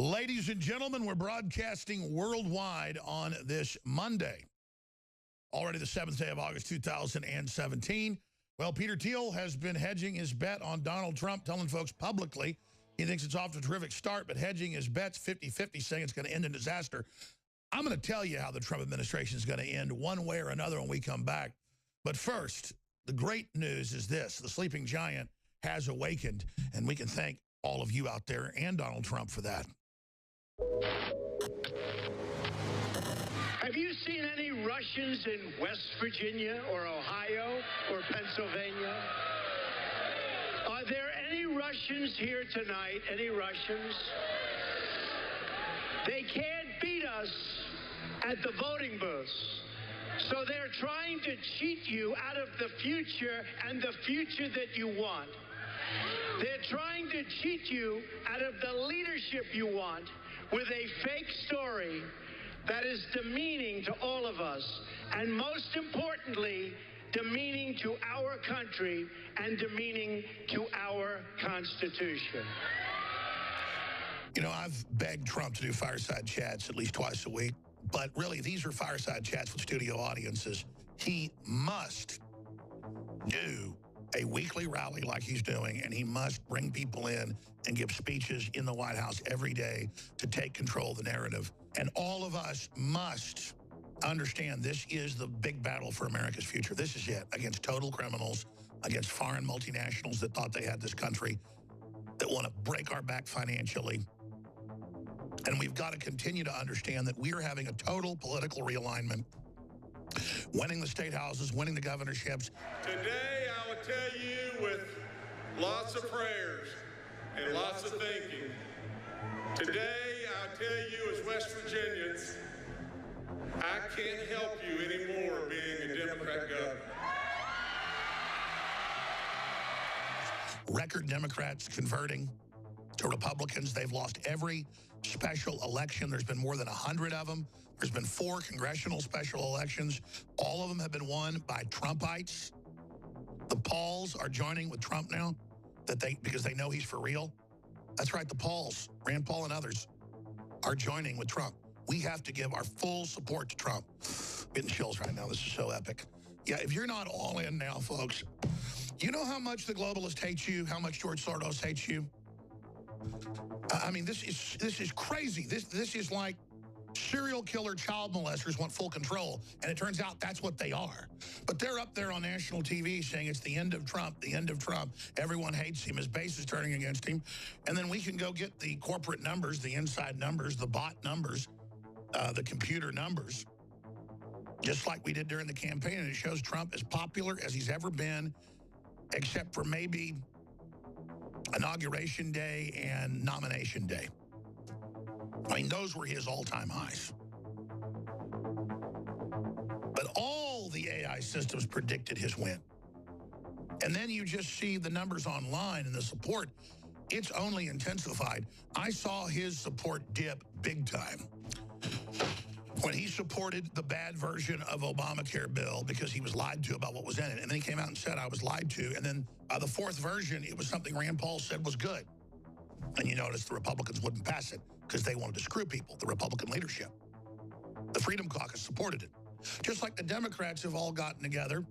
Ladies and gentlemen, we're broadcasting worldwide on this Monday, already the 7th day of August 2017. Well, Peter Thiel has been hedging his bet on Donald Trump, telling folks publicly he thinks it's off to a terrific start, but hedging his bets 50-50, saying it's going to end in disaster. I'm going to tell you how the Trump administration is going to end one way or another when we come back. But first, the great news is this. The sleeping giant has awakened, and we can thank all of you out there and Donald Trump for that. Have you seen any Russians in West Virginia or Ohio or Pennsylvania? Are there any Russians here tonight? Any Russians? They can't beat us at the voting booths. So they're trying to cheat you out of the future and the future that you want. They're trying to cheat you out of the leadership you want with a fake story that is demeaning to all of us, and most importantly, demeaning to our country and demeaning to our Constitution. You know, I've begged Trump to do fireside chats at least twice a week, but really these are fireside chats with studio audiences. He must do a weekly rally like he's doing, and he must bring people in and give speeches in the White House every day to take control of the narrative. And all of us must understand this is the big battle for America's future. This is it, against total criminals, against foreign multinationals that thought they had this country, that want to break our back financially. And we've got to continue to understand that we are having a total political realignment, winning the state houses, winning the governorships. Today, I will tell you with lots of prayers and lots of thinking. Today, I'll tell you as West Virginians, I can't help you anymore being a Democrat governor. Record Democrats converting to Republicans. They've lost every special election. There's been more than 100 of them. There's been 4 congressional special elections. All of them have been won by Trumpites. The Pauls are joining with Trump now because they know he's for real. That's right, the Pauls, Rand Paul and others, are joining with Trump. We have to give our full support to Trump. I'm getting chills right now. This is so epic. Yeah, if you're not all in now, folks, you know how much the globalists hate you, how much George Soros hates you? I mean, this is crazy. This is like serial killer child molesters want full control, and it turns out that's what they are. But they're up there on national TV saying it's the end of Trump, the end of Trump. Everyone hates him. His base is turning against him. And then we can go get the corporate numbers, the inside numbers, the bot numbers, the computer numbers, just like we did during the campaign. And it shows Trump as popular as he's ever been, except for maybe Inauguration Day and Nomination Day. I mean, those were his all-time highs. But all the AI systems predicted his win. And then you just see the numbers online and the support. It's only intensified. I saw his support dip big time when he supported the bad version of Obamacare bill because he was lied to about what was in it. And then he came out and said, I was lied to. And then the 4th version, it was something Rand Paul said was good. And you notice the Republicans wouldn't pass it because they wanted to screw people, the Republican leadership. The Freedom Caucus supported it. Just like the Democrats have all gotten together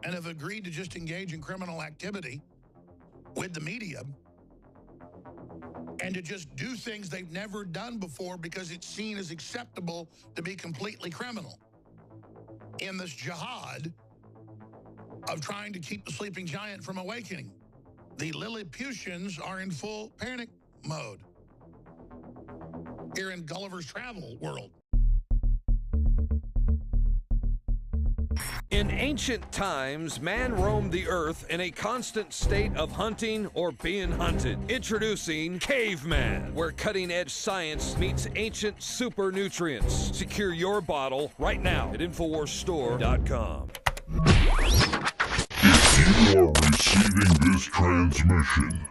and have agreed to just engage in criminal activity with the media and to just do things they've never done before because it's seen as acceptable to be completely criminal in this jihad of trying to keep the sleeping giant from awakening. The Lilliputians are in full panic mode here in Gulliver's Travel world. In ancient times, man roamed the earth in a constant state of hunting or being hunted. Introducing Caveman, where cutting-edge science meets ancient super nutrients. Secure your bottle right now at InfoWarsStore.com. If you are receiving this transmission,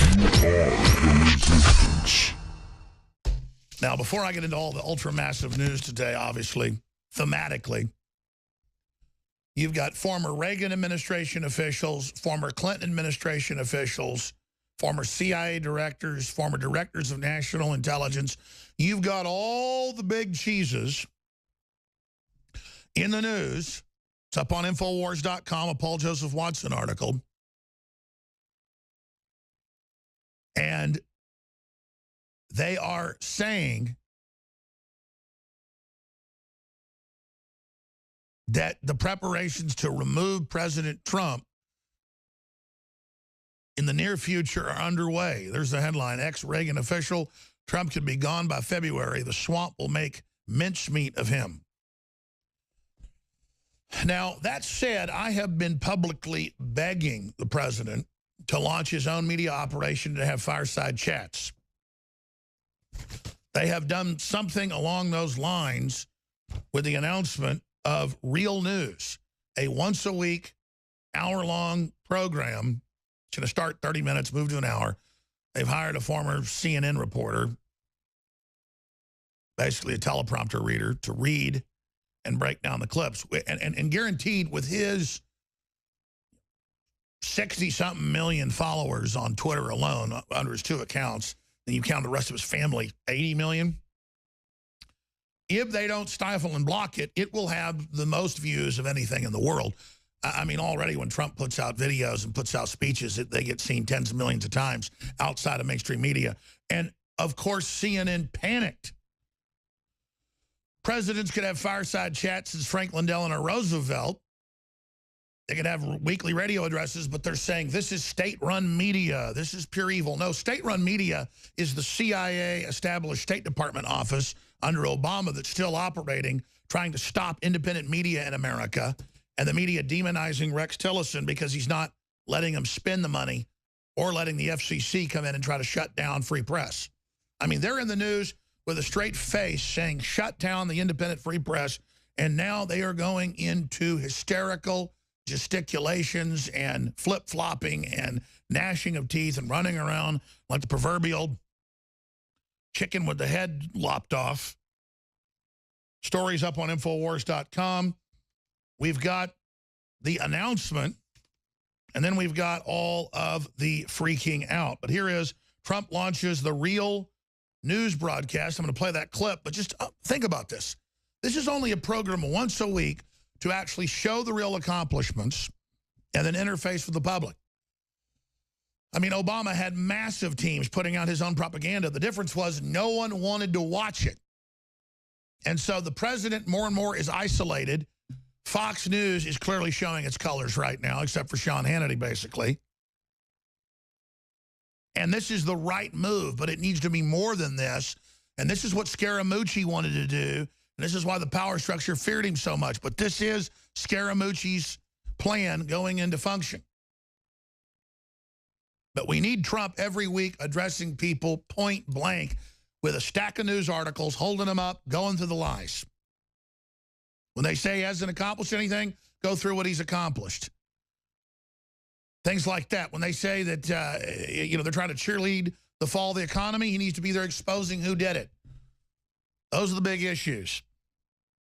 you are the resistance. Now, before I get into all the ultra-massive news today, obviously, thematically, you've got former Reagan administration officials, former Clinton administration officials, former CIA directors, former directors of national intelligence. You've got all the big cheeses in the news. It's up on Infowars.com, a Paul Joseph Watson article. And they are saying that the preparations to remove President Trump in the near future are underway. There's the headline, ex-Reagan official, Trump could be gone by February. The swamp will make mincemeat of him. Now, that said, I have been publicly begging the president to launch his own media operation to have fireside chats. They have done something along those lines with the announcement of Real News, a once-a-week, hour-long program. It's going to start 30 minutes, move to an hour. They've hired a former CNN reporter, basically a teleprompter reader, to read and break down the clips. And guaranteed with his 60-something million followers on Twitter alone, under his 2 accounts, and you count the rest of his family, 80 million. If they don't stifle and block it, it will have the most views of anything in the world. I mean, already when Trump puts out videos and puts out speeches, they get seen tens of millions of times outside of mainstream media. And, of course, CNN panicked. Presidents could have fireside chats as Franklin Delano Roosevelt. They could have weekly radio addresses, but they're saying this is state-run media. This is pure evil. No, state-run media is the CIA-established State Department office under Obama that's still operating, trying to stop independent media in America, and the media demonizing Rex Tillerson because he's not letting them spend the money or letting the FCC come in and try to shut down free press. I mean, they're in the news with a straight face saying shut down the independent free press, and now they are going into hysterical gesticulations and flip-flopping and gnashing of teeth and running around like the proverbial chicken with the head lopped off. Stories up on Infowars.com. We've got the announcement, and then we've got all of the freaking out. But here is Trump launches the Real News broadcast. I'm going to play that clip, but just think about this. This is only a program once a week to actually show the real accomplishments and then interface with the public. I mean, Obama had massive teams putting out his own propaganda. The difference was no one wanted to watch it. And so the president more and more is isolated. Fox News is clearly showing its colors right now, except for Sean Hannity, basically. And this is the right move, but it needs to be more than this. And this is what Scaramucci wanted to do. And this is why the power structure feared him so much. But this is Scaramucci's plan going into function. But we need Trump every week addressing people point blank with a stack of news articles, holding them up, going through the lies. When they say he hasn't accomplished anything, go through what he's accomplished. Things like that. When they say that, they're trying to cheerlead the fall of the economy, he needs to be there exposing who did it. Those are the big issues.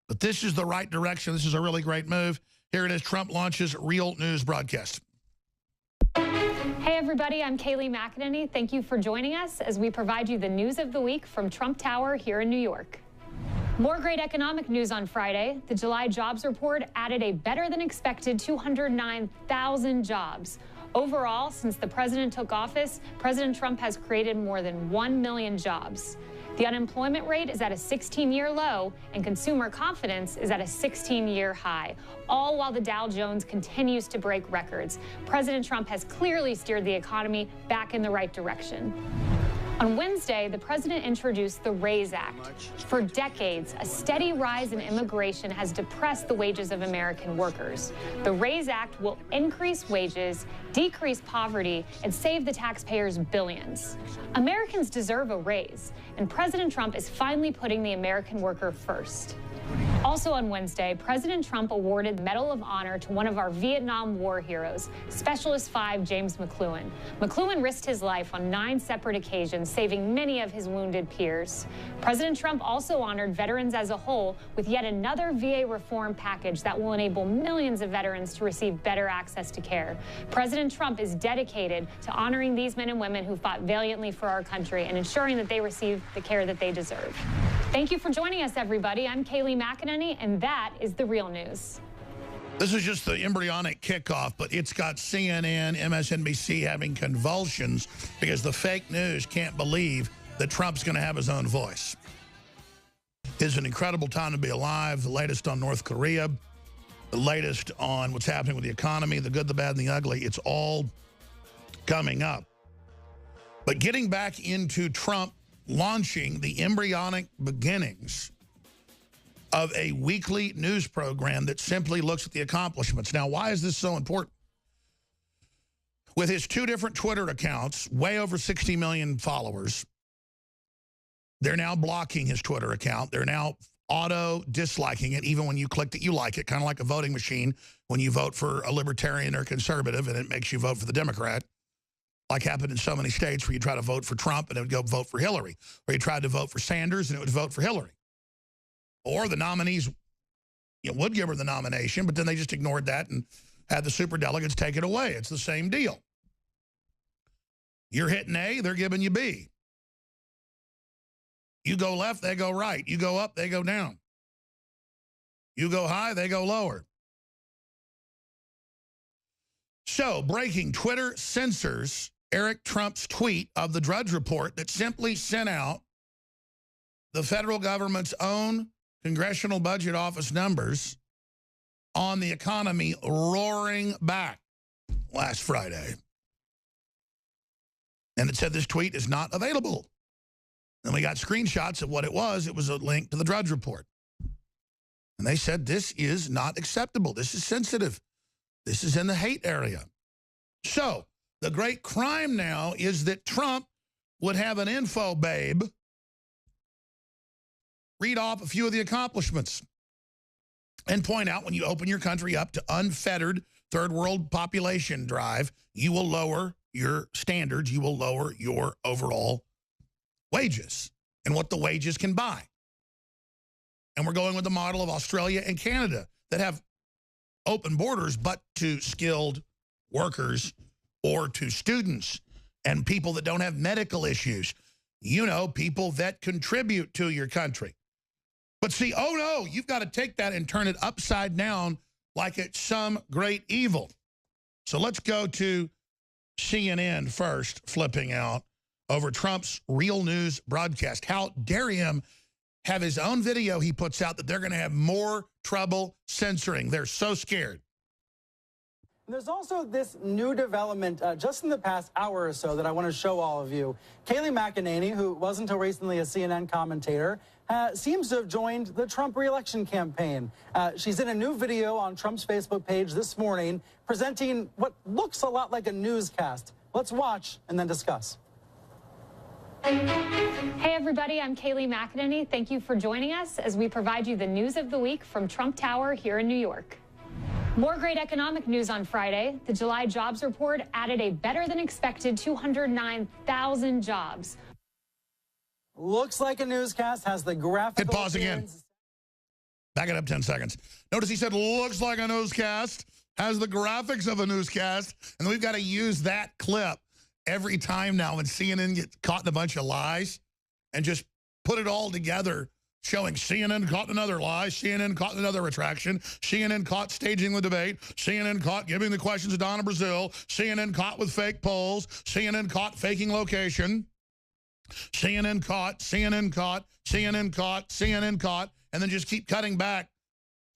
But this is the right direction. This is a really great move. Here it is. Trump launches Real News broadcast. Hey, everybody. I'm Kayleigh McEnany. Thank you for joining us as we provide you the news of the week from Trump Tower here in New York. More great economic news on Friday. The July jobs report added a better-than-expected 209,000 jobs. Overall, since the president took office, President Trump has created more than 1 million jobs. The unemployment rate is at a 16-year low, and consumer confidence is at a 16-year high, all while the Dow Jones continues to break records. President Trump has clearly steered the economy back in the right direction. On Wednesday, the president introduced the RAISE Act. For decades, a steady rise in immigration has depressed the wages of American workers. The RAISE Act will increase wages, decrease poverty, and save the taxpayers billions. Americans deserve a raise, and President Trump is finally putting the American worker first. Also on Wednesday, President Trump awarded the Medal of Honor to one of our Vietnam War heroes, Specialist 5 James McCloughan. McCloughan risked his life on 9 separate occasions, saving many of his wounded peers. President Trump also honored veterans as a whole with yet another VA reform package that will enable millions of veterans to receive better access to care. President Trump is dedicated to honoring these men and women who fought valiantly for our country and ensuring that they receive the care that they deserve. Thank you for joining us, everybody. I'm Kaylee McEnany, and that is The Real News. This is just the embryonic kickoff, but it's got CNN, MSNBC having convulsions because the fake news can't believe that Trump's going to have his own voice. It's an incredible time to be alive. The latest on North Korea, the latest on what's happening with the economy, the good, the bad, and the ugly. It's all coming up. But getting back into Trump launching the embryonic beginnings of a weekly news program that simply looks at the accomplishments. Now, why is this so important? With his 2 different Twitter accounts, way over 60 million followers, they're now blocking his Twitter account. They're now auto-disliking it, even when you click that you like it, kind of like a voting machine when you vote for a libertarian or conservative and it makes you vote for the Democrat. Like happened in so many states where you try to vote for Trump and it would go vote for Hillary. Or you tried to vote for Sanders and it would vote for Hillary. Or the nominees would give her the nomination, but then they just ignored that and had the superdelegates take it away. It's the same deal. You're hitting A, they're giving you B. You go left, they go right. You go up, they go down. You go high, they go lower. So, breaking, Twitter censors Eric Trump's tweet of the Drudge Report that simply sent out the federal government's own Congressional Budget Office numbers on the economy roaring back last Friday. And it said this tweet is not available. And we got screenshots of what it was. It was a link to the Drudge Report. And they said this is not acceptable. This is sensitive. This is in the hate area. So, the great crime now is that Trump would have an info babe read off a few of the accomplishments and point out when you open your country up to unfettered third world population drive, you will lower your standards, you will lower your overall wages and what the wages can buy. And we're going with the model of Australia and Canada that have open borders, but to skilled workers or to students and people that don't have medical issues. You know, people that contribute to your country. But see, oh no, you've got to take that and turn it upside down like it's some great evil. So let's go to CNN first, flipping out over Trump's Real News broadcast. How dare him have his own video he puts out that they're going to have more trouble censoring. They're so scared. There's also this new development just in the past hour or so that I want to show all of you. Kaylee McEnany, who was until recently a CNN commentator, seems to have joined the Trump re-election campaign. She's in a new video on Trump's Facebook page this morning presenting what looks a lot like a newscast. Let's watch and then discuss. Hey everybody, I'm Kaylee McEnany. Thank you for joining us as we provide you the news of the week from Trump Tower here in New York. More great economic news on Friday. The July jobs report added a better than expected 209,000 jobs. Looks like a newscast, has the graphical... Hit pause again. Back it up 10 seconds. Notice he said, looks like a newscast, has the graphics of a newscast, and we've got to use that clip every time now when CNN gets caught in a bunch of lies and just put it all together, showing CNN caught another lie, CNN caught another retraction, CNN caught staging the debate, CNN caught giving the questions to Donna Brazile, CNN caught with fake polls, CNN caught faking location, CNN caught, CNN caught, CNN caught, CNN caught, and then just keep cutting back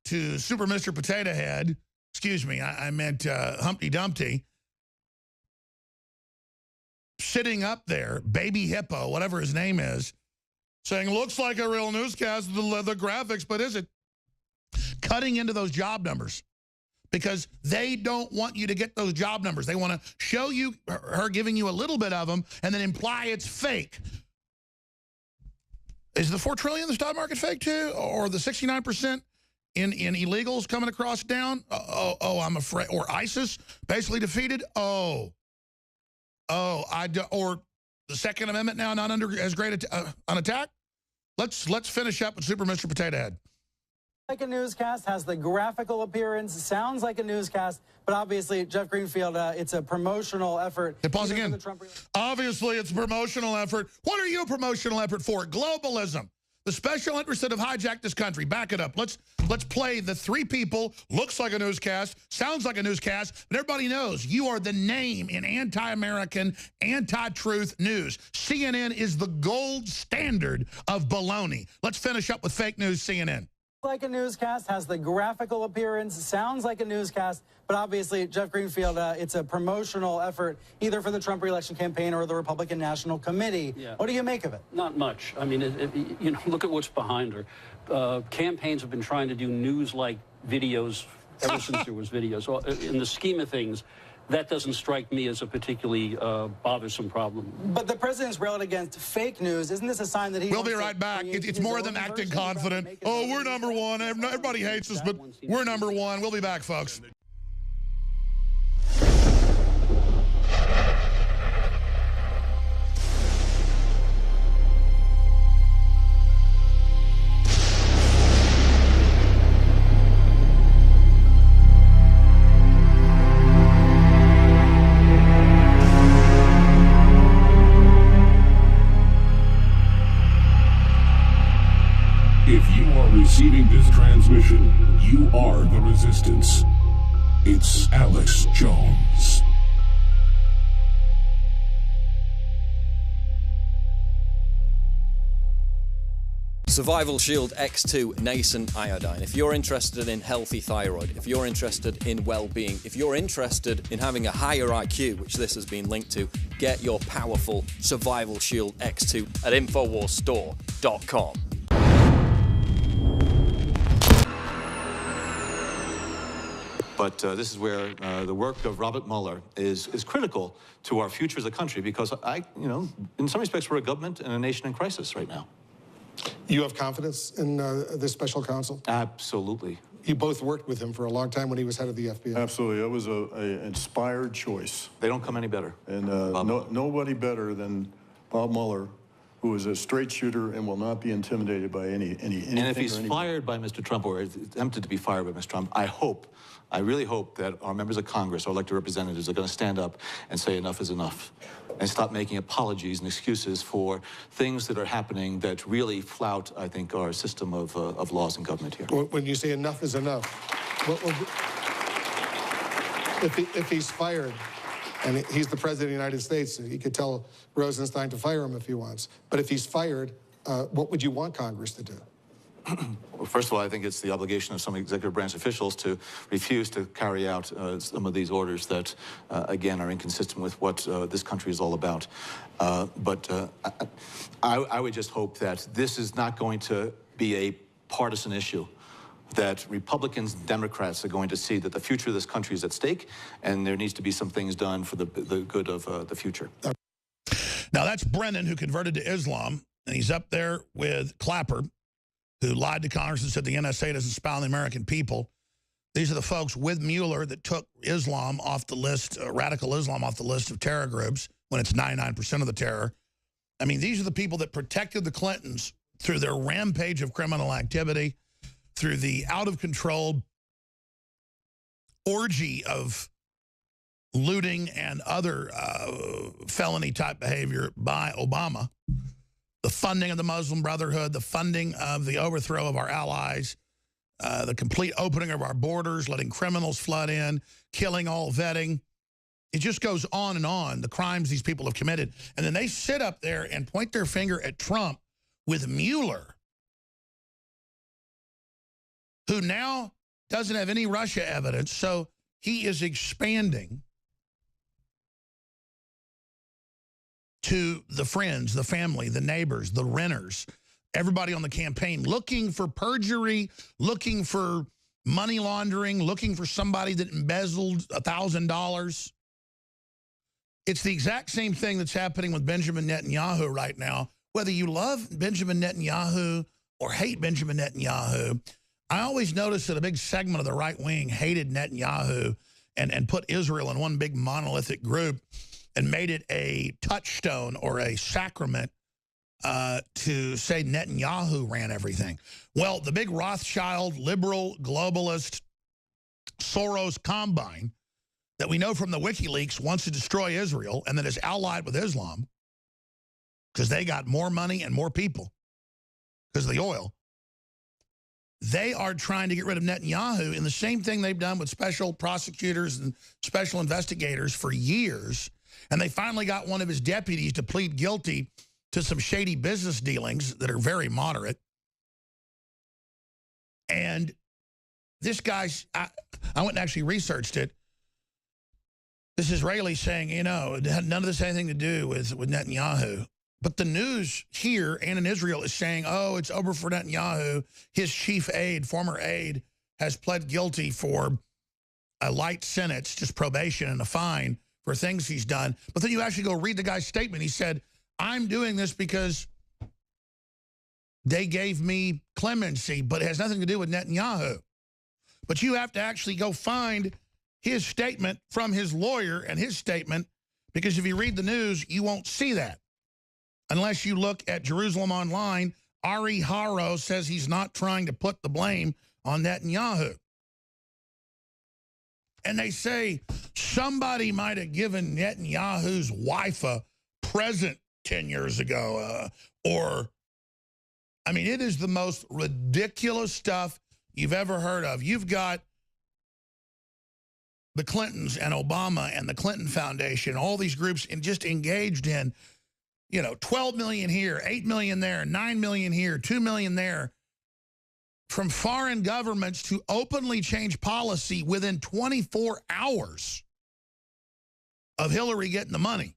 to Super Mr. Potato Head. Excuse me, I meant Humpty Dumpty. Sitting up there, Baby Hippo, whatever his name is, saying, looks like a real newscast, the graphics, but is it? Cutting into those job numbers because they don't want you to get those job numbers. They want to show you her giving you a little bit of them and then imply it's fake. Is the $4 trillion in the stock market fake too? Or the 69% in illegals coming across down? I'm afraid. Or ISIS basically defeated? Or the Second Amendment now not under as great an attack? Let's finish up with Super Mr. Potato Head. Like a newscast, has the graphical appearance, sounds like a newscast, but obviously, Jeff Greenfield, it's a promotional effort. Hey, pause again. Obviously, it's a promotional effort. What are you a promotional effort for? Globalism. The special interests that have hijacked this country. Back it up. Let's play the three people, looks like a newscast, sounds like a newscast, but everybody knows you are the name in anti-American, anti-truth news. CNN is the gold standard of baloney. Let's finish up with fake news CNN. Like a newscast, has the graphical appearance, sounds like a newscast, but obviously, Jeff Greenfield, it's a promotional effort either for the Trump re-election campaign or the Republican National Committee. Yeah. What do you make of it? Not much. I mean, you know, look at what's behind her. Campaigns have been trying to do news-like videos ever since there was videos. So in the scheme of things, that doesn't strike me as a particularly bothersome problem. But the president's railed against fake news. Isn't this a sign that he We'll be right back. It's more than acting confident. Oh, we're number one. Everybody hates us, but we're number one. We'll be back, folks. Receiving this transmission, you are the resistance. It's Alex Jones. Survival Shield X2 Nascent Iodine. If you're interested in healthy thyroid, if you're interested in well-being, if you're interested in having a higher IQ, which this has been linked to, get your powerful Survival Shield X2 at InfoWarsStore.com. But this is where the work of Robert Mueller is critical to our future as a country, because in some respects, we're a government and a nation in crisis right now. You have confidence in this special counsel? Absolutely. You both worked with him for a long time when he was head of the FBI. Absolutely. It was an inspired choice. They don't come any better. And nobody better than Bob Mueller, who is a straight shooter and will not be intimidated by anything. And if he's fired by Mr. Trump, or attempted to be fired by Mr. Trump, I really hope that our members of Congress, our elected representatives, are going to stand up and say enough is enough, and stop making apologies and excuses for things that are happening that really flout, I think, our system of laws and government here. When you say enough is enough, if he's fired, and he's the president of the United States, he could tell Rosenstein to fire him if he wants. But if he's fired, what would you want Congress to do? Well, first of all, I think it's the obligation of some executive branch officials to refuse to carry out some of these orders that, again, are inconsistent with what this country is all about. But I would just hope that this is not going to be a partisan issue, that Republicans and Democrats are going to see that the future of this country is at stake, and there needs to be some things done for the good of the future. Now, that's Brennan, who converted to Islam, and he's up there with Clapper, who lied to Congress and said the NSA doesn't spy on the American people. These are the folks with Mueller that took Islam off the list, radical Islam off the list of terror groups, when it's 99% of the terror. I mean, these are the people that protected the Clintons through their rampage of criminal activity, through the out-of-control orgy of looting and other felony-type behavior by Obama. The funding of the Muslim Brotherhood, the funding of the overthrow of our allies, the complete opening of our borders, letting criminals flood in, killing all vetting. It just goes on and on, the crimes these people have committed. And then they sit up there and point their finger at Trump with Mueller, who now doesn't have any Russia evidence, so he is expanding to the friends, the family, the neighbors, the renters, everybody on the campaign, looking for perjury, looking for money laundering, looking for somebody that embezzled $1,000. It's the exact same thing that's happening with Benjamin Netanyahu right now whether you love Benjamin Netanyahu or hate Benjamin Netanyahu, I always noticed that a big segment of the right wing hated Netanyahu and put Israel in one big monolithic group and made it a touchstone or a sacrament to say Netanyahu ran everything. Well, the big Rothschild, liberal, globalist, Soros combine that we know from the WikiLeaks wants to destroy Israel and that is allied with Islam because they got more money and more people because of the oil. They are trying to get rid of Netanyahu in the same thing they've done with special prosecutors and special investigators for years. And they finally got one of his deputies to plead guilty to some shady business dealings that are very moderate. And this guy's, I went and actually researched it. This Israeli saying, you know, it had none of this anything to do with Netanyahu. But the news here and in Israel is saying, oh, it's over for Netanyahu. His chief aide, former aide, has pled guilty for a light sentence, just probation and a fine for things he's done. But then you actually go read the guy's statement. He said, I'm doing this because they gave me clemency, but it has nothing to do with Netanyahu. But you have to actually go find his statement from his lawyer and his statement, because if you read the news, you won't see that. Unless you look at Jerusalem Online, Ari Haro says he's not trying to put the blame on Netanyahu. And they say somebody might have given Netanyahu's wife a present 10 years ago. I mean, it is the most ridiculous stuff you've ever heard of. You've got the Clintons and Obama and the Clinton Foundation, all these groups and just engaged in, you know, 12 million here, 8 million there, 9 million here, 2 million there, from foreign governments to openly change policy within 24 hours of Hillary getting the money.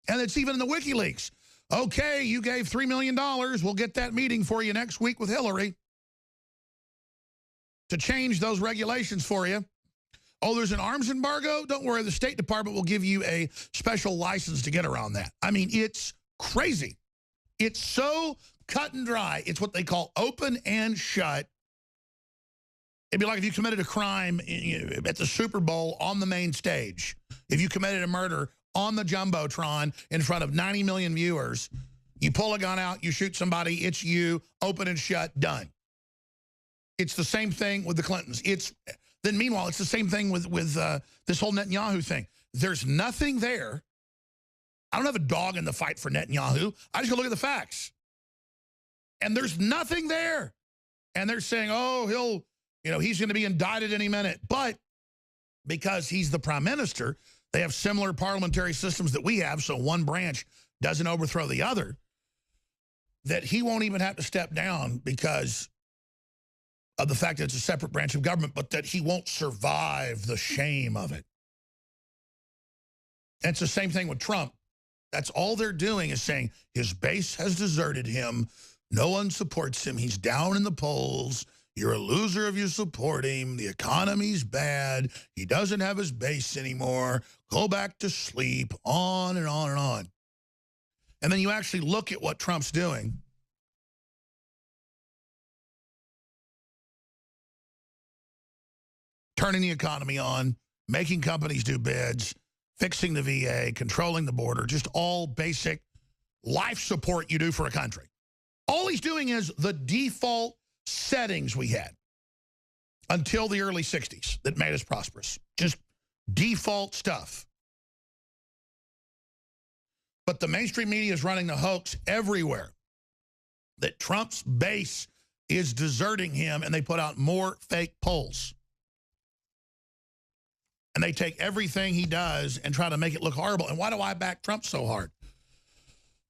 And it's even in the WikiLeaks. Okay, you gave $3 million. We'll get that meeting for you next week with Hillary to change those regulations for you. Oh, there's an arms embargo? Don't worry, the State Department will give you a special license to get around that. I mean, it's crazy. It's so cut and dry. It's what they call open and shut. It'd be like if you committed a crime at the Super Bowl on the main stage. If you committed a murder on the Jumbotron in front of 90 million viewers, you pull a gun out, you shoot somebody, it's you, open and shut, done. It's the same thing with the Clintons. Then meanwhile, it's the same thing with this whole Netanyahu thing. There's nothing there. I don't have a dog in the fight for Netanyahu. I just go look at the facts. And there's nothing there. And they're saying, oh, he's going to be indicted any minute. But because he's the prime minister, they have similar parliamentary systems that we have, so one branch doesn't overthrow the other, that he won't even have to step down because of the fact that it's a separate branch of government, but that he won't survive the shame of it. And it's the same thing with Trump. That's all they're doing is saying his base has deserted him. No one supports him. He's down in the polls. You're a loser if you support him. The economy's bad. He doesn't have his base anymore. Go back to sleep, on and on and on. And then you actually look at what Trump's doing. Turning the economy on, making companies do bids, fixing the VA, controlling the border, just all basic life support you do for a country. All he's doing is the default settings we had until the early 60s that made us prosperous. Just default stuff. But the mainstream media is running the hoax everywhere that Trump's base is deserting him, and they put out more fake polls. And they take everything he does and try to make it look horrible. And why do I back Trump so hard?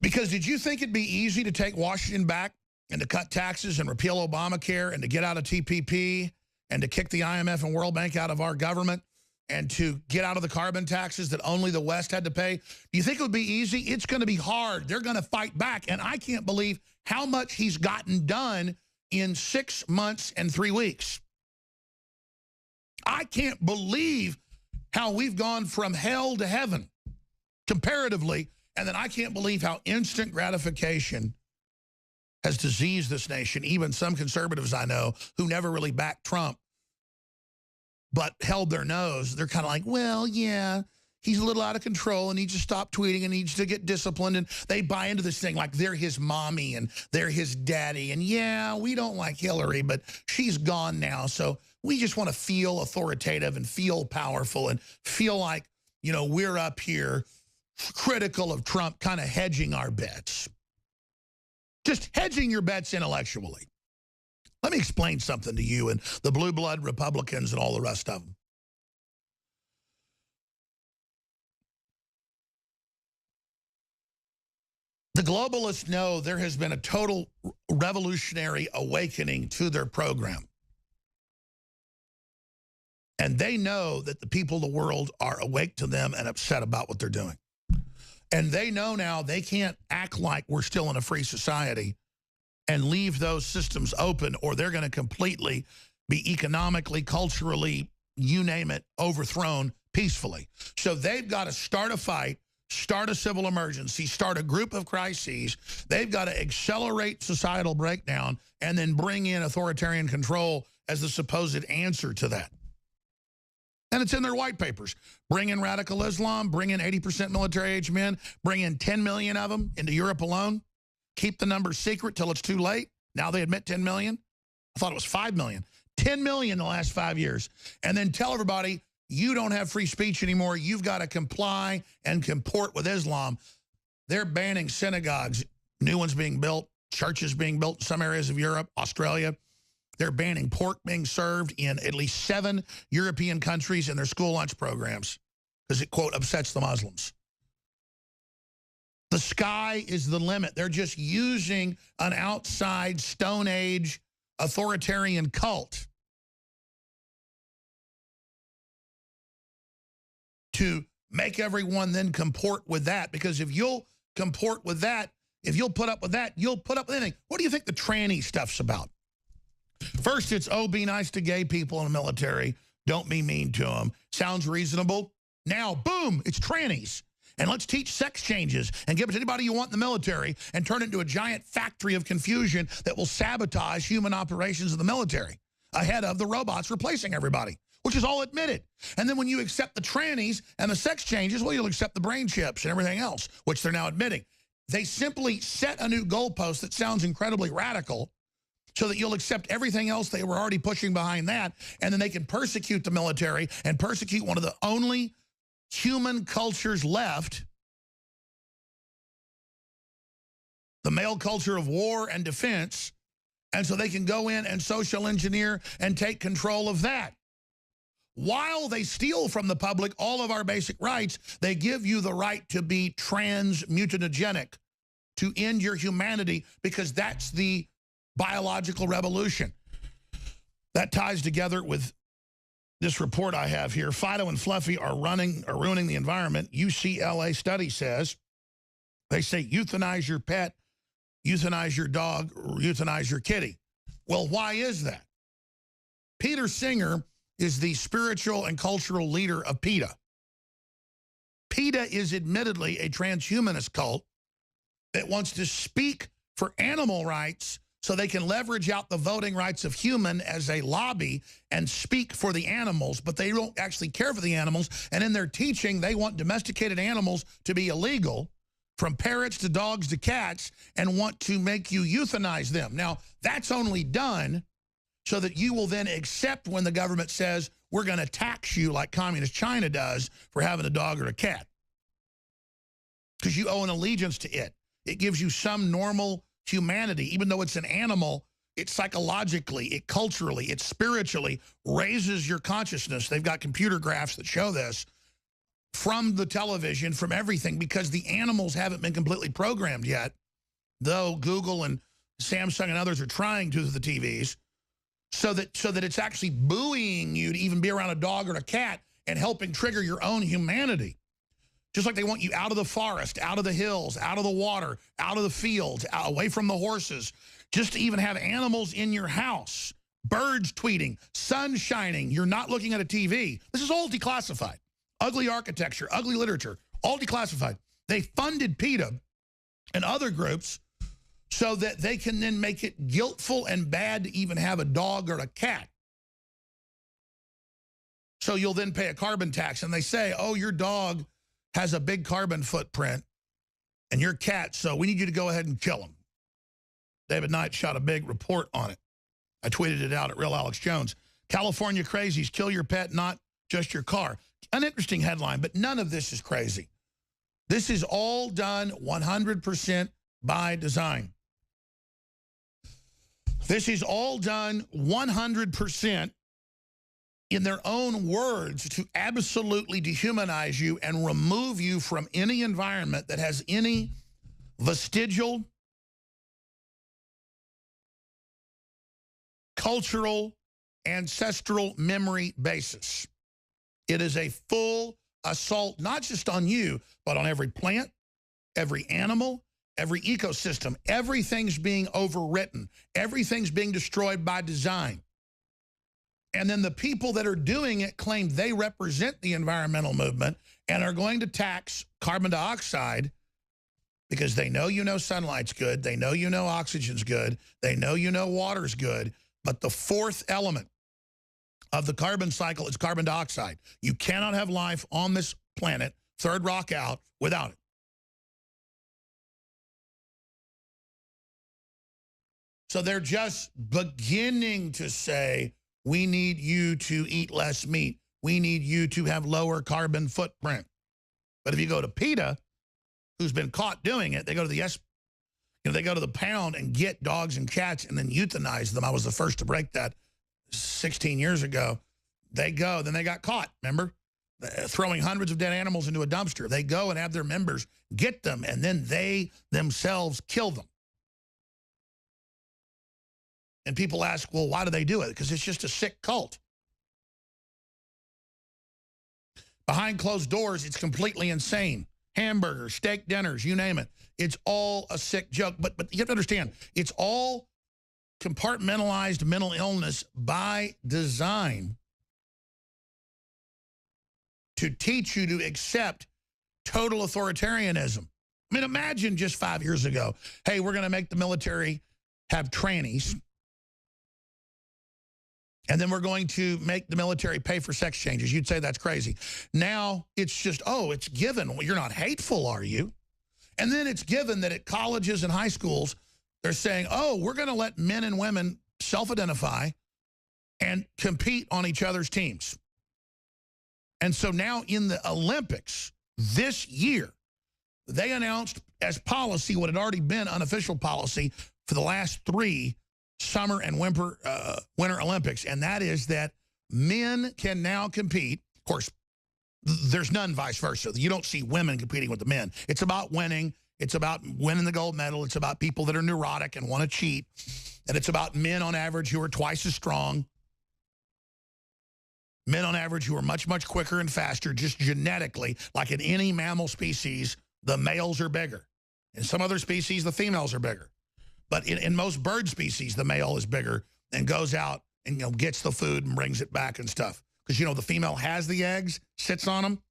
Because did you think it'd be easy to take Washington back and to cut taxes and repeal Obamacare and to get out of TPP and to kick the IMF and World Bank out of our government and to get out of the carbon taxes that only the West had to pay? Do you think it would be easy? It's going to be hard. They're going to fight back. And I can't believe how much he's gotten done in 6 months and 3 weeks. I can't believe how we've gone from hell to heaven, comparatively, and then I can't believe how instant gratification has diseased this nation. Even some conservatives I know who never really backed Trump but held their nose, they're kind of like, well, yeah, he's a little out of control and needs to stop tweeting and needs to get disciplined. And they buy into this thing like they're his mommy and they're his daddy. And yeah, we don't like Hillary, but she's gone now. So we just want to feel authoritative and feel powerful and feel like, you know, we're up here critical of Trump, kind of hedging our bets. Just hedging your bets intellectually. Let me explain something to you and the blue blood Republicans and all the rest of them. The globalists know there has been a total revolutionary awakening to their program. And they know that the people of the world are awake to them and upset about what they're doing. And they know now they can't act like we're still in a free society and leave those systems open, or they're going to completely be economically, culturally, you name it, overthrown peacefully. So they've got to start a fight, start a civil emergency, start a group of crises. They've got to accelerate societal breakdown and then bring in authoritarian control as the supposed answer to that. And it's in their white papers. Bring in radical Islam, bring in 80% military-age men, bring in 10 million of them into Europe alone. Keep the number secret till it's too late. Now they admit 10 million. I thought it was 5 million. 10 million in the last 5 years. And then tell everybody, you don't have free speech anymore. You've got to comply and comport with Islam. They're banning synagogues, new ones being built, churches being built in some areas of Europe, Australia. They're banning pork being served in at least 7 European countries in their school lunch programs because it, quote, upsets the Muslims. The sky is the limit. They're just using an outside Stone Age authoritarian cult to make everyone then comport with that. Because if you'll comport with that, if you'll put up with that, you'll put up with anything. What do you think the tranny stuff's about? First, it's, oh, be nice to gay people in the military. Don't be mean to them. Sounds reasonable. Now, boom, it's trannies. And let's teach sex changes and give it to anybody you want in the military and turn it into a giant factory of confusion that will sabotage human operations of the military ahead of the robots replacing everybody, which is all admitted. And then when you accept the trannies and the sex changes, well, you'll accept the brain chips and everything else, which they're now admitting. They simply set a new goalpost that sounds incredibly radical so that you'll accept everything else they were already pushing behind that, and then they can persecute the military and persecute one of the only human cultures left, the male culture of war and defense, and so they can go in and social engineer and take control of that. While they steal from the public all of our basic rights, they give you the right to be transmutagenic, to end your humanity, because that's the biological revolution. That ties together with this report I have here. Fido and Fluffy are ruining the environment. UCLA study says, they say euthanize your pet, euthanize your dog, or euthanize your kitty. Well, why is that? Peter Singer is the spiritual and cultural leader of PETA. PETA is admittedly a transhumanist cult that wants to speak for animal rights so they can leverage out the voting rights of human as a lobby and speak for the animals, but they don't actually care for the animals. And in their teaching, they want domesticated animals to be illegal, from parrots to dogs to cats, and want to make you euthanize them. Now, that's only done so that you will then accept when the government says, we're going to tax you like communist China does for having a dog or a cat. Because you owe an allegiance to it. It gives you some normal humanity. Even though it's an animal, it psychologically, it culturally, it spiritually raises your consciousness. They've got computer graphs that show this from the television, from everything, because the animals haven't been completely programmed yet, though Google and Samsung and others are trying to the TVs, so that it's actually buoying you to even be around a dog or a cat and helping trigger your own humanity. Just like they want you out of the forest, out of the hills, out of the water, out of the fields, away from the horses, just to even have animals in your house, birds tweeting, sun shining, you're not looking at a TV. This is all declassified. Ugly architecture, ugly literature, all declassified. They funded PETA and other groups so that they can then make it guiltful and bad to even have a dog or a cat. So you'll then pay a carbon tax, and they say, oh, your dog has a big carbon footprint and your cat, so we need you to go ahead and kill him. David Knight shot a big report on it. I tweeted it out at Real Alex Jones. California crazies, kill your pet, not just your car. An interesting headline, but none of this is crazy. This is all done 100% by design. This is all done 100% in their own words to absolutely dehumanize you and remove you from any environment that has any vestigial, cultural, ancestral memory basis. It is a full assault, not just on you, but on every plant, every animal, every ecosystem. Everything's being overwritten. Everything's being destroyed by design. And then the people that are doing it claim they represent the environmental movement and are going to tax carbon dioxide because they know sunlight's good, they know oxygen's good, they know water's good, but the fourth element of the carbon cycle is carbon dioxide. You cannot have life on this planet, third rock out, without it. So they're just beginning to say, we need you to eat less meat. We need you to have lower carbon footprint. But if you go to PETA, who's been caught doing it, they go to they go to the pound and get dogs and cats and then euthanize them. I was the first to break that 16 years ago. They go, then they got caught, remember? Throwing hundreds of dead animals into a dumpster. They go and have their members get them, and then they themselves kill them. And people ask, well, why do they do it? Because it's just a sick cult. Behind closed doors, it's completely insane. Hamburgers, steak dinners, you name it. It's all a sick joke. But you have to understand, it's all compartmentalized mental illness by design to teach you to accept total authoritarianism. I mean, imagine just 5 years ago, hey, we're going to make the military have trannies, and then we're going to make the military pay for sex changes. You'd say that's crazy. Now it's just, oh, it's given. Well, you're not hateful, are you? And then it's given that at colleges and high schools, they're saying, oh, we're going to let men and women self-identify and compete on each other's teams. And so now in the Olympics this year, they announced as policy what had already been unofficial policy for the last 3 summer and winter Olympics, and that is that men can now compete. Of course, there's none vice versa. You don't see women competing with the men. It's about winning. It's about winning the gold medal. It's about people that are neurotic and want to cheat. And it's about men on average who are twice as strong. Men on average who are much, much quicker and faster, just genetically. Like in any mammal species, the males are bigger. In some other species, the females are bigger. But in most bird species, the male is bigger and goes out and gets the food and brings it back and stuff. Because, the female has the eggs, sits on them.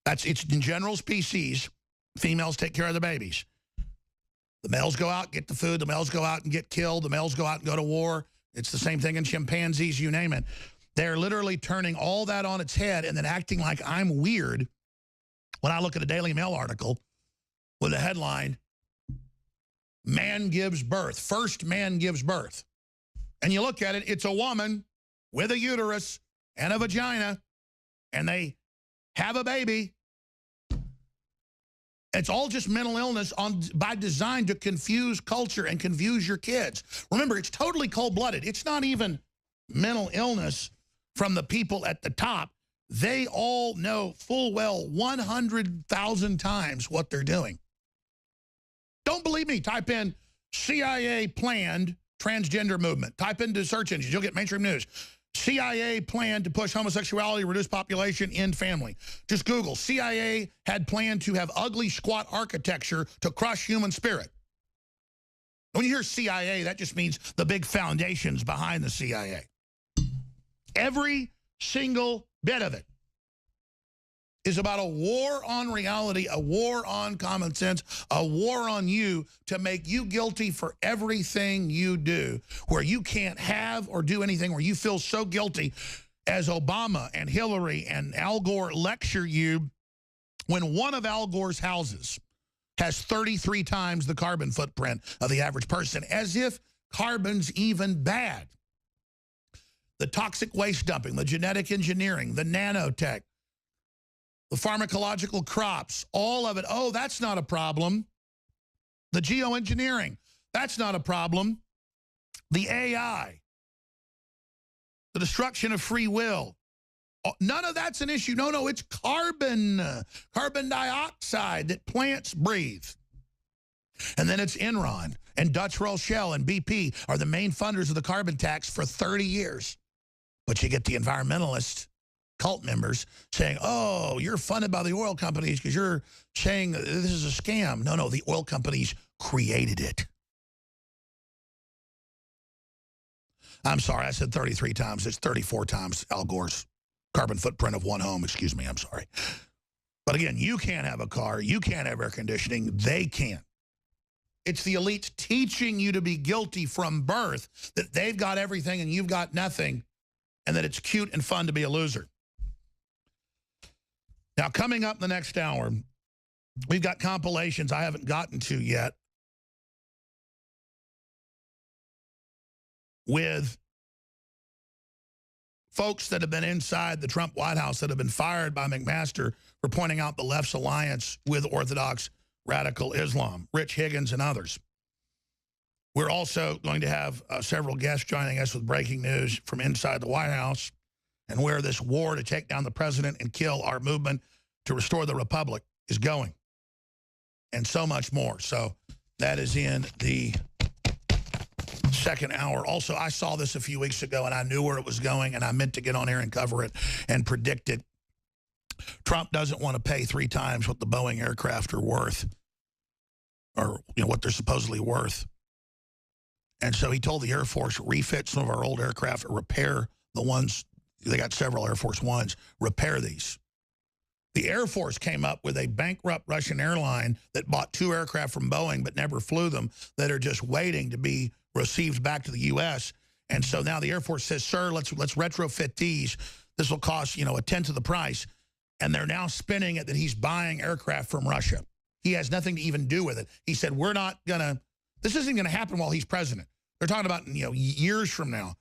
It's in general species, females take care of the babies. The males go out, get the food. The males go out and get killed. The males go out and go to war. It's the same thing in chimpanzees, you name it. They're literally turning all that on its head and then acting like I'm weird when I look at a Daily Mail article with a headline, man gives birth. First man gives birth. And you look at it, it's a woman with a uterus and a vagina, and they have a baby. It's all just mental illness by design to confuse culture and confuse your kids. Remember, it's totally cold-blooded. It's not even mental illness from the people at the top. They all know full well 100,000 times what they're doing. Don't believe me? Type in CIA planned transgender movement. Type into search engines. You'll get mainstream news. CIA planned to push homosexuality, reduce population, end family. Just Google. CIA had planned to have ugly, squat architecture to crush human spirit. When you hear CIA, that just means the big foundations behind the CIA. Every single bit of it. is about a war on reality, a war on common sense, a war on you to make you guilty for everything you do, where you can't have or do anything, where you feel so guilty as Obama and Hillary and Al Gore lecture you when one of Al Gore's houses has 33 times the carbon footprint of the average person, as if carbon's even bad. The toxic waste dumping, the genetic engineering, the nanotech, the pharmacological crops, all of it, oh, that's not a problem. The geoengineering, that's not a problem. The AI, the destruction of free will, none of that's an issue. No, it's carbon dioxide that plants breathe. And then it's Enron and Dutch Roll Shell and BP are the main funders of the carbon tax for 30 years. But you get the environmentalist cult members saying, oh, you're funded by the oil companies because you're saying this is a scam. No, the oil companies created it. I'm sorry, I said 33 times. It's 34 times Al Gore's carbon footprint of one home. Excuse me, I'm sorry. But again, you can't have a car. You can't have air conditioning. They can. It's the elites teaching you to be guilty from birth, that they've got everything and you've got nothing, and that it's cute and fun to be a loser. Now, coming up in the next hour, we've got compilations I haven't gotten to yet with folks that have been inside the Trump White House that have been fired by McMaster for pointing out the left's alliance with Orthodox radical Islam, Rich Higgins and others. We're also going to have several guests joining us with breaking news from inside the White House and where this war to take down the president and kill our movement to restore the republic is going, and so much more. So that is in the second hour. Also, I saw this a few weeks ago, and I knew where it was going, and I meant to get on here and cover it and predict it. Trump doesn't want to pay 3 times what the Boeing aircraft are worth, or what they're supposedly worth. And so he told the Air Force, refit some of our old aircraft, or repair the ones. They got several Air Force Ones. Repair these. The Air Force came up with a bankrupt Russian airline that bought 2 aircraft from Boeing but never flew them, that are just waiting to be received back to the U.S. And so now the Air Force says, sir, let's retrofit these. This will cost, a tenth of the price. And they're now spinning it that he's buying aircraft from Russia. He has nothing to even do with it. He said, this isn't going to happen while he's president. They're talking about, years from now,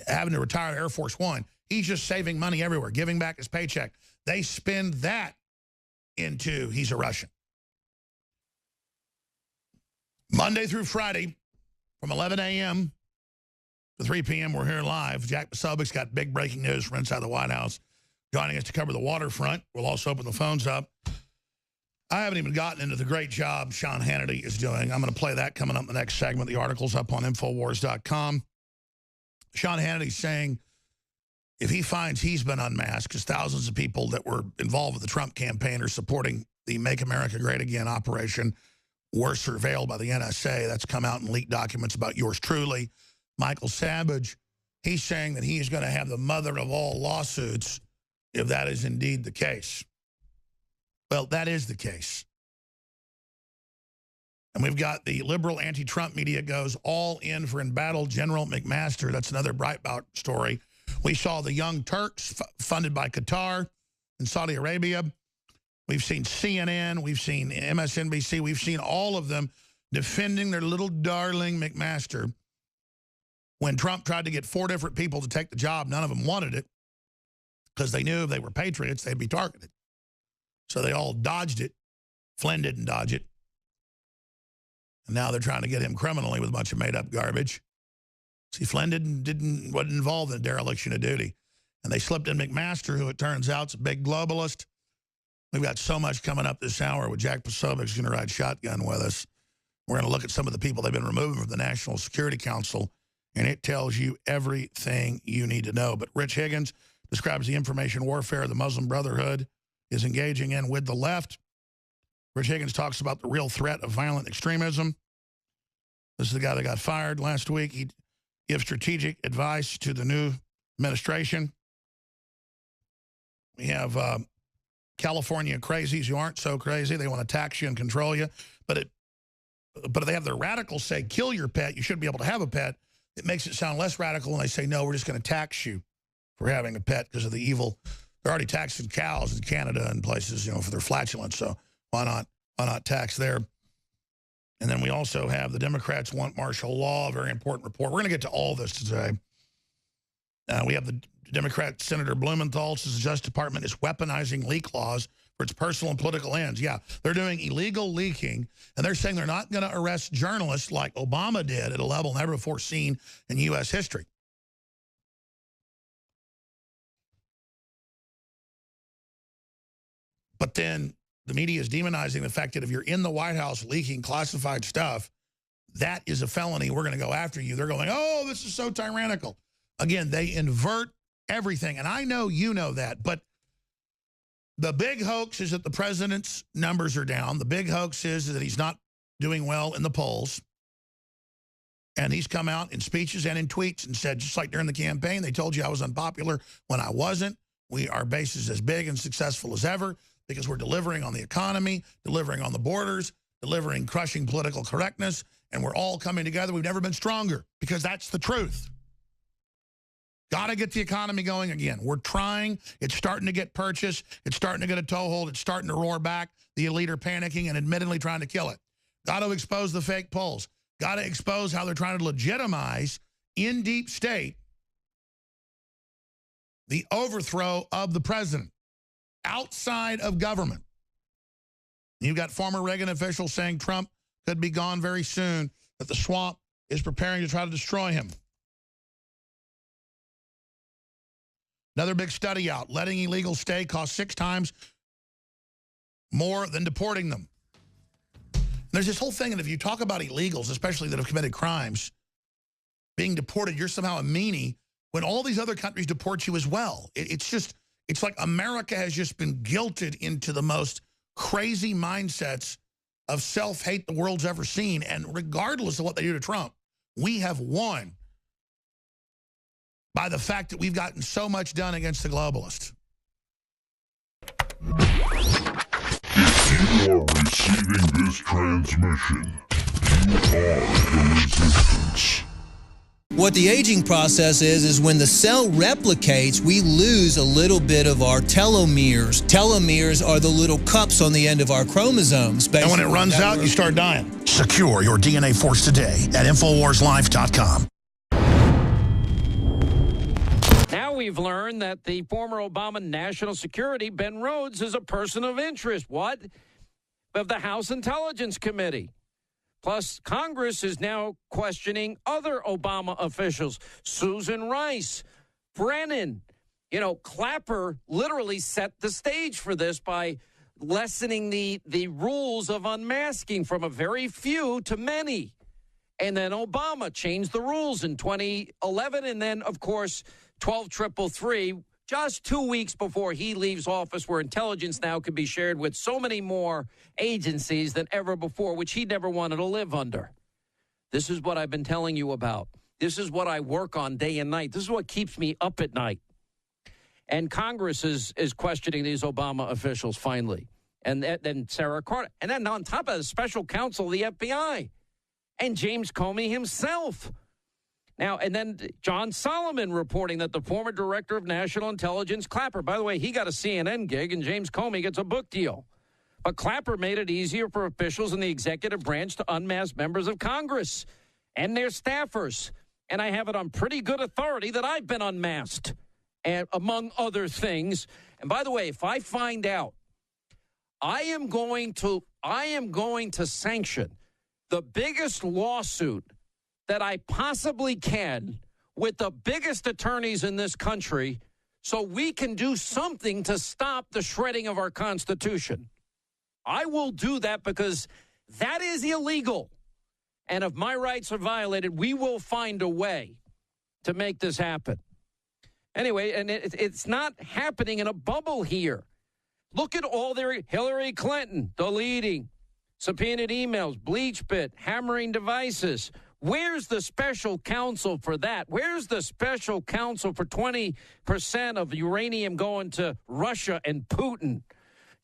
having to retire Air Force One. He's just saving money everywhere, giving back his paycheck. They spend that into he's a Russian. Monday through Friday, from 11 a.m. to 3 p.m., we're here live. Jack Posobiec's got big breaking news from inside the White House, joining us to cover the waterfront. We'll also open the phones up. I haven't even gotten into the great job Sean Hannity is doing. I'm going to play that coming up in the next segment. The article's up on Infowars.com. Sean Hannity's saying if he finds he's been unmasked, because thousands of people that were involved with the Trump campaign are supporting the Make America Great Again operation were surveilled by the NSA. That's come out in leaked documents about yours truly. Michael Savage, he's saying that he is going to have the mother of all lawsuits if that is indeed the case. Well, that is the case. And we've got the liberal anti-Trump media goes all in for embattled General McMaster. That's another Breitbart story. We saw the Young Turks funded by Qatar and Saudi Arabia. We've seen CNN. We've seen MSNBC. We've seen all of them defending their little darling McMaster. When Trump tried to get 4 different people to take the job, none of them wanted it because they knew if they were patriots, they'd be targeted. So they all dodged it. Flynn didn't dodge it. And now they're trying to get him criminally with a bunch of made-up garbage. See, Flynn wasn't involved in a dereliction of duty. And they slipped in McMaster, who it turns out is a big globalist. We've got so much coming up this hour with Jack Posobiec, who's going to ride shotgun with us. We're going to look at some of the people they've been removing from the National Security Council, and it tells you everything you need to know. But Rich Higgins describes the information warfare the Muslim Brotherhood is engaging in with the left. Rich Higgins talks about the real threat of violent extremism. This is the guy that got fired last week. He gives strategic advice to the new administration. We have California crazies who aren't so crazy. They want to tax you and control you. But if they have their radicals say, kill your pet, you shouldn't be able to have a pet, it makes it sound less radical when they say, no, we're just going to tax you for having a pet because of the evil. They're already taxing cows in Canada and places, for their flatulence. So why not tax there? And then we also have the Democrats want martial law, a very important report. We're going to get to all this today. We have the Democrat Senator Blumenthal says the Justice Department is weaponizing leak laws for its personal and political ends. Yeah, they're doing illegal leaking, and they're saying they're not going to arrest journalists like Obama did at a level never before seen in U.S. history. But then the media is demonizing the fact that if you're in the White House leaking classified stuff, that is a felony. We're going to go after you. They're going, oh, this is so tyrannical. Again, they invert everything. And I know you know that. But the big hoax is that the president's numbers are down. The big hoax is that he's not doing well in the polls. And he's come out in speeches and in tweets and said, just like during the campaign, they told you I was unpopular when I wasn't. Our base is as big and successful as ever because we're delivering on the economy, delivering on the borders, delivering crushing political correctness, and we're all coming together. We've never been stronger because that's the truth. Got to get the economy going again. We're trying. It's starting to get purchased. It's starting to get a toehold. It's starting to roar back. The elite are panicking and admittedly trying to kill it. Got to expose the fake polls. Got to expose how they're trying to legitimize in deep state the overthrow of the president outside of government. You've got former Reagan officials saying Trump could be gone very soon, that the swamp is preparing to try to destroy him. Another big study out. Letting illegal stay costs 6 times more than deporting them. And there's this whole thing, and if you talk about illegals, especially that have committed crimes, being deported, you're somehow a meanie, when all these other countries deport you as well. It's like America has just been guilted into the most crazy mindsets of self-hate the world's ever seen. And regardless of what they do to Trump, we have won by the fact that we've gotten so much done against the globalists. If you are receiving this transmission, you are the resistance. What the aging process is when the cell replicates, we lose a little bit of our telomeres. Telomeres are the little cups on the end of our chromosomes. And when it runs out, you start dying. Secure your DNA force today at InfoWarsLife.com. Now we've learned that the former Obama National Security, Ben Rhodes, is a person of interest. What? Of the House Intelligence Committee. Plus, Congress is now questioning other Obama officials. Susan Rice, Brennan. Clapper literally set the stage for this by lessening the rules of unmasking from a very few to many. And then Obama changed the rules in 2011. And then, of course, 12333, just 2 weeks before he leaves office, where intelligence now can be shared with so many more agencies than ever before, which he never wanted to live under. This is what I've been telling you about. This is what I work on day and night. This is what keeps me up at night. And Congress is questioning these Obama officials finally. And then Sarah Carter. And then on top of the special counsel of the FBI. And James Comey himself. Now, and then John Solomon reporting that the former director of national intelligence, Clapper, by the way, he got a CNN gig and James Comey gets a book deal. But Clapper made it easier for officials in the executive branch to unmask members of Congress and their staffers. And I have it on pretty good authority that I've been unmasked, and among other things. And by the way, if I find out, I am going to sanction the biggest lawsuit that I possibly can with the biggest attorneys in this country so we can do something to stop the shredding of our Constitution. I will do that because that is illegal. And if my rights are violated, we will find a way to make this happen. Anyway, and it's not happening in a bubble here. Look at all their Hillary Clinton deleting, subpoenaed emails, BleachBit, hammering devices. Where's the special counsel for that? Where's the special counsel for 20% of uranium going to Russia and Putin?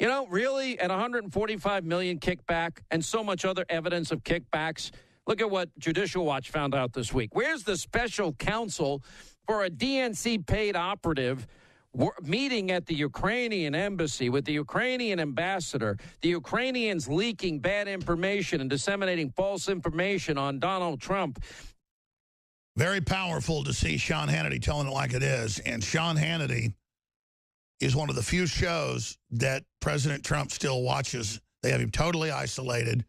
You know, really, at $145 million kickback and so much other evidence of kickbacks, look at what Judicial Watch found out this week. Where's the special counsel for a DNC-paid operative meeting at the Ukrainian embassy with the Ukrainian ambassador, the Ukrainians leaking bad information and disseminating false information on Donald Trump? Very powerful to see Sean Hannity telling it like it is. And Sean Hannity is one of the few shows that President Trump still watches. They have him totally isolated.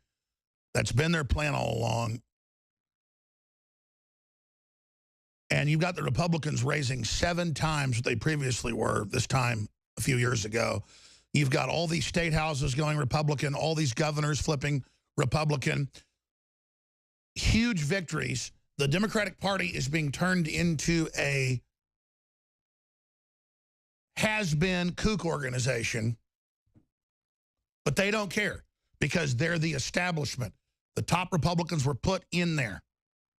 That's been their plan all along. And you've got the Republicans raising 7 times what they previously were this time a few years ago. You've got all these state houses going Republican, all these governors flipping Republican. Huge victories. The Democratic Party is being turned into a has-been kook organization, but they don't care because they're the establishment. The top Republicans were put in there.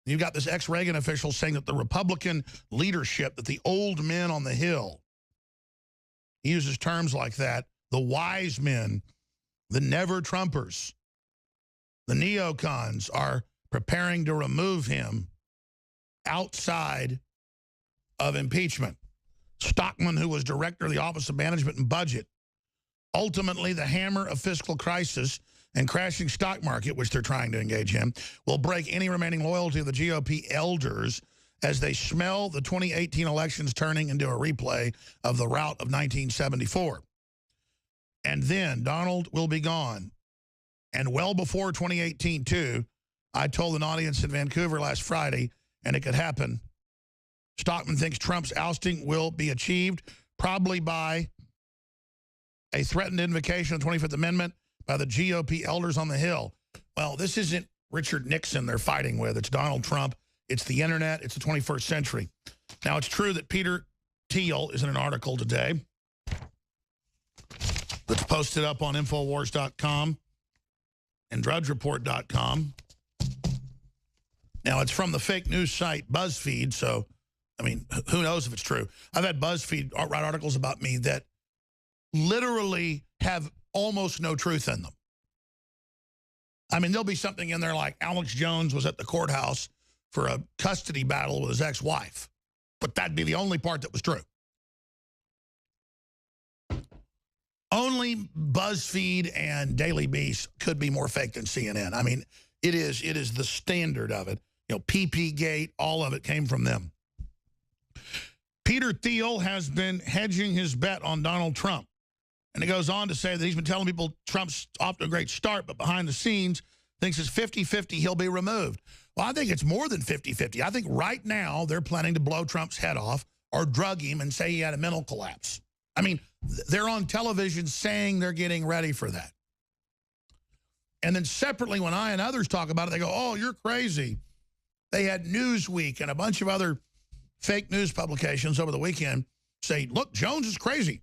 You've got this ex-Reagan official saying that the Republican leadership, that the old men on the Hill, he uses terms like that, the wise men, the never-Trumpers, the neocons are preparing to remove him outside of impeachment. Stockman, who was director of the Office of Management and Budget, ultimately the hammer of fiscal crisis and crashing stock market, which they're trying to engage in, will break any remaining loyalty of the GOP elders as they smell the 2018 elections turning into a replay of the rout of 1974. And then Donald will be gone. And well before 2018, too, I told an audience in Vancouver last Friday, and it could happen. Stockman thinks Trump's ousting will be achieved probably by a threatened invocation of the 25th Amendment by the GOP elders on the Hill. Well, this isn't Richard Nixon they're fighting with. It's Donald Trump. It's the internet. It's the 21st century. Now, it's true that Peter Thiel is in an article today that's posted up on Infowars.com and drudgereport.com. Now, it's from the fake news site BuzzFeed, so, I mean, who knows if it's true. I've had BuzzFeed write articles about me that literally have almost no truth in them. I mean, there'll be something in there like Alex Jones was at the courthouse for a custody battle with his ex-wife. But that'd be the only part that was true. Only BuzzFeed and Daily Beast could be more fake than CNN. I mean, it is the standard of it. You know, PP Gate, all of it came from them. Peter Thiel has been hedging his bet on Donald Trump. And it goes on to say that he's been telling people Trump's off to a great start, but behind the scenes thinks it's 50-50 he'll be removed. Well, I think it's more than 50-50. I think right now they're planning to blow Trump's head off or drug him and say he had a mental collapse. I mean, they're on television saying they're getting ready for that. And then separately, when I and others talk about it, they go, oh, you're crazy. They had Newsweek and a bunch of other fake news publications over the weekend say, look, Jones is crazy.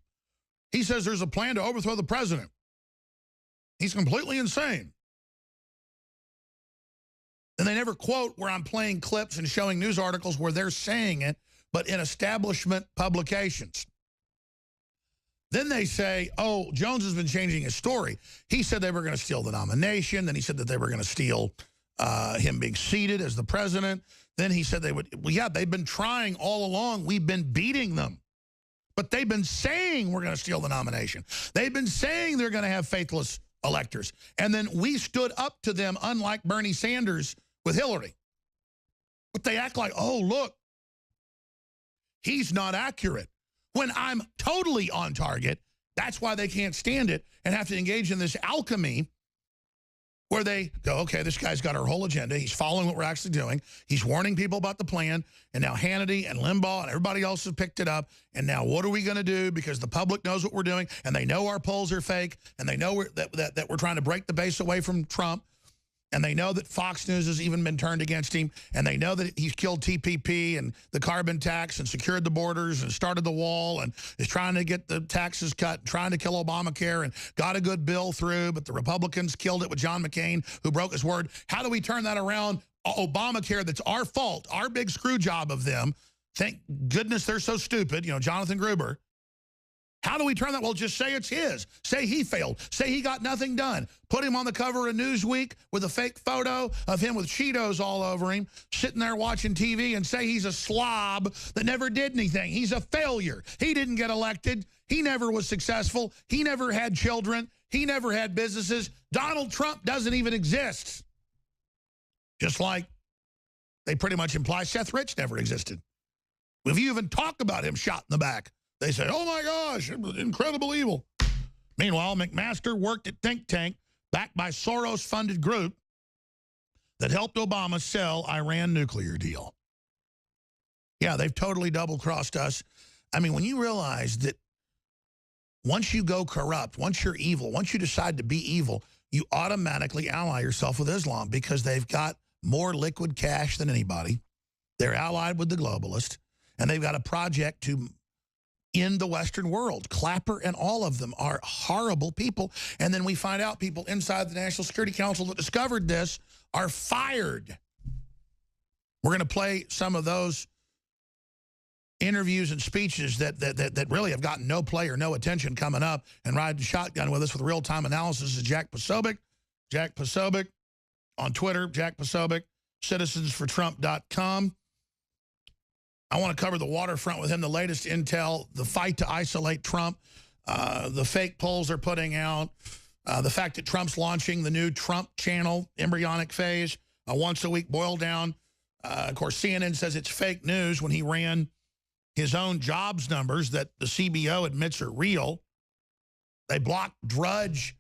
He says there's a plan to overthrow the president. He's completely insane. And they never quote where I'm playing clips and showing news articles where they're saying it, but in establishment publications. Then they say, oh, Jones has been changing his story. He said they were going to steal the nomination. Then he said that they were going to steal him being seated as the president. Then he said they would, well, yeah, they've been trying all along. We've been beating them. But they've been saying we're going to steal the nomination. They've been saying they're going to have faithless electors. And then we stood up to them, unlike Bernie Sanders with Hillary. But they act like, oh, look, he's not accurate. When I'm totally on target, that's why they can't stand it and have to engage in this alchemy where they go, okay, this guy's got our whole agenda. He's following what we're actually doing. He's warning people about the plan. And now Hannity and Limbaugh and everybody else has picked it up. And now what are we going to do? Because the public knows what we're doing. And they know our polls are fake. And they know that we're trying to break the base away from Trump. And they know that Fox News has even been turned against him. And they know that he's killed TPP and the carbon tax and secured the borders and started the wall and is trying to get the taxes cut, trying to kill Obamacare and got a good bill through. But the Republicans killed it with John McCain, who broke his word. How do we turn that around? Obamacare, that's our fault, our big screw job of them. Thank goodness they're so stupid, you know, Jonathan Gruber. How do we turn that? Well, just say it's his. Say he failed. Say he got nothing done. Put him on the cover of Newsweek with a fake photo of him with Cheetos all over him, sitting there watching TV, and say he's a slob that never did anything. He's a failure. He didn't get elected. He never was successful. He never had children. He never had businesses. Donald Trump doesn't even exist. Just like they pretty much imply Seth Rich never existed. If you even talk about him shot in the back, they say, oh my gosh, it was incredible evil. Meanwhile, McMaster worked at think tank backed by Soros-funded group that helped Obama sell Iran nuclear deal. Yeah, they've totally double-crossed us. I mean, when you realize that once you go corrupt, once you're evil, once you decide to be evil, you automatically ally yourself with Islam because they've got more liquid cash than anybody. They're allied with the globalists, and they've got a project to end the Western world. Clapper and all of them are horrible people. And then we find out people inside the National Security Council that discovered this are fired. We're going to play some of those interviews and speeches that really have gotten no play or no attention coming up. And riding shotgun with us with real-time analysis is Jack Posobiec. Jack Posobiec on Twitter, Jack Posobiec, citizensfortrump.com. I want to cover the waterfront with him, the latest intel, the fight to isolate Trump, the fake polls they're putting out, the fact that Trump's launching the new Trump channel, embryonic phase, a once-a-week boil down. Of course, CNN says it's fake news when he ran his own jobs numbers that the CBO admits are real. They blocked Drudge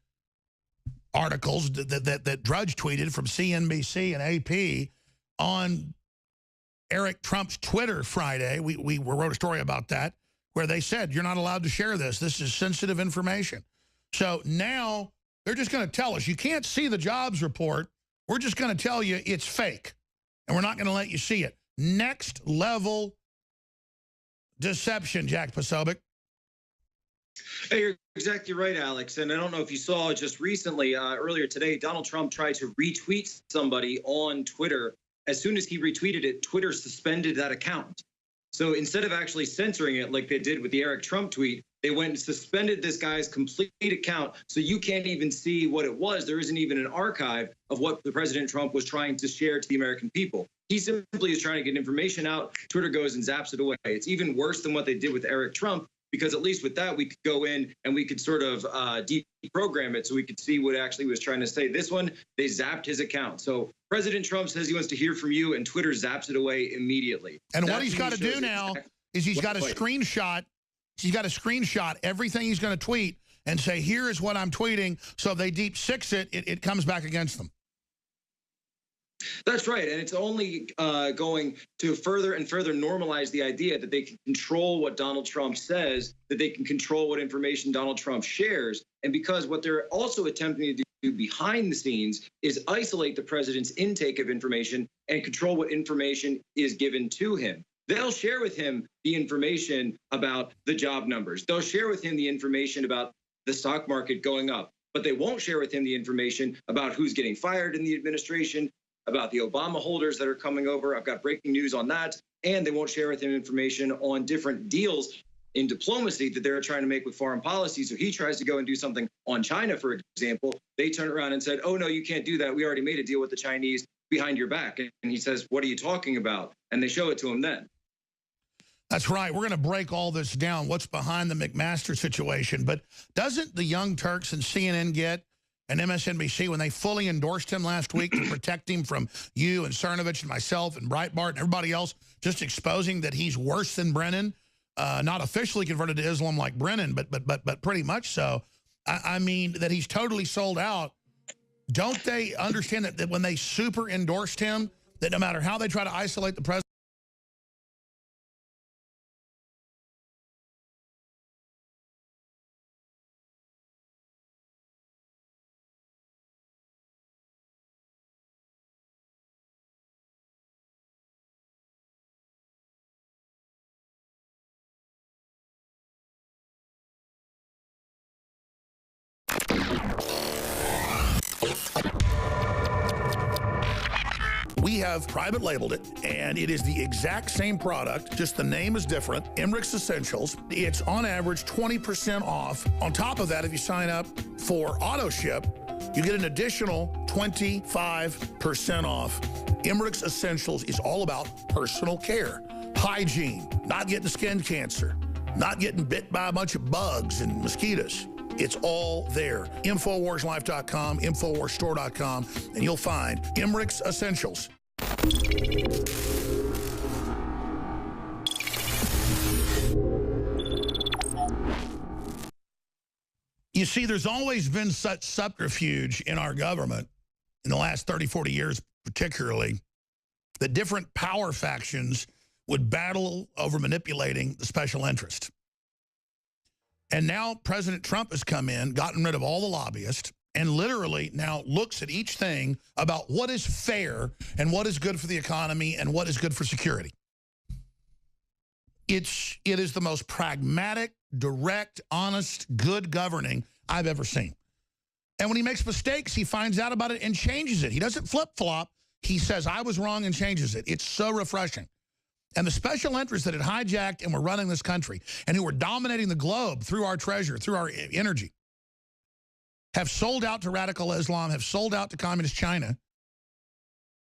articles that Drudge tweeted from CNBC and AP on Eric Trump's Twitter Friday. We wrote a story about that where they said, you're not allowed to share this. This is sensitive information. So now they're just going to tell us, you can't see the jobs report. We're just going to tell you it's fake, and we're not going to let you see it. Next level deception, Jack Posobiec. Hey, you're exactly right, Alex. And I don't know if you saw just recently, earlier today, Donald Trump tried to retweet somebody on Twitter. As soon as he retweeted it, Twitter suspended that account. So instead of actually censoring it like they did with the Eric Trump tweet, they went and suspended this guy's complete account. So you can't even see what it was. There isn't even an archive of what the President Trump was trying to share to the American people. He simply is trying to get information out. Twitter goes and zaps it away. It's even worse than what they did with Eric Trump, because at least with that, we could go in and we could sort of deprogram it so we could see what actually was trying to say. This one, they zapped his account. So President Trump says he wants to hear from you, and Twitter zaps it away immediately. And what he's got to do now is he's got to screenshot. He's got to screenshot everything he's going to tweet and say, here is what I'm tweeting. So if they deep six it, it comes back against them. That's right. And it's only going to further and further normalize the idea that they can control what Donald Trump says, that they can control what information Donald Trump shares. And because what they're also attempting to do behind the scenes is isolate the president's intake of information and control what information is given to him. They'll share with him the information about the job numbers. They'll share with him the information about the stock market going up, but they won't share with him the information about who's getting fired in the administration, about the Obama holders that are coming over. I've got breaking news on that. And they won't share with him information on different deals in diplomacy that they're trying to make with foreign policy. So he tries to go and do something on China, for example. They turn around and said, oh, no, you can't do that. We already made a deal with the Chinese behind your back. And he says, what are you talking about? And they show it to him then. That's right. We're going to break all this down, what's behind the McMaster situation. But doesn't the Young Turks and CNN get and MSNBC, when they fully endorsed him last week to protect him from you and Cernovich and myself and Breitbart and everybody else, just exposing that he's worse than Brennan, not officially converted to Islam like Brennan, but pretty much so. I mean, that he's totally sold out. Don't they understand that when they super endorsed him, that no matter how they try to isolate the president, We have private labeled it, and it is the exact same product, just the name is different. Emmerich Essentials. It's on average 20% off. On top of that, if you sign up for auto ship, you get an additional 25% off. Emmerich Essentials is all about personal care, hygiene, not getting skin cancer, not getting bit by a bunch of bugs and mosquitoes. It's all there. InfoWarsLife.com, InfoWarsStore.com, and you'll find Emmerich's Essentials. You see, there's always been such subterfuge in our government in the last 30, 40 years particularly, that different power factions would battle over manipulating the special interest. And now President Trump has come in, gotten rid of all the lobbyists, and literally now looks at each thing about what is fair and what is good for the economy and what is good for security. It is the most pragmatic, direct, honest, good governing I've ever seen. And when he makes mistakes, he finds out about it and changes it. He doesn't flip-flop. He says, I was wrong, and changes it. It's so refreshing. And the special interests that had hijacked and were running this country and who were dominating the globe through our treasure, through our energy, have sold out to radical Islam, have sold out to communist China.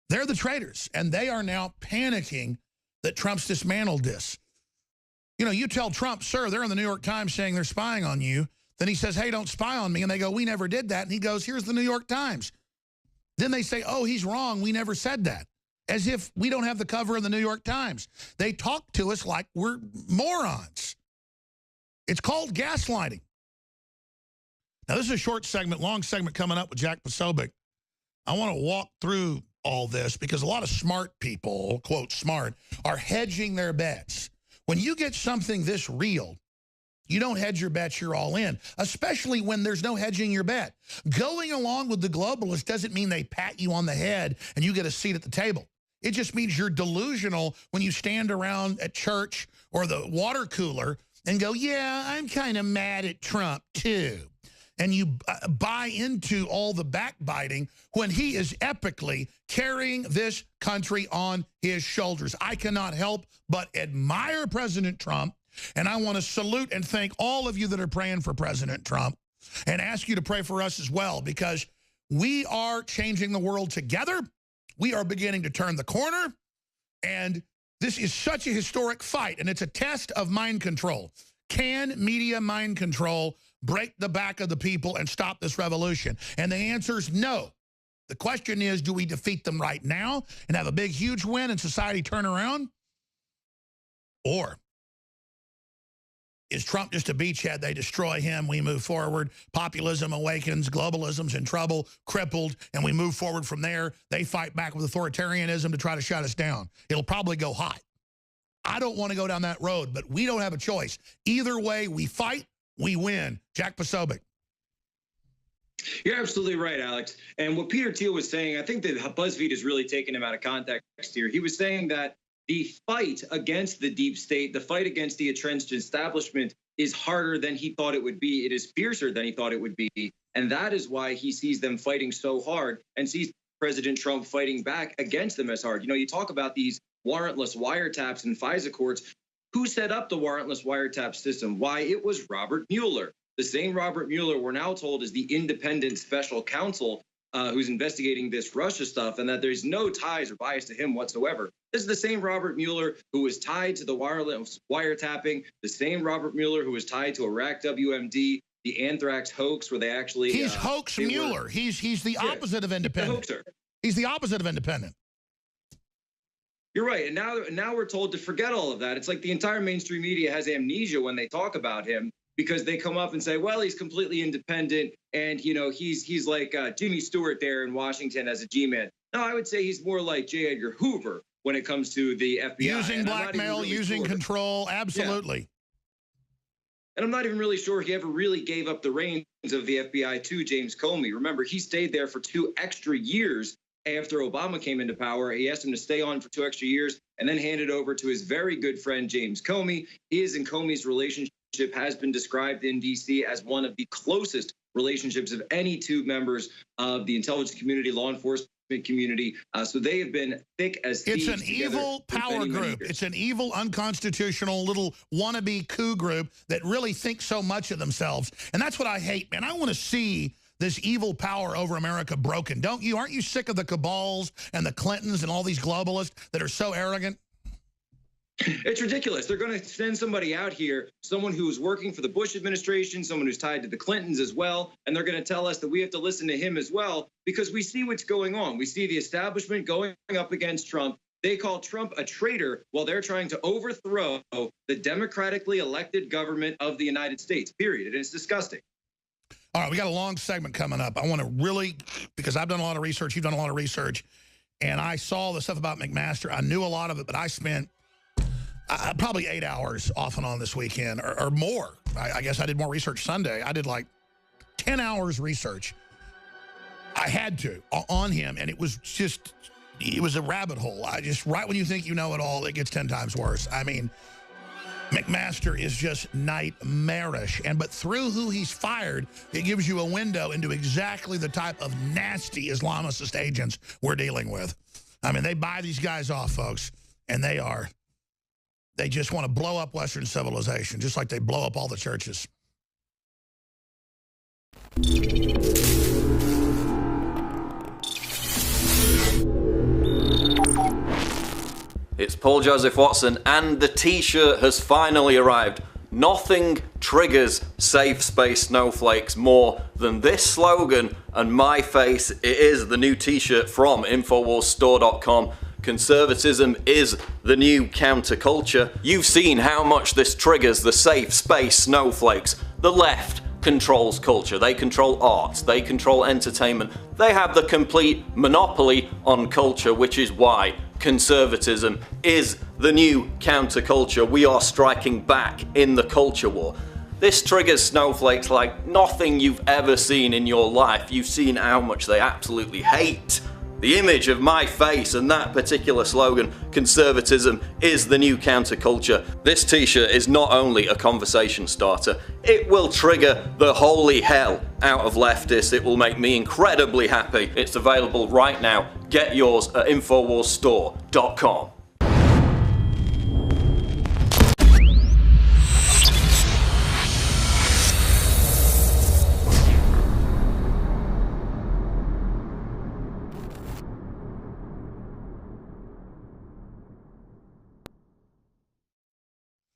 They're the traitors, and they are now panicking that Trump's dismantled this. You know, you tell Trump, sir, they're in the New York Times saying they're spying on you. Then he says, hey, don't spy on me. And they go, we never did that. And he goes, here's the New York Times. Then they say, oh, he's wrong. We never said that. As if we don't have the cover of the New York Times. They talk to us like we're morons. It's called gaslighting. Now, this is a short segment, long segment coming up with Jack Posobiec. I want to walk through all this because a lot of smart people, quote smart, are hedging their bets. When you get something this real, you don't hedge your bets, you're all in, especially when there's no hedging your bet. Going along with the globalists doesn't mean they pat you on the head and you get a seat at the table. It just means you're delusional when you stand around at church or the water cooler and go, yeah, I'm kind of mad at Trump too. And you buy into all the backbiting when he is epically carrying this country on his shoulders. I cannot help but admire President Trump, and I want to salute and thank all of you that are praying for President Trump and ask you to pray for us as well, because we are changing the world together. We are beginning to turn the corner, and this is such a historic fight, and it's a test of mind control. Can media mind control break the back of the people and stop this revolution? And the answer is no. The question is, do we defeat them right now and have a big, huge win and society turn around? Or is Trump just a beachhead? They destroy him, we move forward. Populism awakens, globalism's in trouble, crippled, and we move forward from there. They fight back with authoritarianism to try to shut us down. It'll probably go hot. I don't want to go down that road, but we don't have a choice. Either way, we fight, we win. Jack Posobiec. You're absolutely right, Alex. And what Peter Thiel was saying, I think that BuzzFeed is really taking him out of context here. He was saying that the fight against the deep state, the fight against the entrenched establishment is harder than he thought it would be. It is fiercer than he thought it would be. And that is why he sees them fighting so hard and sees President Trump fighting back against them as hard. You know, you talk about these warrantless wiretaps in FISA courts. Who set up the warrantless wiretap system? Why, it was Robert Mueller. The same Robert Mueller we're now told is the independent special counsel who's investigating this Russia stuff, and that there's no ties or bias to him whatsoever. This is the same Robert Mueller who was tied to the wireless wiretapping, the same Robert Mueller who was tied to Iraq WMD, the anthrax hoax where they actually... He's hoax Mueller. He's the opposite of independent. He's the hoaxer. He's the opposite of independent. You're right. And now we're told to forget all of that. It's like the entire mainstream media has amnesia when they talk about him, because they come up and say, well, he's completely independent. And, you know, he's like Jimmy Stewart there in Washington as a G-man. No, I would say he's more like J. Edgar Hoover when it comes to the FBI. Using blackmail, using control. Absolutely. Yeah. And I'm not even really sure he ever really gave up the reins of the FBI to James Comey. Remember, he stayed there for 2 extra years after Obama came into power. He asked him to stay on for 2 extra years and then handed over to his very good friend, James Comey. His and Comey's relationship has been described in D.C. as one of the closest relationships of any two members of the intelligence community, law enforcement community. So they have been thick as thieves. It's an evil power group. It's an evil, unconstitutional little wannabe coup group that really thinks so much of themselves. And that's what I hate, man. I want to see this evil power over America broken. Don't you? Aren't you sick of the cabals and the Clintons and all these globalists that are so arrogant? It's ridiculous. They're going to send somebody out here, someone who's working for the Bush administration, someone who's tied to the Clintons as well, and they're going to tell us that we have to listen to him as well because we see what's going on. We see the establishment going up against Trump. They call Trump a traitor while they're trying to overthrow the democratically elected government of the United States, period. And it's disgusting. All right, we got a long segment coming up. I want to really, because I've done a lot of research, you've done a lot of research, and I saw the stuff about McMaster. I knew a lot of it, but I spent probably 8 hours off and on this weekend or more. I guess I did more research Sunday. I did like 10 hours research. I had to on him, and it was just, it was a rabbit hole. Right when you think you know it all, it gets 10 times worse. I mean, McMaster is just nightmarish. But through who he's fired, it gives you a window into exactly the type of nasty Islamicist agents we're dealing with. I mean, they buy these guys off, folks, and they just want to blow up Western civilization, just like they blow up all the churches. It's Paul Joseph Watson, and the t-shirt has finally arrived. Nothing triggers safe space snowflakes more than this slogan and my face. It is the new t-shirt from InfoWarsStore.com. Conservatism is the new counterculture. You've seen how much this triggers the safe space snowflakes. The left controls culture. They control arts. They control entertainment. They have the complete monopoly on culture, which is why conservatism is the new counterculture. We are striking back in the culture war. This triggers snowflakes like nothing you've ever seen in your life. You've seen how much they absolutely hate the image of my face and that particular slogan, conservatism is the new counterculture. This t-shirt is not only a conversation starter, it will trigger the holy hell out of leftists. It will make me incredibly happy. It's available right now. Get yours at InfoWarsStore.com.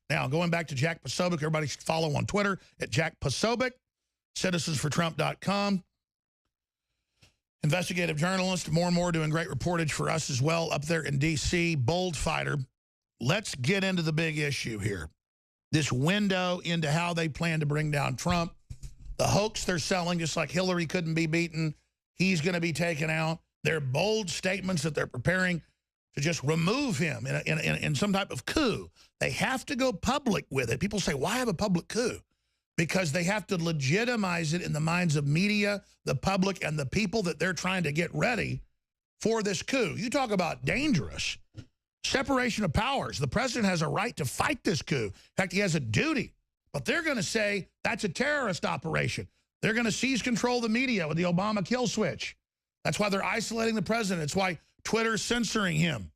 Now, going back to Jack Posobiec, everybody should follow on Twitter at Jack Posobiec, citizensfortrump.com. Investigative journalist, more and more doing great reportage for us as well up there in D.C., bold fighter. Let's get into the big issue here. This window into how they plan to bring down Trump. The hoax they're selling, just like Hillary couldn't be beaten, he's going to be taken out. Their bold statements that they're preparing to just remove him in some type of coup. They have to go public with it. People say, why have a public coup? Because they have to legitimize it in the minds of media, the public, and the people that they're trying to get ready for this coup. You talk about dangerous. Separation of powers. The president has a right to fight this coup. In fact, he has a duty. But they're going to say that's a terrorist operation. They're going to seize control of the media with the Obama kill switch. That's why they're isolating the president. It's why Twitter's censoring him.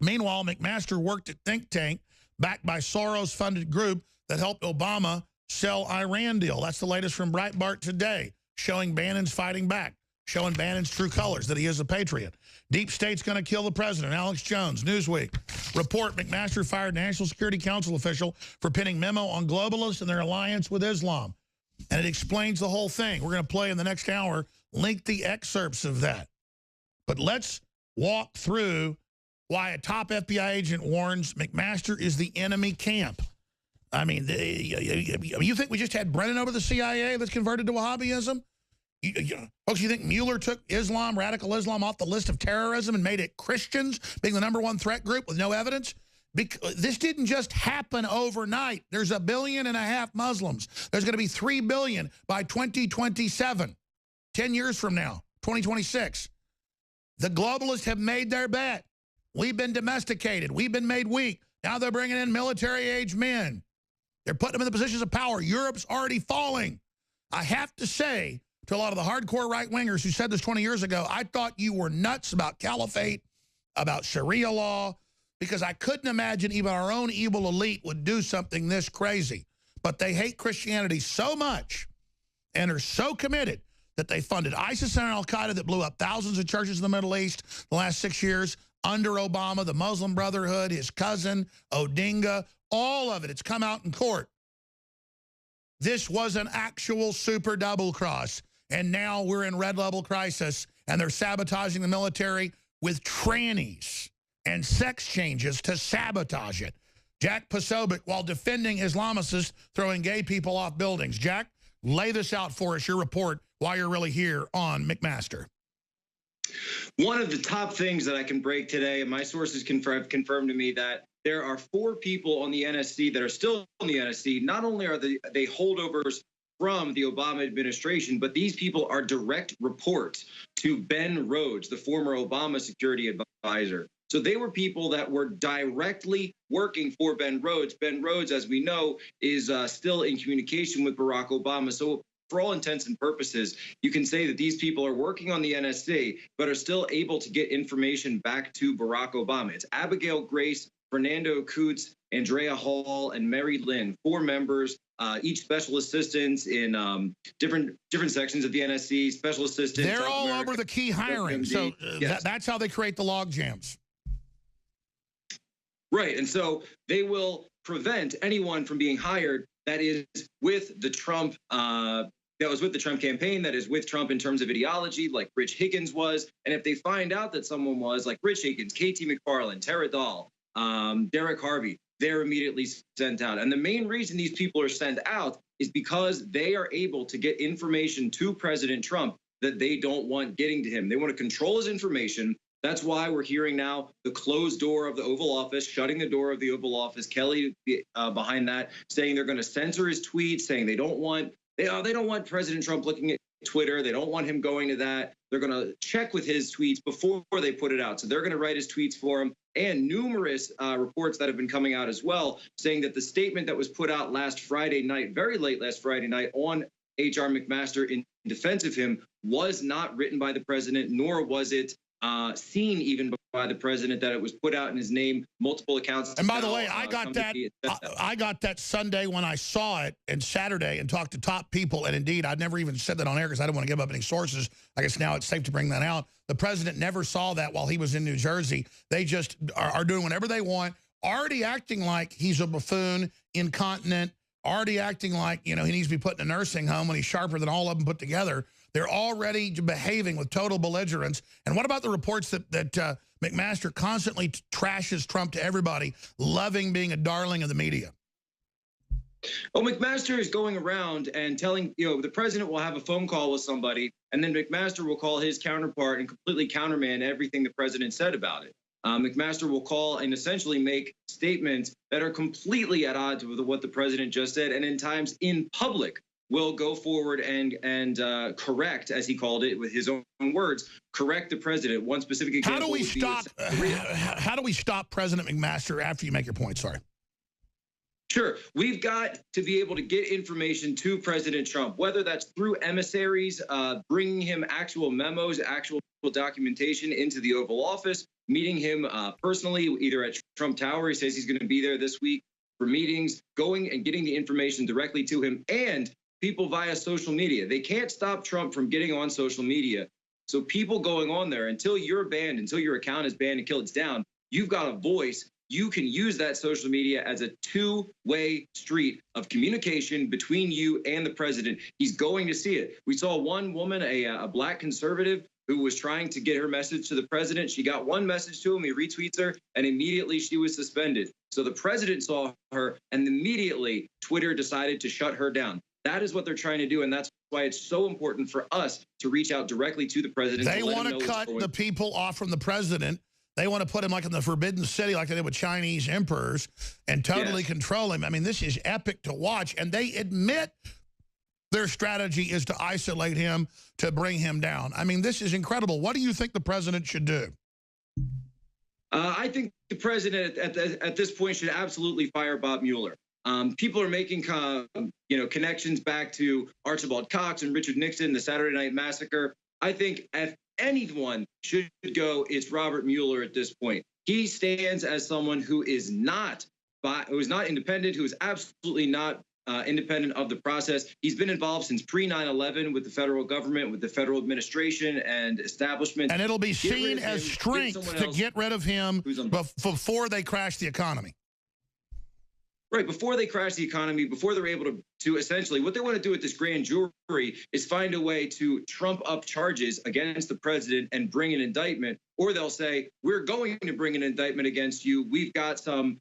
Meanwhile, McMaster worked at think tank backed by Soros-funded group that helped Obama sell Iran deal. That's the latest from Breitbart today, showing Bannon's fighting back, showing Bannon's true colors, that he is a patriot. Deep State's going to kill the president. Alex Jones, Newsweek. Report, McMaster fired National Security Council official for pinning memo on globalists and their alliance with Islam. And it explains the whole thing. We're going to play in the next hour, lengthy excerpts of that. But let's walk through why a top FBI agent warns McMaster is the enemy camp. I mean, you think we just had Brennan over the CIA that's converted to Wahhabism? Folks, you think Mueller took Islam, radical Islam, off the list of terrorism and made it Christians being the #1 threat group with no evidence? This didn't just happen overnight. There's 1.5 billion Muslims. There's going to be 3 billion by 2027, 10 years from now, 2026. The globalists have made their bet. We've been domesticated. We've been made weak. Now they're bringing in military-age men. They're putting them in the positions of power. Europe's already falling. I have to say, to a lot of the hardcore right-wingers who said this 20 years ago, I thought you were nuts about caliphate, about Sharia law, because I couldn't imagine even our own evil elite would do something this crazy. But they hate Christianity so much and are so committed that they funded ISIS and Al-Qaeda that blew up thousands of churches in the Middle East the last 6 years, under Obama, the Muslim Brotherhood, his cousin, Odinga, all of it. It's come out in court. This was an actual super double cross. And now we're in red level crisis, and they're sabotaging the military with trannies and sex changes to sabotage it. Jack Posobiec, while defending Islamicists throwing gay people off buildings. Jack, lay this out for us, your report, while you're really here on McMaster. One of the top things that I can break today, and my sources confirmed to me that there are 4 people on the NSC that are still on the NSC. Not only are they holdovers from the Obama administration, but these people are direct reports to Ben Rhodes, the former Obama security advisor. So they were people that were directly working for Ben Rhodes. Ben Rhodes, as we know, is still in communication with Barack Obama. So for all intents and purposes, you can say that these people are working on the NSC, but are still able to get information back to Barack Obama. It's Abigail Grace, Fernando Coots, Andrea Hall, and Mary Lynn, 4 members, each special assistants in different sections of the NSC, special assistants. They're all over the key hiring. So yes. That's how they create the log jams. Right. And so they will prevent anyone from being hired that is with the Trump that was with the Trump campaign, that is with Trump in terms of ideology, like Rich Higgins was. And if they find out that someone was like Rich Higgins, KT McFarland, Tara Dahl, Derek Harvey, they're immediately sent out. And the main reason these people are sent out is because they are able to get information to President Trump that they don't want getting to him. They want to control his information. That's why we're hearing now the closed door of the Oval Office, shutting the door of the Oval Office. Kelly behind that, saying they're going to censor his tweets, saying they don't want President Trump looking at Twitter. They don't want him going to that. They're going to check with his tweets before they put it out. So they're going to write his tweets for him. And numerous reports that have been coming out as well, saying that the statement that was put out last Friday night, very late last Friday night, on H.R. McMaster in defense of him was not written by the president, nor was it seen even by the president, that it was put out in his name, multiple accounts. And by the way, I got that Sunday when I saw it, and Saturday, and talked to top people. And indeed, I'd never even said that on air because I didn't want to give up any sources. I guess now it's safe to bring that out. The president never saw that while he was in New Jersey. They just are doing whatever they want, already acting like he's a buffoon, incontinent, already acting like, you know, he needs to be put in a nursing home when he's sharper than all of them put together. They're already behaving with total belligerence. And what about the reports that McMaster constantly trashes Trump to everybody, loving being a darling of the media? Well, McMaster is going around and telling, the president will have a phone call with somebody, and then McMaster will call his counterpart and completely countermand everything the president said about it. McMaster will call and essentially make statements that are completely at odds with what the president just said, and in times in public will go forward and correct, as he called it with his own words, correct the president. One specific example. How do we stop President McMaster after you make your point? Sorry. Sure. We've got to be able to get information to President Trump, whether that's through emissaries, bringing him actual memos, actual documentation into the Oval Office, meeting him personally, either at Trump Tower. He says he's going to be there this week for meetings, going and getting the information directly to him, and people via social media. They can't stop Trump from getting on social media. So people going on there, until you're banned, until your account is banned until it's down, you've got a voice. You can use that social media as a two-way street of communication between you and the president. He's going to see it. We saw one woman, a black conservative, who was trying to get her message to the president. She got one message to him, he retweets her, and immediately she was suspended. So the president saw her, and immediately Twitter decided to shut her down. That is what they're trying to do, and that's why it's so important for us to reach out directly to the president. They want to cut the people off from the president. They want to put him like in the Forbidden City like they did with Chinese emperors and totally control him. I mean, this is epic to watch, and they admit their strategy is to isolate him, to bring him down. I mean, this is incredible. What do you think the president should do? I think the president at this point should absolutely fire Bob Mueller. People are making connections back to Archibald Cox and Richard Nixon, the Saturday Night Massacre. I think if anyone should go, it's Robert Mueller at this point. He stands as someone who is not independent, who is absolutely not independent of the process. He's been involved since pre-9/11 with the federal government, with the federal administration and establishment. And it'll be seen as strength to get rid of him before they crash the economy. Right, before they crash the economy, before they're able to essentially, what they want to do with this grand jury is find a way to trump up charges against the president and bring an indictment. Or they'll say, we're going to bring an indictment against you. We've got some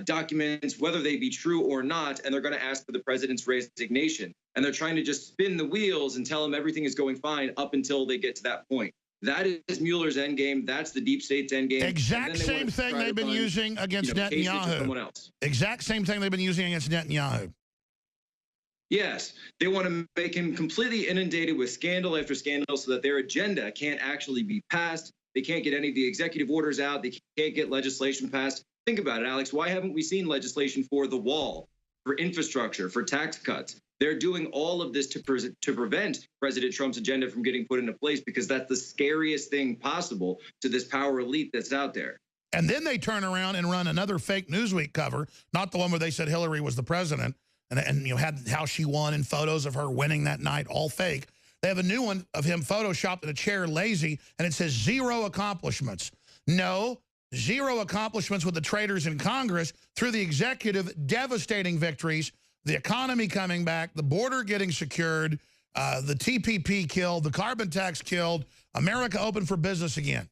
documents, whether they be true or not, and they're going to ask for the president's resignation. And they're trying to just spin the wheels and tell him everything is going fine up until they get to that point. That is Mueller's endgame. That's the deep state's endgame. Exact same thing they've been using against Netanyahu. Exact same thing they've been using against Netanyahu. Yes, they want to make him completely inundated with scandal after scandal so that their agenda can't actually be passed. They can't get any of the executive orders out. They can't get legislation passed. Think about it, Alex. Why haven't we seen legislation for the wall, for infrastructure, for tax cuts? They're doing all of this to prevent President Trump's agenda from getting put into place because that's the scariest thing possible to this power elite that's out there. And then they turn around and run another fake Newsweek cover, not the one where they said Hillary was the president and had how she won and photos of her winning that night, all fake. They have a new one of him photoshopped in a chair, lazy, and it says 0 accomplishments. No, 0 accomplishments with the traitors in Congress through the executive, devastating victories, the economy coming back, the border getting secured, the TPP killed, the carbon tax killed, America open for business again.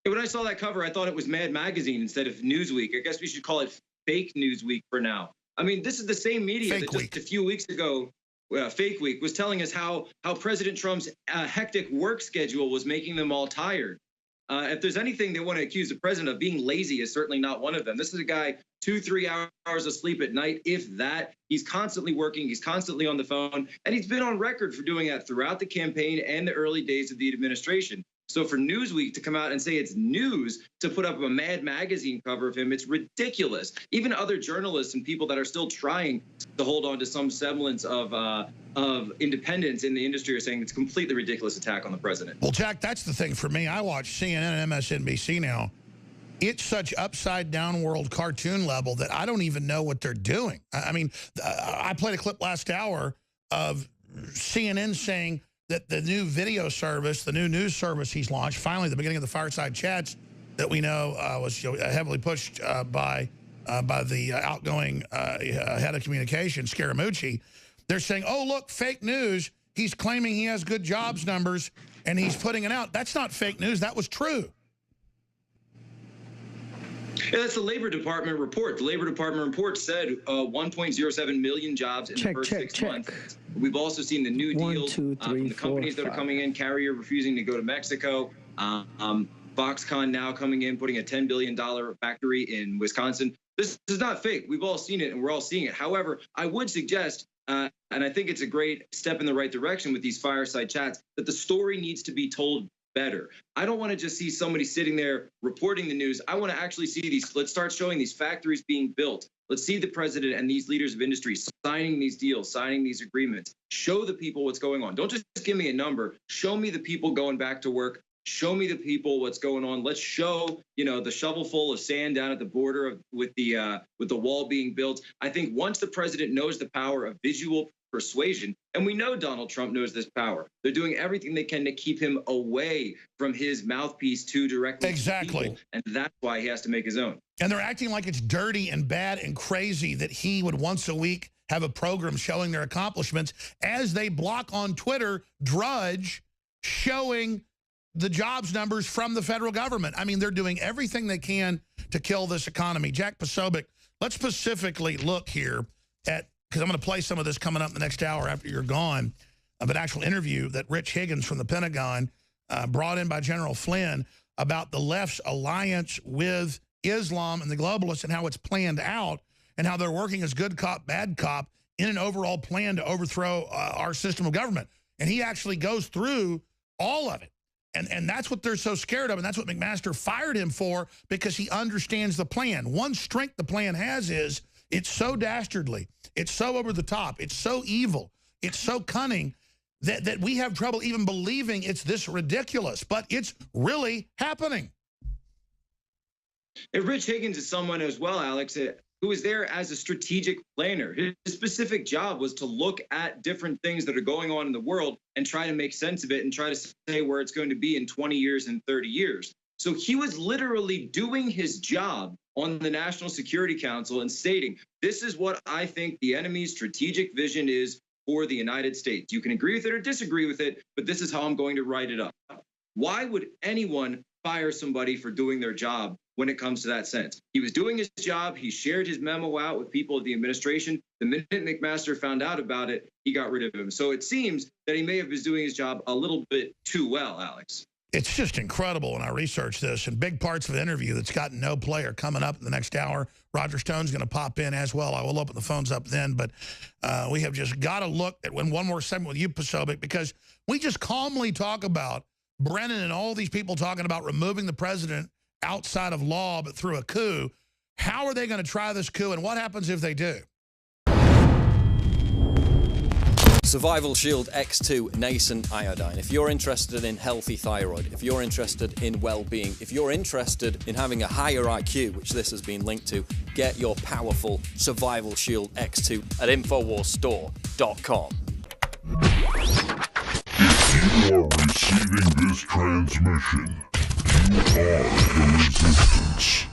When I saw that cover, I thought it was Mad Magazine instead of Newsweek. I guess we should call it Fake Newsweek for now. I mean, this is the same media that just a few weeks ago, Fake Week, was telling us how President Trump's hectic work schedule was making them all tired. If there's anything they want to accuse the president of, being lazy is certainly not one of them. This is a guy 2-3 hours of sleep at night, if that. He's constantly working. He's constantly on the phone. And he's been on record for doing that throughout the campaign and the early days of the administration. So for Newsweek to come out and say it's news to put up a Mad Magazine cover of him, it's ridiculous. Even other journalists and people that are still trying to hold on to some semblance of independence in the industry are saying it's a completely ridiculous attack on the president. Well, Jack, that's the thing for me. I watch CNN and MSNBC now. It's such upside down world cartoon level that I don't even know what they're doing. I mean, I played a clip last hour of CNN saying that the new video service, the new news service he's launched, finally the beginning of the fireside chats that we know was heavily pushed by the outgoing head of communication, Scaramucci. They're saying, oh, look, fake news. He's claiming he has good jobs numbers and he's putting it out. That's not fake news. That was true. Yeah, that's the Labor Department report. The Labor Department report said 1.07 million jobs in the first 6 months. We've also seen the new deals from the companies that are coming in, Carrier refusing to go to Mexico, Foxconn now coming in, putting a $10 billion factory in Wisconsin. This is not fake. We've all seen it and we're all seeing it. However, I would suggest, and I think it's a great step in the right direction with these fireside chats, that the story needs to be told better. I don't want to just see somebody sitting there reporting the news. I want to actually see these. Let's start showing these factories being built. Let's see the president and these leaders of industry signing these deals, signing these agreements. Show the people what's going on. Don't just give me a number. Show me the people going back to work. Show me the people what's going on. Let's show, the shovel full of sand down at the border with the wall being built. I think once the president knows the power of visual persuasion, and we know Donald Trump knows this power, they're doing everything they can to keep him away from his mouthpiece to directly exactly people, and that's why he has to make his own. And they're acting like it's dirty and bad and crazy that he would once a week have a program showing their accomplishments as they block on Twitter Drudge showing the jobs numbers from the federal government. I mean, they're doing everything they can to kill this economy. Jack Posobiec, let's specifically look here at, because I'm going to play some of this coming up in the next hour after you're gone, of an actual interview that Rich Higgins from the Pentagon brought in by General Flynn about the left's alliance with Islam and the globalists and how it's planned out and how they're working as good cop, bad cop in an overall plan to overthrow our system of government. And he actually goes through all of it. And that's what they're so scared of, and that's what McMaster fired him for, because he understands the plan. One strength the plan has is It's so dastardly. It's so over the top. It's so evil. It's so cunning that we have trouble even believing it's this ridiculous. But it's really happening. And Rich Higgins is someone as well, Alex, who was there as a strategic planner. His specific job was to look at different things that are going on in the world and try to make sense of it and try to say where it's going to be in 20 years and 30 years. So he was literally doing his job on the National Security Council and stating, this is what I think the enemy's strategic vision is for the United States. You can agree with it or disagree with it, but this is how I'm going to write it up. Why would anyone fire somebody for doing their job when it comes to that sense? He was doing his job. He shared his memo out with people of the administration. The minute McMaster found out about it, he got rid of him. So it seems that he may have been doing his job a little bit too well, Alex. It's just incredible when I research this, and big parts of the interview that's gotten no play are coming up in the next hour. Roger Stone's going to pop in as well. I will open the phones up then, but we have just got to look at one more segment with you, Posobiec, because we just calmly talk about Brennan and all these people talking about removing the president outside of law but through a coup. How are they going to try this coup, and what happens if they do? Survival Shield X2 Nascent Iodine. If you're interested in healthy thyroid, if you're interested in well-being, if you're interested in having a higher IQ, which this has been linked to, get your powerful Survival Shield X2 at InfoWarsStore.com. If you are receiving this transmission, you are the resistance.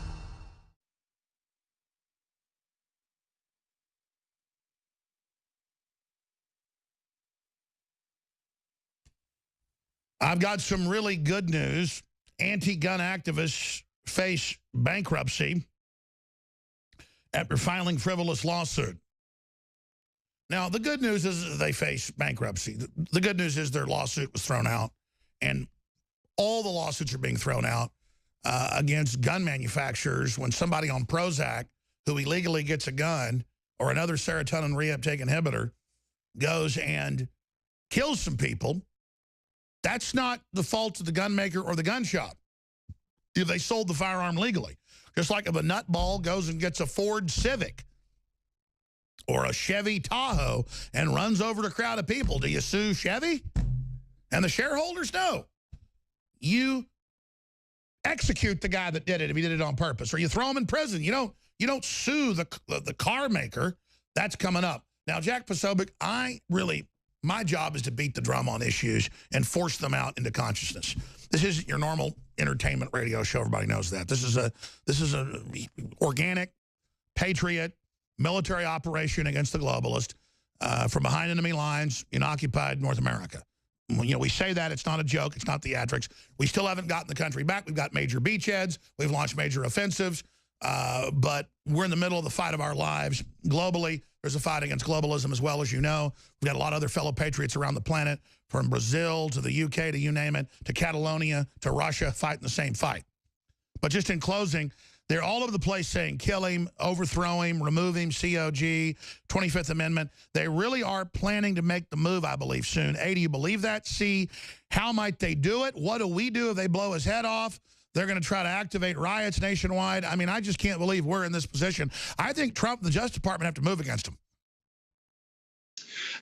I've got some really good news. Anti-gun activists face bankruptcy after filing frivolous lawsuit. Now, the good news is they face bankruptcy. The good news is their lawsuit was thrown out, and all the lawsuits are being thrown out against gun manufacturers when somebody on Prozac who illegally gets a gun or another serotonin reuptake inhibitor goes and kills some people. That's not the fault of the gun maker or the gun shop if they sold the firearm legally. Just like if a nutball goes and gets a Ford Civic or a Chevy Tahoe and runs over a crowd of people, do you sue Chevy and the shareholders? No. You execute the guy that did it if he did it on purpose, or you throw him in prison. You don't sue the car maker. That's coming up. Now, Jack Posobiec, my job is to beat the drum on issues and force them out into consciousness. This isn't your normal entertainment radio show. Everybody knows that. This is a organic, patriot, military operation against the globalist from behind enemy lines in occupied North America. You know, we say that. It's not a joke. It's not theatrics. We still haven't gotten the country back. We've got major beachheads. We've launched major offensives. But we're in the middle of the fight of our lives globally. There's a fight against globalism as well, as you know. We've got a lot of other fellow patriots around the planet, from Brazil to the UK to you name it, to Catalonia to Russia, fighting the same fight. But just in closing, they're all over the place saying kill him, overthrow him, remove him, COG, 25th Amendment. They really are planning to make the move, I believe, soon. A, do you believe that? C, how might they do it? What do we do if they blow his head off? They're going to try to activate riots nationwide. I mean, I just can't believe we're in this position. I think Trump and the Justice Department have to move against him.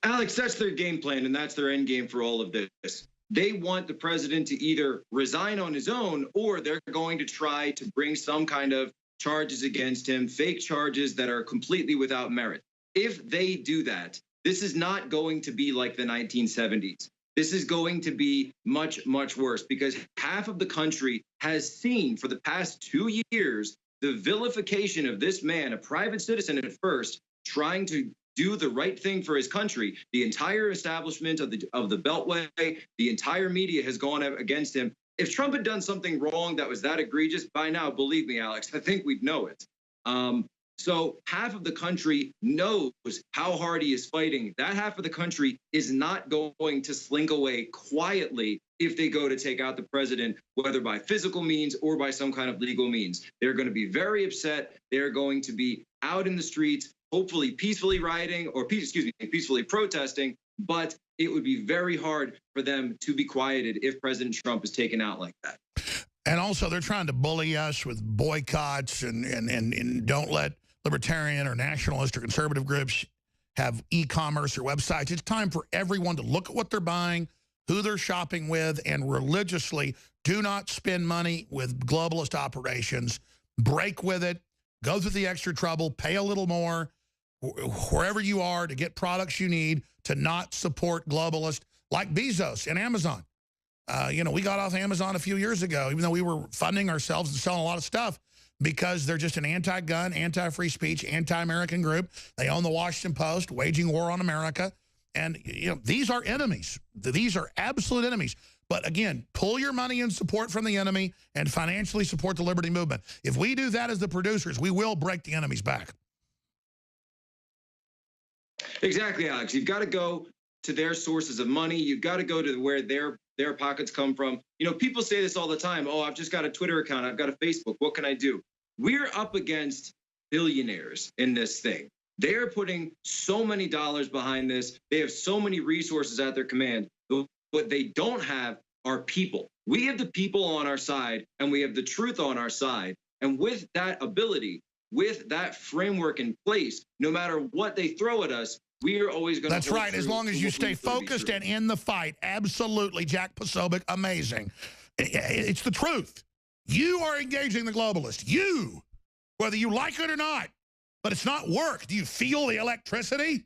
Alex, that's their game plan, and that's their end game for all of this. They want the president to either resign on his own, or they're going to try to bring some kind of charges against him, fake charges that are completely without merit. If they do that, this is not going to be like the 1970s. This is going to be much, much worse, because half of the country has seen for the past 2 years the vilification of this man, a private citizen at first, trying to do the right thing for his country. The entire establishment of the Beltway, the entire media has gone against him. If Trump had done something wrong that was that egregious, by now, believe me, Alex, I think we'd know it. So half of the country knows how hard he is fighting. That half of the country is not going to slink away quietly if they go to take out the president, whether by physical means or by some kind of legal means. They're going to be very upset. They're going to be out in the streets, hopefully peacefully rioting or peacefully protesting. But it would be very hard for them to be quieted if President Trump is taken out like that. And also, they're trying to bully us with boycotts and don't let libertarian or nationalist or conservative groups have e-commerce or websites. It's time for everyone to look at what they're buying, who they're shopping with, and religiously do not spend money with globalist operations. Break with it. Go through the extra trouble. Pay a little more wherever you are to get products you need to not support globalists like Bezos and Amazon. You know, we got off Amazon a few years ago, even though we were funding ourselves and selling a lot of stuff, because they're just an anti-gun, anti-free speech, anti-American group. They own the Washington Post, waging war on America. And, you know, these are enemies. These are absolute enemies. But again, pull your money in support from the enemy and financially support the liberty movement. If we do that as the producers, we will break the enemy's back. Exactly, Alex. You've got to go to their sources of money. You've got to go to where their pockets come from. You know, people say this all the time. Oh, I've just got a Twitter account. I've got a Facebook. What can I do? We're up against billionaires in this thing. They're putting so many dollars behind this. They have so many resources at their command. What they don't have are people. We have the people on our side, and we have the truth on our side. And with that ability, with that framework in place, no matter what they throw at us, we are always going to. That's right. As long as you stay focused and in the fight. Absolutely. Jack Posobiec, amazing. It's the truth. You are engaging the globalists. You, whether you like it or not. But it's not work. Do you feel the electricity?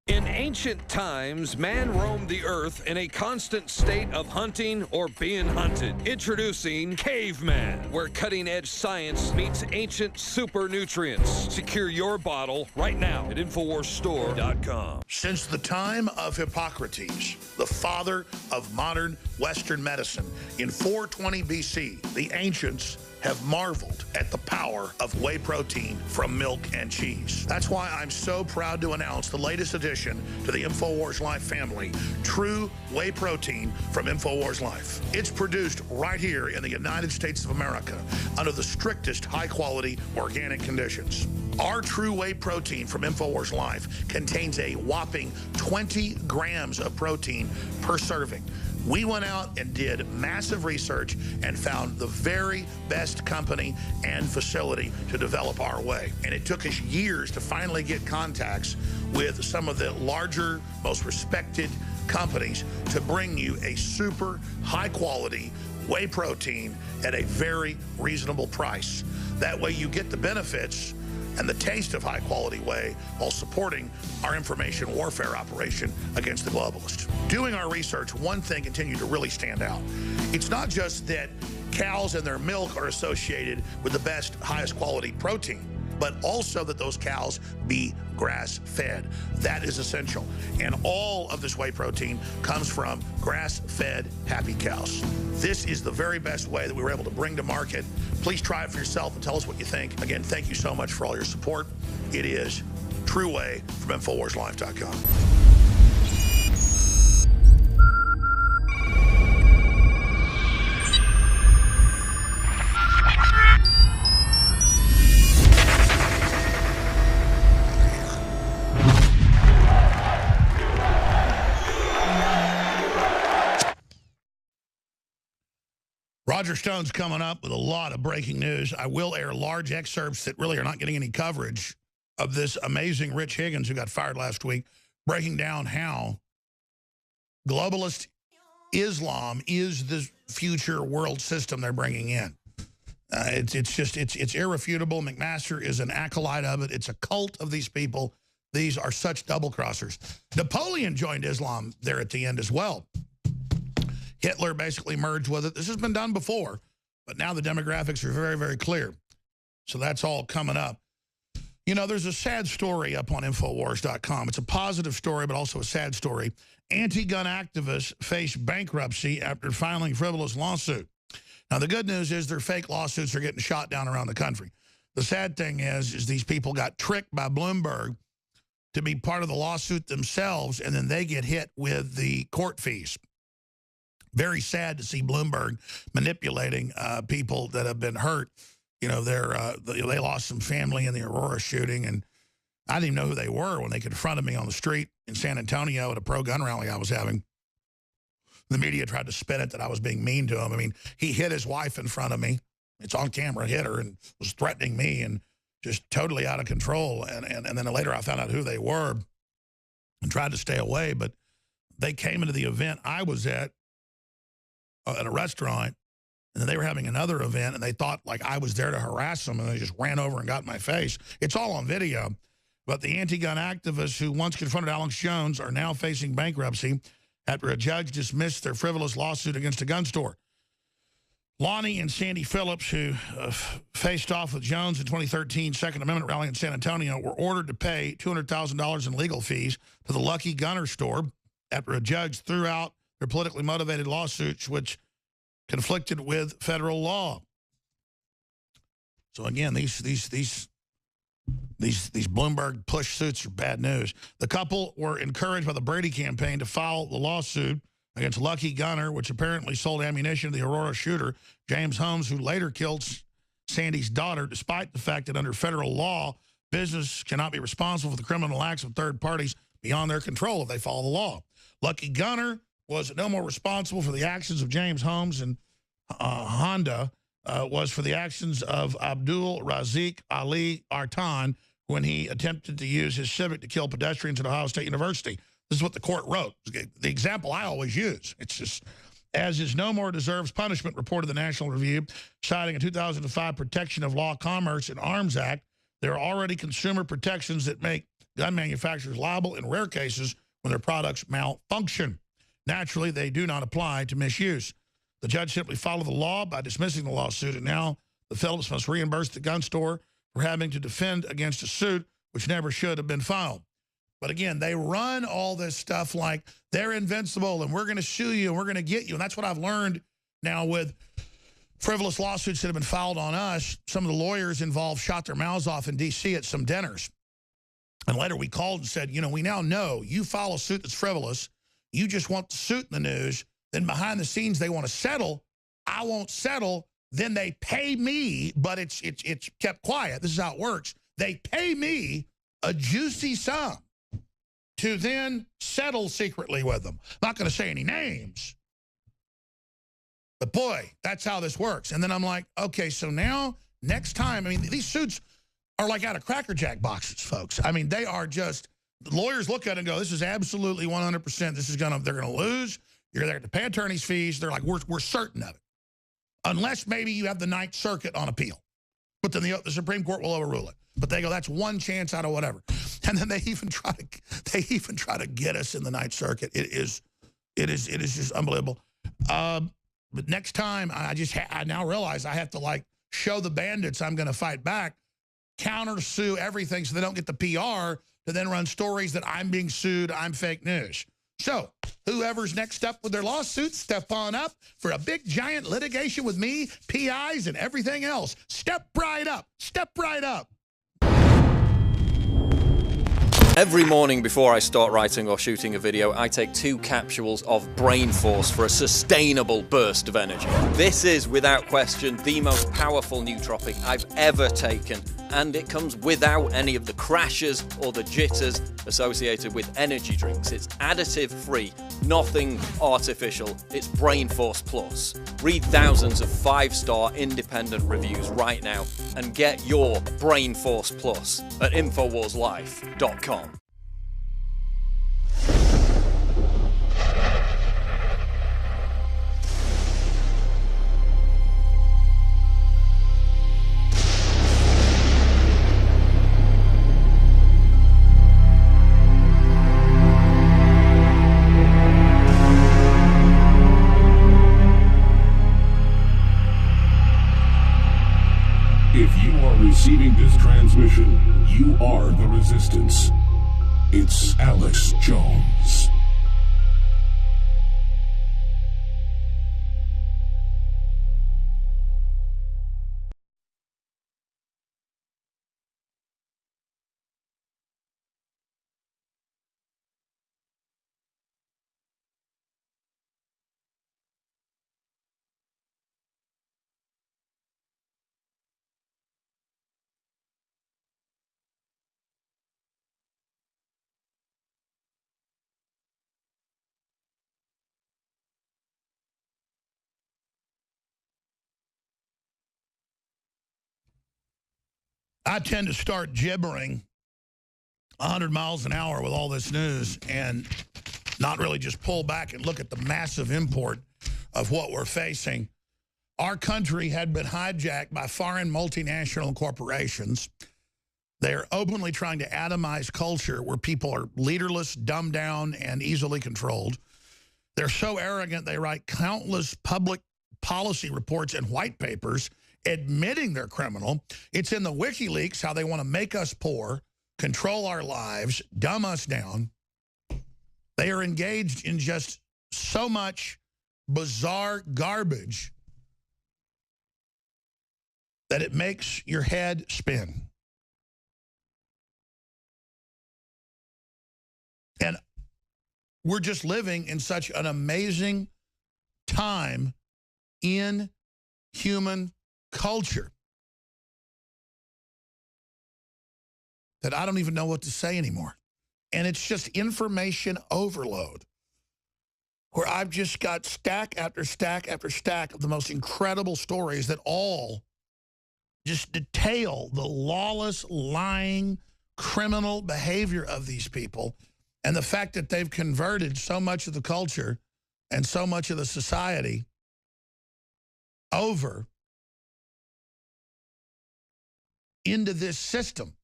In ancient times, man roamed the earth in a constant state of hunting or being hunted. Introducing Caveman, where cutting-edge science meets ancient super nutrients. Secure your bottle right now at InfoWarsStore.com. Since the time of Hippocrates, the father of modern Western medicine, in 420 BC, the ancients have marveled at the power of whey protein from milk and cheese. That's why I'm so proud to announce the latest addition to the InfoWars Life family, True Whey Protein from InfoWars Life. It's produced right here in the United States of America under the strictest high-quality organic conditions. Our True Whey Protein from InfoWars Life contains a whopping 20 grams of protein per serving. We went out and did massive research and found the very best company and facility to develop our whey. And it took us years to finally get contacts with some of the larger, most respected companies to bring you a super high quality whey protein at a very reasonable price. That way you get the benefits and the taste of high-quality whey while supporting our information warfare operation against the globalists. Doing our research, one thing continued to really stand out. It's not just that cows and their milk are associated with the best, highest quality protein, but also that those cows be grass-fed. That is essential. And all of this whey protein comes from grass-fed happy cows. This is the very best way that we were able to bring to market. Please try it for yourself and tell us what you think. Again, thank you so much for all your support. It is True Whey from InfoWarsLife.com. Roger Stone's coming up with a lot of breaking news. I will air large excerpts that really are not getting any coverage of this amazing Rich Higgins who got fired last week, breaking down how globalist Islam is the future world system they're bringing in. It's irrefutable. McMaster is an acolyte of it. It's a cult of these people. These are such double-crossers. Napoleon joined Islam there at the end as well. Hitler basically merged with it. This has been done before, but now the demographics are very, very clear. So that's all coming up. You know, there's a sad story up on Infowars.com. It's a positive story, but also a sad story. Anti-gun activists face bankruptcy after filing frivolous lawsuit. Now, the good news is their fake lawsuits are getting shot down around the country. The sad thing is these people got tricked by Bloomberg to be part of the lawsuit themselves, and then they get hit with the court fees. Very sad to see Bloomberg manipulating people that have been hurt. You know, they lost some family in the Aurora shooting, and I didn't even know who they were when they confronted me on the street in San Antonio at a pro-gun rally I was having. The media tried to spin it that I was being mean to him. I mean, he hit his wife in front of me. It's on camera, hit her, and was threatening me and just totally out of control. And then later I found out who they were and tried to stay away. But they came into the event I was at a restaurant, and then they were having another event, and they thought like I was there to harass them, and they just ran over and got in my face. It's all on video. But the anti-gun activists who once confronted Alex Jones are now facing bankruptcy after a judge dismissed their frivolous lawsuit against a gun store. Lonnie and Sandy Phillips, who faced off with Jones in 2013 Second Amendment rally in San Antonio, were ordered to pay $200,000 in legal fees to the Lucky Gunner store after a judge threw out their politically motivated lawsuits, which conflicted with federal law. So again, these Bloomberg push suits are bad news. The couple were encouraged by the Brady campaign to file the lawsuit against Lucky Gunner, which apparently sold ammunition to the Aurora shooter, James Holmes, who later killed Sandy's daughter, despite the fact that under federal law, business cannot be responsible for the criminal acts of third parties beyond their control if they follow the law. Lucky Gunner was no more responsible for the actions of James Holmes, and Honda was for the actions of Abdul Razik Ali Artan when he attempted to use his Civic to kill pedestrians at Ohio State University. This is what the court wrote. The example I always use. It's just, as is no more deserves punishment, reported the National Review, citing a 2005 Protection of Law, Commerce, and Arms Act. There are already consumer protections that make gun manufacturers liable in rare cases when their products malfunction. Naturally, they do not apply to misuse. The judge simply followed the law by dismissing the lawsuit, and now the Phillips must reimburse the gun store for having to defend against a suit which never should have been filed. But again, they run all this stuff like they're invincible and we're going to sue you and we're going to get you. And that's what I've learned now with frivolous lawsuits that have been filed on us. Some of the lawyers involved shot their mouths off in D.C. at some dinners. And later we called and said, you know, we now know you file a suit that's frivolous. You just want the suit in the news. Then behind the scenes, they want to settle. I won't settle. Then they pay me, but it's kept quiet. This is how it works. They pay me a juicy sum to then settle secretly with them. Not going to say any names. But boy, that's how this works. And then I'm like, okay, so now next time, I mean, these suits are like out of Cracker Jack boxes, folks. I mean, they are just, the lawyers look at it and go, this is absolutely 100%. This is they're going to lose. You're there to pay attorney's fees. They're like, we're certain of it. Unless maybe you have the Ninth Circuit on appeal. But then the Supreme Court will overrule it. But they go, that's one chance out of whatever. And then they even try to get us in the Ninth Circuit. It is just unbelievable. But next time, I now realize I have to like show the bandits I'm going to fight back, counter sue everything so they don't get the PR to then run stories that I'm being sued, I'm fake news. So whoever's next up with their lawsuits, step on up for a big giant litigation with me, PIs, and everything else. Step right up. Step right up. Every morning before I start writing or shooting a video, I take 2 capsules of Brain Force for a sustainable burst of energy. This is, without question, the most powerful nootropic I've ever taken, and it comes without any of the crashes or the jitters associated with energy drinks. It's additive-free, nothing artificial. It's Brain Force Plus. Read thousands of 5-star independent reviews right now and get your Brain Force Plus at InfoWarsLife.com. If you are receiving this transmission, you are the Resistance. It's Alex Jones. I tend to start gibbering 100 miles an hour with all this news and not really just pull back and look at the massive import of what we're facing. Our country had been hijacked by foreign multinational corporations. They're openly trying to atomize culture where people are leaderless, dumbed down, and easily controlled. They're so arrogant they write countless public policy reports and white papers admitting they're criminal. It's in the WikiLeaks how they want to make us poor, control our lives, dumb us down. They are engaged in just so much bizarre garbage that it makes your head spin. And we're just living in such an amazing time in human culture that I don't even know what to say anymore. And it's just information overload, where I've just got stack after stack after stack of the most incredible stories that all just detail the lawless, lying, criminal behavior of these people and the fact that they've converted so much of the culture and so much of the society over into this system.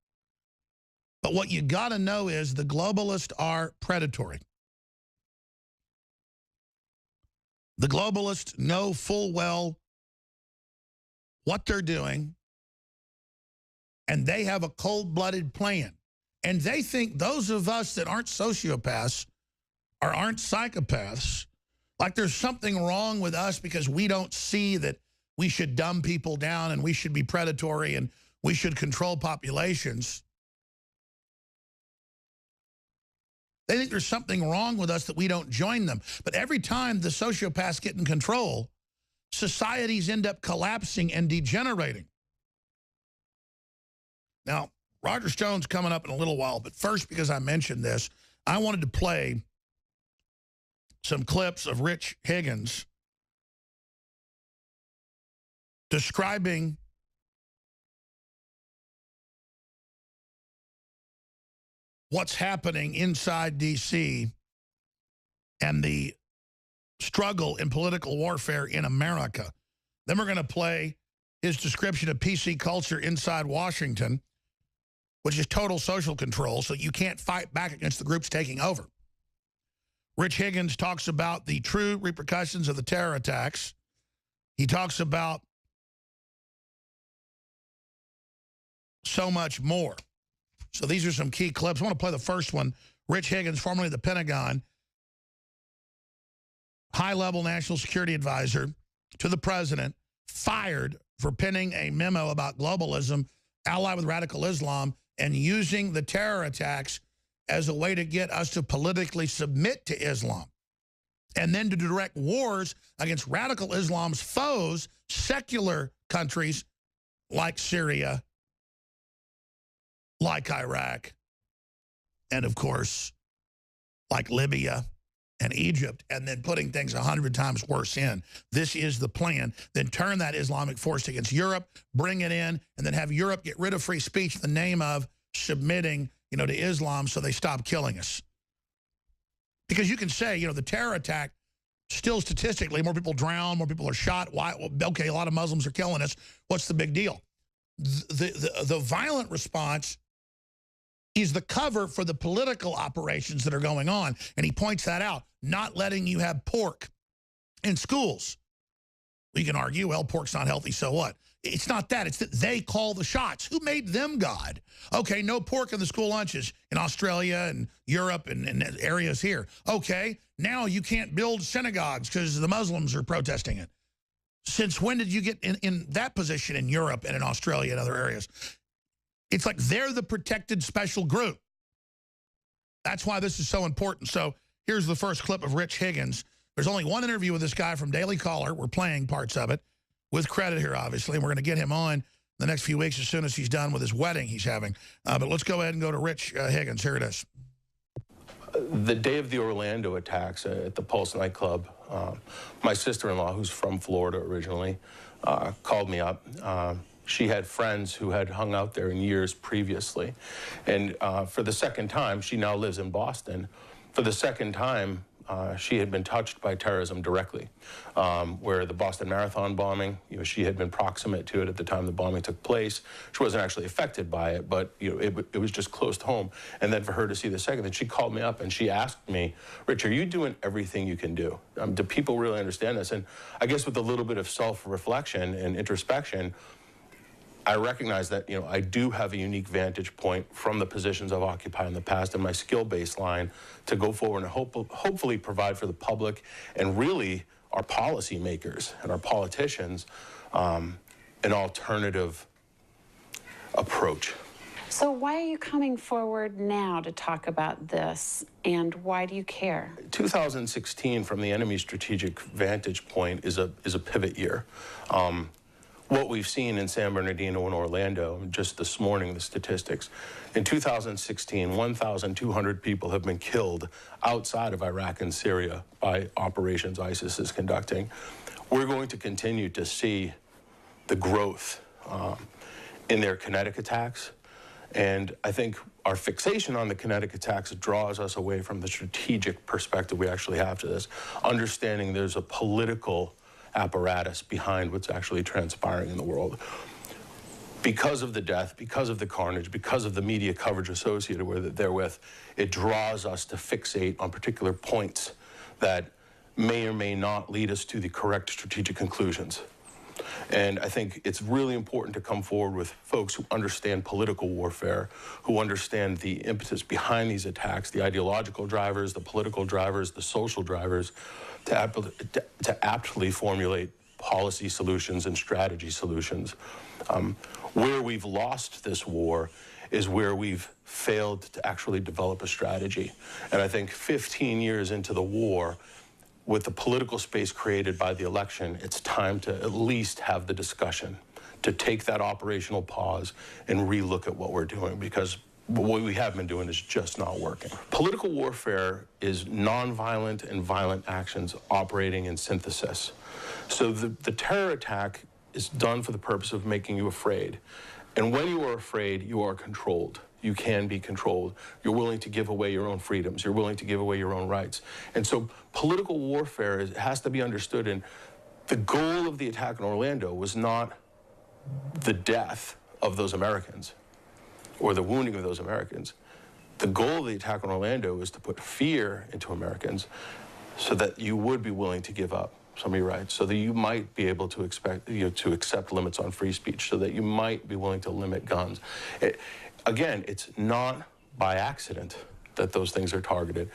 But what you got to know is the globalists are predatory. The globalists know full well what they're doing, and they have a cold-blooded plan. And they think those of us that aren't sociopaths or aren't psychopaths, like there's something wrong with us because we don't see that we should dumb people down and we should be predatory and we should control populations. They think there's something wrong with us that we don't join them. But every time the sociopaths get in control, societies end up collapsing and degenerating. Now, Roger Stone's coming up in a little while, but first, because I mentioned this, I wanted to play some clips of Rich Higgins describing what's happening inside D.C. and the struggle in political warfare in America. Then we're going to play his description of PC culture inside Washington, which is total social control, so you can't fight back against the groups taking over. Rich Higgins talks about the true repercussions of the terror attacks. He talks about so much more. So these are some key clips. I want to play the first one. Rich Higgins, formerly the Pentagon, high-level national security advisor to the president, fired for penning a memo about globalism, allied with radical Islam, and using the terror attacks as a way to get us to politically submit to Islam, and then to direct wars against radical Islam's foes, secular countries like Syria, like Iraq, and of course, like Libya and Egypt, and then putting things 100 times worse in. This is the plan. Then turn that Islamic force against Europe, bring it in, and then have Europe get rid of free speech in the name of submitting, to Islam so they stop killing us. Because you can say, the terror attack, still statistically, more people drown, more people are shot. Why? Well, okay, a lot of Muslims are killing us. What's the big deal? The violent response is the cover for the political operations that are going on. And he points that out, not letting you have pork in schools. We can argue, well, pork's not healthy, so what? It's not that. It's that they call the shots. Who made them God? Okay, no pork in the school lunches in Australia and Europe and areas here. Okay, now you can't build synagogues because the Muslims are protesting it. Since when did you get in that position in Europe and in Australia and other areas? It's like they're the protected special group. That's why this is so important. So here's the first clip of Rich Higgins. There's only one interview with this guy from Daily Caller. We're playing parts of it with credit here, obviously. And we're going to get him on the next few weeks as soon as he's done with his wedding he's having. But let's go ahead and go to Rich Higgins. Here it is. The day of the Orlando attacks at the Pulse nightclub, my sister-in-law, who's from Florida originally, called me up. she had friends who had hung out there in years previously. And for the second time, she now lives in Boston. For the second time, she had been touched by terrorism directly, where the Boston Marathon bombing, she had been proximate to it at the time the bombing took place. She wasn't actually affected by it, but it was just close to home. And then for her to see the second, then she called me up and she asked me, Rich, are you doing everything you can do? Do people really understand this? And I guess with a little bit of self-reflection and introspection, I recognize that, I do have a unique vantage point from the positions I've occupied in the past and my skill baseline to go forward and hopefully provide for the public and really our policymakers and our politicians an alternative approach. So why are you coming forward now to talk about this, and why do you care? 2016, from the enemy's strategic vantage point, is a pivot year. What we've seen in San Bernardino and Orlando, just this morning, the statistics, in 2016, 1,200 people have been killed outside of Iraq and Syria by operations ISIS is conducting. We're going to continue to see the growth in their kinetic attacks. And I think our fixation on the kinetic attacks draws us away from the strategic perspective we actually have to this, understanding there's a political apparatus behind what's actually transpiring in the world. Because of the death, because of the carnage, because of the media coverage associated with it therewith, it draws us to fixate on particular points that may or may not lead us to the correct strategic conclusions. And I think it's really important to come forward with folks who understand political warfare, who understand the impetus behind these attacks, the ideological drivers, the political drivers, the social drivers, to aptly formulate policy solutions and strategy solutions. Where we've lost this war is where we've failed to actually develop a strategy. And I think 15 years into the war, with the political space created by the election, it's time to at least have the discussion, to take that operational pause and relook at what we're doing, because what we have been doing is just not working. Political warfare is nonviolent and violent actions operating in synthesis. So the terror attack is done for the purpose of making you afraid. And when you are afraid, you are controlled. You can be controlled. You're willing to give away your own freedoms. You're willing to give away your own rights. And so political warfare has to be understood. And the goal of the attack in Orlando was not the death of those Americans or the wounding of those Americans. The goal of the attack in Orlando was to put fear into Americans so that you would be willing to give up some of your rights, so that you might be able to to accept limits on free speech, so that you might be willing to limit guns. Again, it's not by accident that those things are targeted.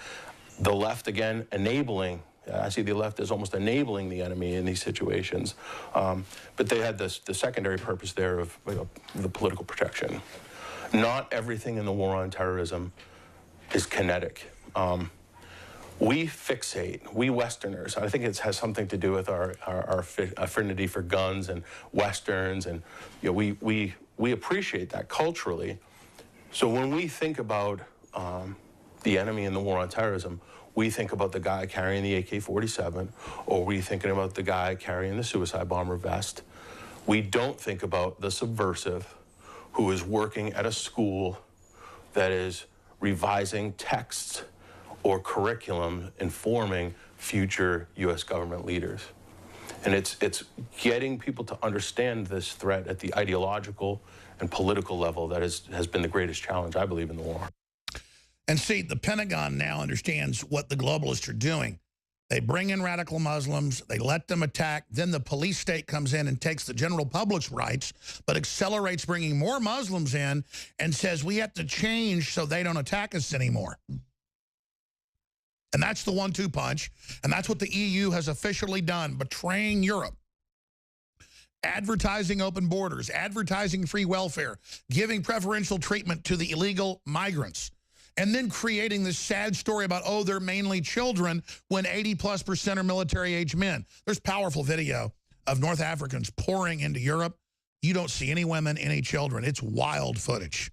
The left, again, enabling, I see the left as almost enabling the enemy in these situations, but they had the secondary purpose there of the political protection. Not everything in the war on terrorism is kinetic. We fixate, we Westerners, I think it has something to do with our affinity for guns and Westerns, and we appreciate that culturally. So when we think about the enemy in the war on terrorism, we think about the guy carrying the AK-47, or we thinking about the guy carrying the suicide bomber vest. We don't think about the subversive who is working at a school that is revising texts or curriculum informing future U.S. government leaders. And it's getting people to understand this threat at the ideological and political level that has been the greatest challenge, I believe, in the war. And see, the Pentagon now understands what the globalists are doing. They bring in radical Muslims, they let them attack, then the police state comes in and takes the general public's rights, but accelerates bringing more Muslims in and says we have to change so they don't attack us anymore. And that's the 1-2 punch, and that's what the EU has officially done, betraying Europe. Advertising open borders, advertising free welfare, giving preferential treatment to the illegal migrants, and then creating this sad story about, oh, they're mainly children when 80+% are military-age men. There's powerful video of North Africans pouring into Europe. You don't see any women, any children. It's wild footage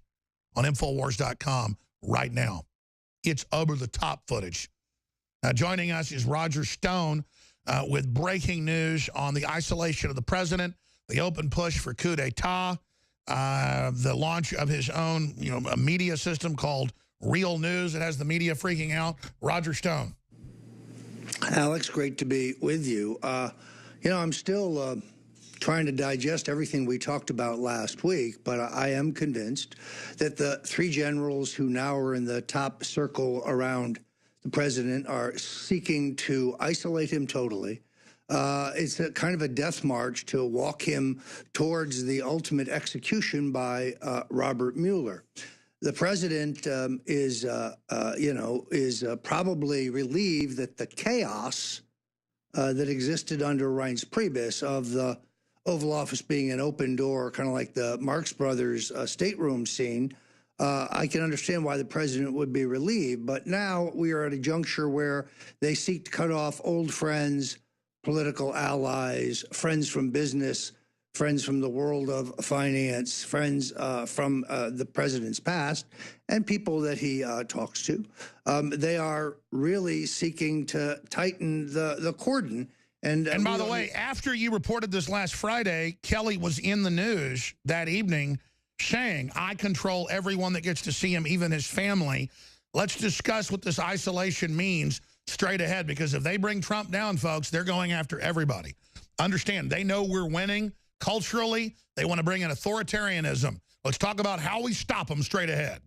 on Infowars.com right now. It's over-the-top footage. Now, joining us is Roger Stone with breaking news on the isolation of the president, the open push for coup d'etat, the launch of his own, a media system called Real News. It has the media freaking out. Roger Stone. Alex, great to be with you. I'm still trying to digest everything we talked about last week, but I am convinced that the three generals who now are in the top circle around the president are seeking to isolate him totally. It's a kind of a death march to walk him towards the ultimate execution by Robert Mueller. The president is probably relieved that the chaos that existed under Reince Priebus of the Oval Office being an open door, kind of like the Marx Brothers stateroom scene. I can understand why the president would be relieved, but now we are at a juncture where they seek to cut off old friends, political allies, friends from business, friends from the world of finance, friends from the president's past, and people that he talks to. They are really seeking to tighten the cordon. And by the way, after you reported this last Friday, Kelly was in the news that evening saying, I control everyone that gets to see him, even his family. Let's discuss what this isolation means straight ahead, because if they bring Trump down, folks, they're going after everybody. Understand, they know we're winning. Culturally, they want to bring in authoritarianism. Let's talk about how we stop them straight ahead.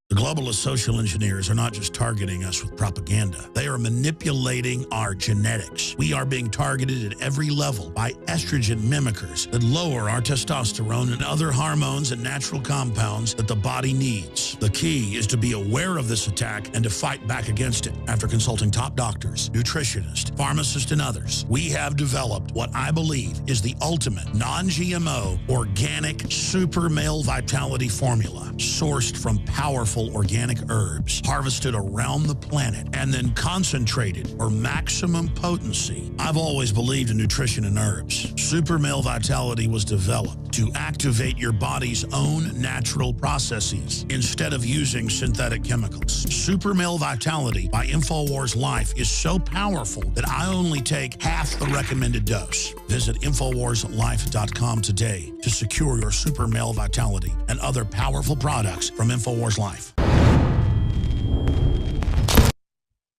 The globalist social engineers are not just targeting us with propaganda. They are manipulating our genetics. We are being targeted at every level by estrogen mimickers that lower our testosterone and other hormones and natural compounds that the body needs. The key is to be aware of this attack and to fight back against it. After consulting top doctors, nutritionists, pharmacists, and others, we have developed what I believe is the ultimate non-GMO organic super male vitality formula sourced from powerful organic herbs harvested around the planet and then concentrated for maximum potency. I've always believed in nutrition and herbs. Super Male Vitality was developed to activate your body's own natural processes instead of using synthetic chemicals. Super Male Vitality by Infowars Life is so powerful that I only take half the recommended dose. Visit InfowarsLife.com today to secure your Super Male Vitality and other powerful products from Infowars Life.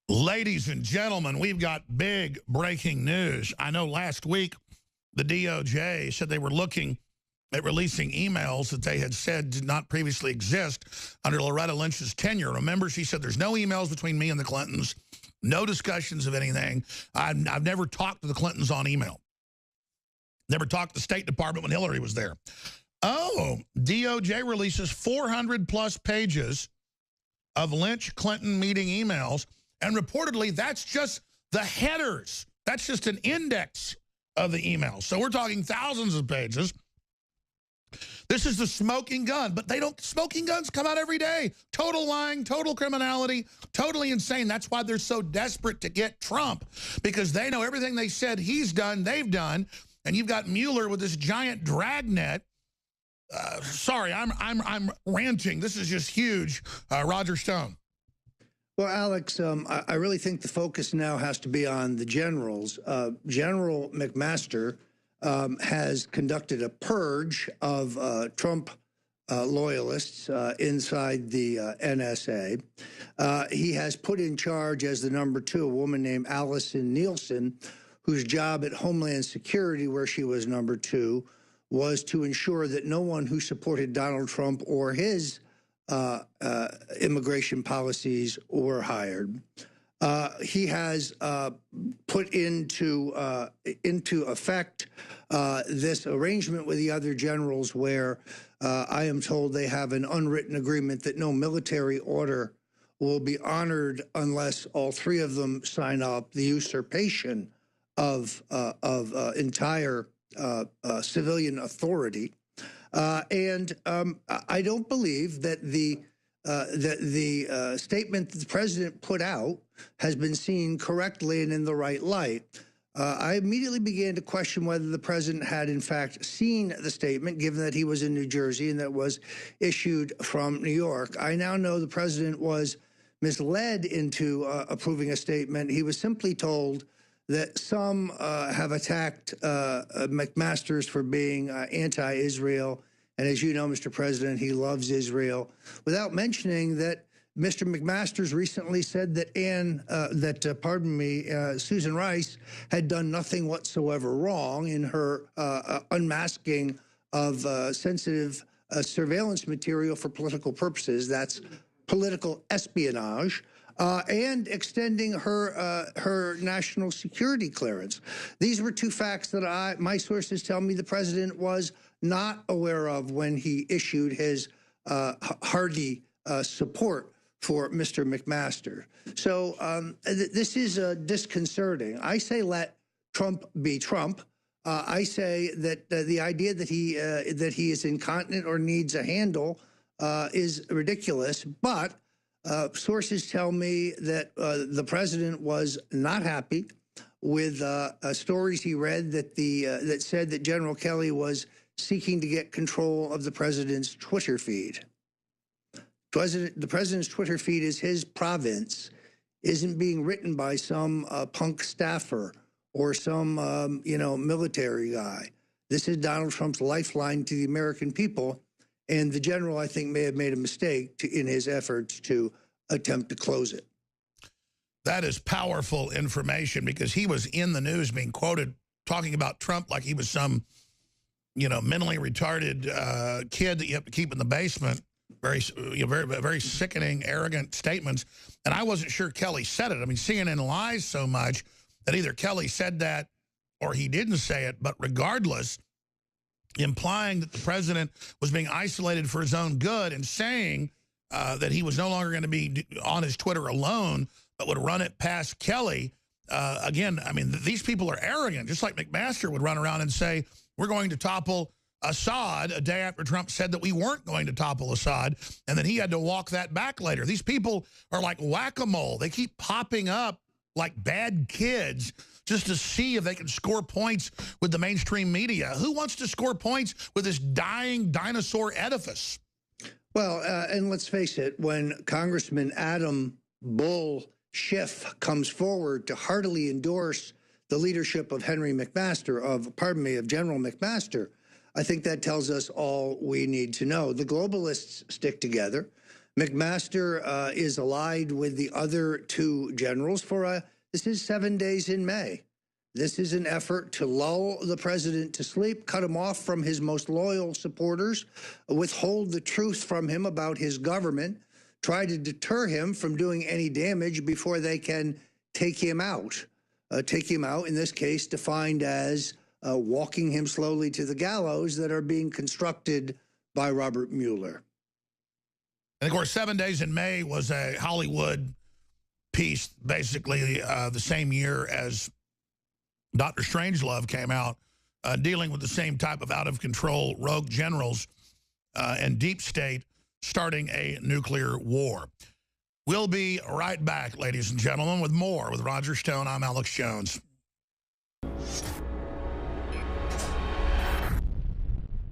Ladies and gentlemen, we've got big breaking news. I know last week the DOJ said they were looking at releasing emails that they had said did not previously exist under Loretta Lynch's tenure. Remember, she said there's no emails between me and the Clintons, no discussions of anything. I've never talked to the Clintons on email. Never talked to the State Department when Hillary was there. Oh, DOJ releases 400-plus pages of Lynch-Clinton meeting emails, and reportedly that's just the headers. That's just an index of the emails. So we're talking thousands of pages. This is the smoking gun, but smoking guns come out every day. Total lying, total criminality, totally insane. That's why they're so desperate to get Trump, because they know everything they said he's done, they've done. And you've got Mueller with this giant dragnet. Sorry, I'm ranting. This is just huge. Roger Stone. Well, Alex, I really think the focus now has to be on the generals. General McMaster has conducted a purge of Trump loyalists inside the NSA. He has put in charge as the #2 a woman named Allison Nielsen, whose job at Homeland Security, where she was #2, was to ensure that no one who supported Donald Trump or his immigration policies were hired. He has put into effect this arrangement with the other generals where I am told they have an unwritten agreement that no military order will be honored unless all three of them sign up. The usurpation of entire civilian authority, and I don't believe that the statement that the president put out has been seen correctly and in the right light. I immediately began to question whether the president had, in fact, seen the statement, given that he was in New Jersey and that was issued from New York. I now know the president was misled into approving a statement. He was simply told that some have attacked McMaster's for being anti-Israel. And as you know, Mr. President, he loves Israel, without mentioning that Mr. McMaster's recently said that Susan Rice had done nothing whatsoever wrong in her unmasking of sensitive surveillance material for political purposes. That's political espionage. And extending her national security clearance. These were two facts that my sources tell me the president was not aware of when he issued his hearty support for Mr. McMaster. So this is disconcerting. I say let Trump be Trump. I say that the idea that he is incontinent or needs a handle is ridiculous. But sources tell me that the president was not happy with stories he read that said that General Kelly was seeking to get control of the president's Twitter feed. The president's Twitter feed is his province, isn't being written by some punk staffer or some military guy. This is Donald Trump's lifeline to the American people, and the general, I think, may have made a mistake in his efforts to attempt to close it. That is powerful information, because he was in the news being quoted talking about Trump like he was some, mentally retarded kid that you have to keep in the basement. Very, very sickening, arrogant statements. And I wasn't sure Kelly said it. I mean, CNN lies so much that either Kelly said that or he didn't say it. But regardless, implying that the president was being isolated for his own good and saying that he was no longer going to be on his Twitter alone, but would run it past Kelly. Again, I mean, these people are arrogant, just like McMaster would run around and say, we're going to topple Assad a day after Trump said that we weren't going to topple Assad, and then he had to walk that back later. These people are like whack-a-mole. They keep popping up like bad kids just to see if they can score points with the mainstream media. Who wants to score points with this dying dinosaur edifice? Well, and let's face it, when Congressman Adam Bull Schiff comes forward to heartily endorse the leadership of General McMaster, I think that tells us all we need to know. The globalists stick together. McMaster is allied with the other two generals for this is 7 days in May. This is an effort to lull the president to sleep, cut him off from his most loyal supporters, withhold the truth from him about his government, try to deter him from doing any damage before they can take him out. Take him out, in this case, defined as walking him slowly to the gallows that are being constructed by Robert Mueller. And, of course, 7 days in May was a Hollywood piece, basically the same year as Dr. Strangelove came out, dealing with the same type of out-of-control rogue generals and deep state starting a nuclear war. We'll be right back, ladies and gentlemen, with more with Roger Stone. I'm Alex Jones.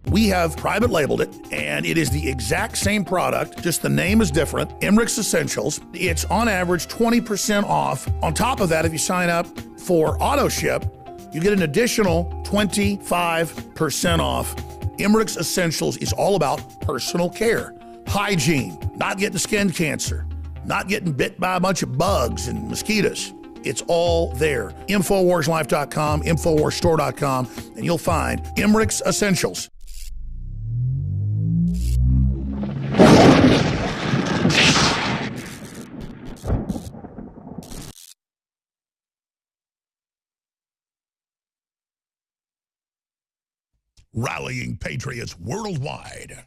We have private labeled it, and it is the exact same product, just the name is different. Emmerich's Essentials. It's on average 20% off. On top of that, if you sign up for auto ship, you get an additional 25% off. Emmerich's Essentials is all about personal care, hygiene, not getting skin cancer, not getting bit by a bunch of bugs and mosquitoes. It's all there. InfoWarsLife.com, InfoWarsStore.com, and you'll find Emmerich's Essentials. Rallying patriots worldwide.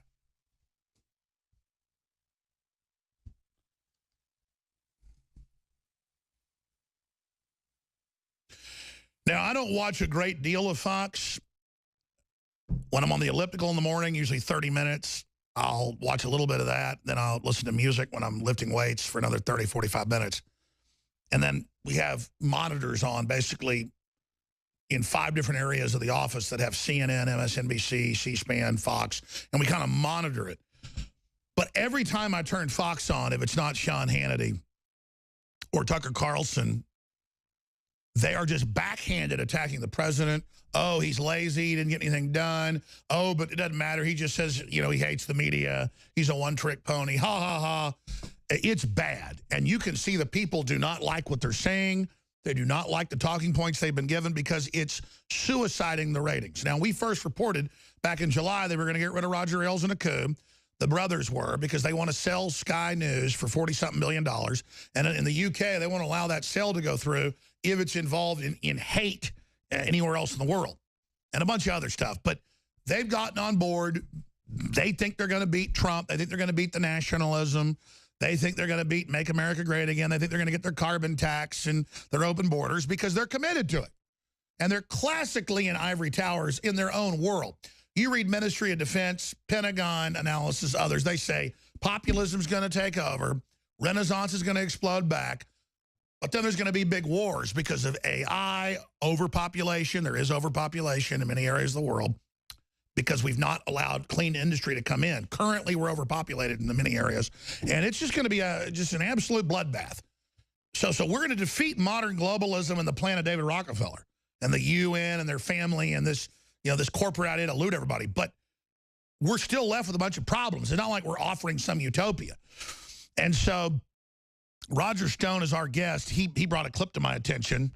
Now, I don't watch a great deal of Fox. When I'm on the elliptical in the morning, usually 30 minutes, I'll watch a little bit of that. Then I'll listen to music when I'm lifting weights for another 30, 45 minutes. And then we have monitors on basically in 5 different areas of the office that have CNN, MSNBC, C-SPAN, Fox, and we kind of monitor it. But every time I turn Fox on, if it's not Sean Hannity or Tucker Carlson, they are just backhanded attacking the president. Oh, he's lazy, he didn't get anything done. Oh, but it doesn't matter. He just says, you know, he hates the media. He's a one-trick pony. Ha, ha, ha. It's bad. And you can see the people do not like what they're saying. They do not like the talking points they've been given because it's suiciding the ratings. Now, we first reported back in July they were going to get rid of Roger Ailes in a coup. The brothers were, because they want to sell Sky News for $40-something billion. And in the UK, they won't allow that sale to go through if it's involved in hate anywhere else in the world and a bunch of other stuff. But they've gotten on board. They think they're going to beat Trump. They think they're going to beat the nationalism. They think they're going to beat Make America Great Again. They think they're going to get their carbon tax and their open borders because they're committed to it. And they're classically in ivory towers in their own world. You read Ministry of Defense, Pentagon analysis, others, they say populism's going to take over, Renaissance is going to explode back, but then there's going to be big wars because of AI, overpopulation. There is overpopulation in many areas of the world because we've not allowed clean industry to come in. Currently, we're overpopulated in the many areas, and it's just going to be just an absolute bloodbath. So we're going to defeat modern globalism and the plan of David Rockefeller and the UN and their family and this, you know, this corporate idea to loot everybody. But we're still left with a bunch of problems. It's not like we're offering some utopia. And so Roger Stone is our guest. He brought a clip to my attention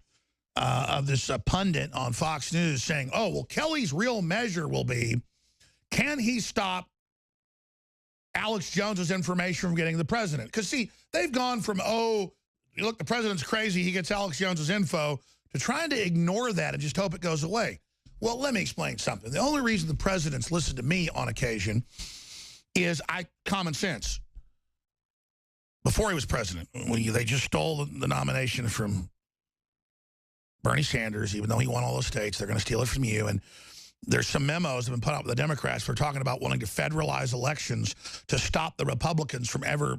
of this pundit on Fox News saying, oh, well, Kelly's real measure will be, can he stop Alex Jones's information from getting the president? Because, see, they've gone from, oh, look, the president's crazy, he gets Alex Jones's info, to trying to ignore that and just hope it goes away. Well, let me explain something. The only reason the president's listened to me on occasion is common sense. Before he was president, when they just stole the nomination from Bernie Sanders, even though he won all those states, they're going to steal it from you. And there's some memos that have been put out by the Democrats for talking about wanting to federalize elections to stop the Republicans from ever,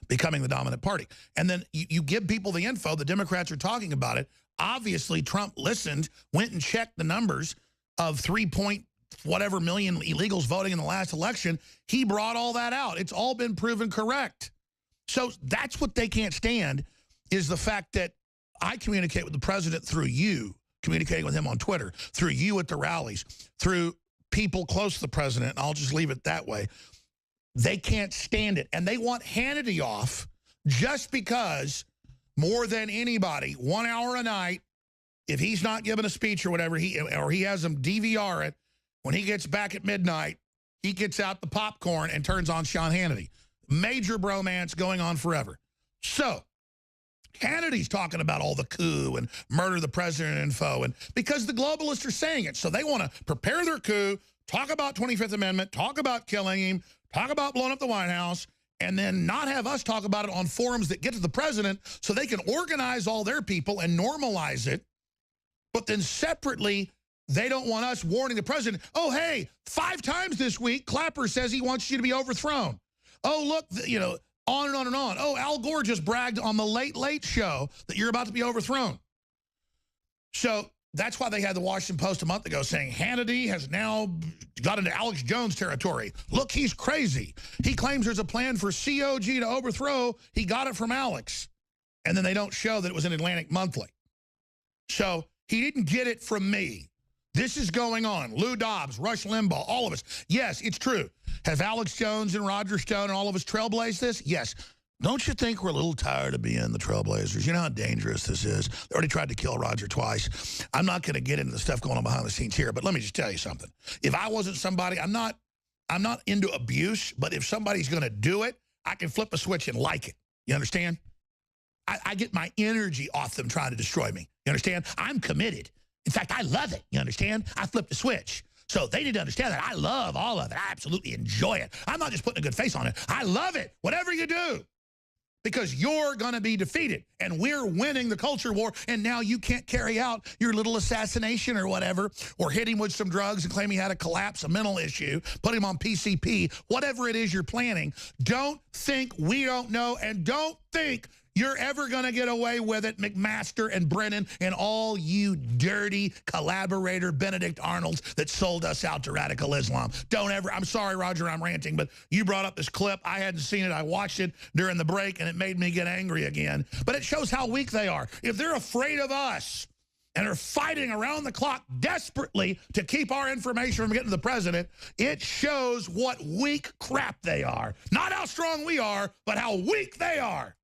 becoming the dominant party. And then you give people the info, the Democrats are talking about it. Obviously, Trump listened, went and checked the numbers of 3-point-whatever million illegals voting in the last election. He brought all that out. It's all been proven correct. So that's what they can't stand, is the fact that I communicate with the president through you, communicating with him on Twitter, through you at the rallies, through people close to the president, and I'll just leave it that way. They can't stand it. And they want Hannity off just because, more than anybody, 1 hour a night, if he's not giving a speech or whatever, he has them DVR it, when he gets back at midnight, he gets out the popcorn and turns on Sean Hannity. Major bromance going on forever. So Hannity's talking about all the coup and murder the president info, and because the globalists are saying it. So they want to prepare their coup, talk about 25th Amendment, talk about killing him, talk about blowing up the White House, and then not have us talk about it on forums that get to the president so they can organize all their people and normalize it. But then separately, they don't want us warning the president, oh, hey, 5 times this week, Clapper says he wants you to be overthrown. Oh, look, on and on and on. Oh, Al Gore just bragged on the Late Late Show that you're about to be overthrown. So that's why they had the Washington Post a month ago saying Hannity has now got into Alex Jones territory. Look, he's crazy. He claims there's a plan for COG to overthrow. He got it from Alex. And then they don't show that it was in Atlantic Monthly. So he didn't get it from me. This is going on. Lou Dobbs, Rush Limbaugh, all of us. Yes, it's true. Have Alex Jones and Roger Stone and all of us trailblazed this? Yes. Don't you think we're a little tired of being the trailblazers? You know how dangerous this is. They already tried to kill Roger twice. I'm not going to get into the stuff going on behind the scenes here, but let me just tell you something. If I wasn't somebody, I'm not into abuse, but if somebody's going to do it, I can flip a switch and like it. You understand? I get my energy off them trying to destroy me. You understand? I'm committed. In fact, I love it. You understand? I flipped the switch. So they need to understand that I love all of it. I absolutely enjoy it. I'm not just putting a good face on it. I love it, whatever you do, because you're going to be defeated, and we're winning the culture war, and now you can't carry out your little assassination or whatever, or hit him with some drugs and claim he had a collapse, a mental issue, put him on PCP, whatever it is you're planning. Don't think we don't know, and don't think you're ever going to get away with it, McMaster and Brennan and all you dirty collaborator Benedict Arnolds that sold us out to radical Islam. Don't ever, I'm sorry, Roger, I'm ranting, but you brought up this clip. I hadn't seen it. I watched it during the break, and it made me get angry again. But it shows how weak they are. If they're afraid of us and are fighting around the clock desperately to keep our information from getting to the president, it shows what weak crap they are. Not how strong we are, but how weak they are.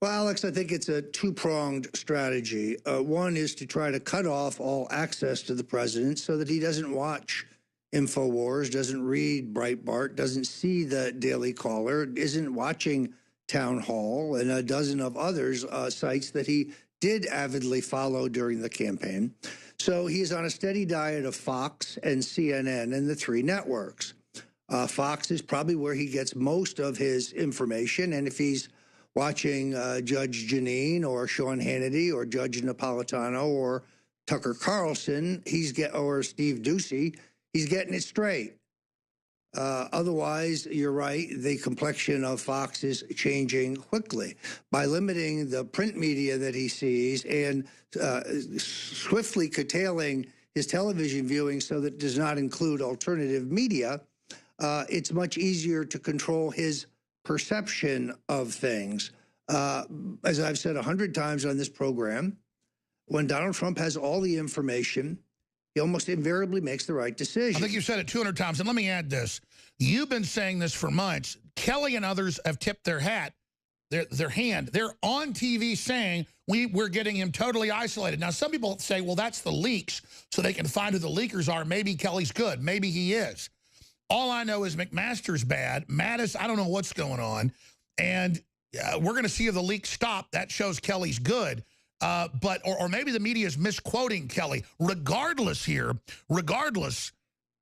Well, Alex, I think it's a two-pronged strategy. One is to try to cut off all access to the president so that he doesn't watch Infowars, doesn't read Breitbart, doesn't see the Daily Caller, isn't watching Town Hall and a dozen of others sites that he did avidly follow during the campaign. So he's on a steady diet of Fox and CNN and the three networks. Fox is probably where he gets most of his information, and if he's watching Judge Jeanine or Sean Hannity or Judge Napolitano or Tucker Carlson, or Steve Doocy, he's getting it straight. Otherwise, you're right, the complexion of Fox is changing quickly. By limiting the print media that he sees and swiftly curtailing his television viewing so that it does not include alternative media, it's much easier to control his perception of things. As I've said 100 times on this program, when Donald Trump has all the information, he almost invariably makes the right decision. I think you've said it 200 times, and let me add this. You've been saying this for months. Kelly and others have tipped their hand. They're on TV saying we're getting him totally isolated. Now, some people say, well, that's the leaks, so they can find who the leakers are. Maybe Kelly's good. Maybe he is. All I know is McMaster's bad. Mattis, I don't know what's going on. And we're going to see if the leaks stop. That shows Kelly's good. Or maybe the media is misquoting Kelly. Regardless,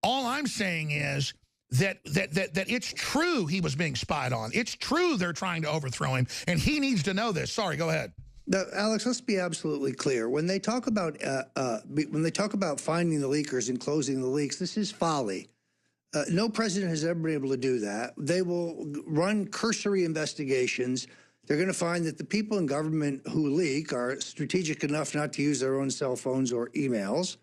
all I'm saying is that it's true he was being spied on. It's true they're trying to overthrow him, and he needs to know this. Sorry, go ahead. Now, Alex, let's be absolutely clear. When they talk about finding the leakers and closing the leaks, this is folly. No president has ever been able to do that. They will run cursory investigations. They're going to find that the people in government who leak are strategic enough not to use their own cell phones or emails.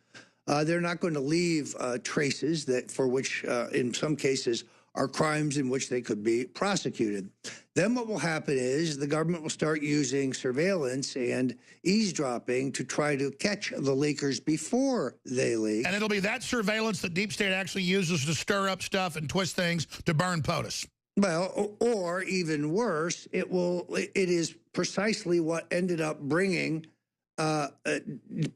They're not going to leave traces for which, in some cases, are crimes in which they could be prosecuted. Then what will happen is the government will start using surveillance and eavesdropping to try to catch the leakers before they leak. And it'll be that surveillance that Deep State actually uses to stir up stuff and twist things to burn POTUS. Well, or even worse, it is precisely what ended up bringing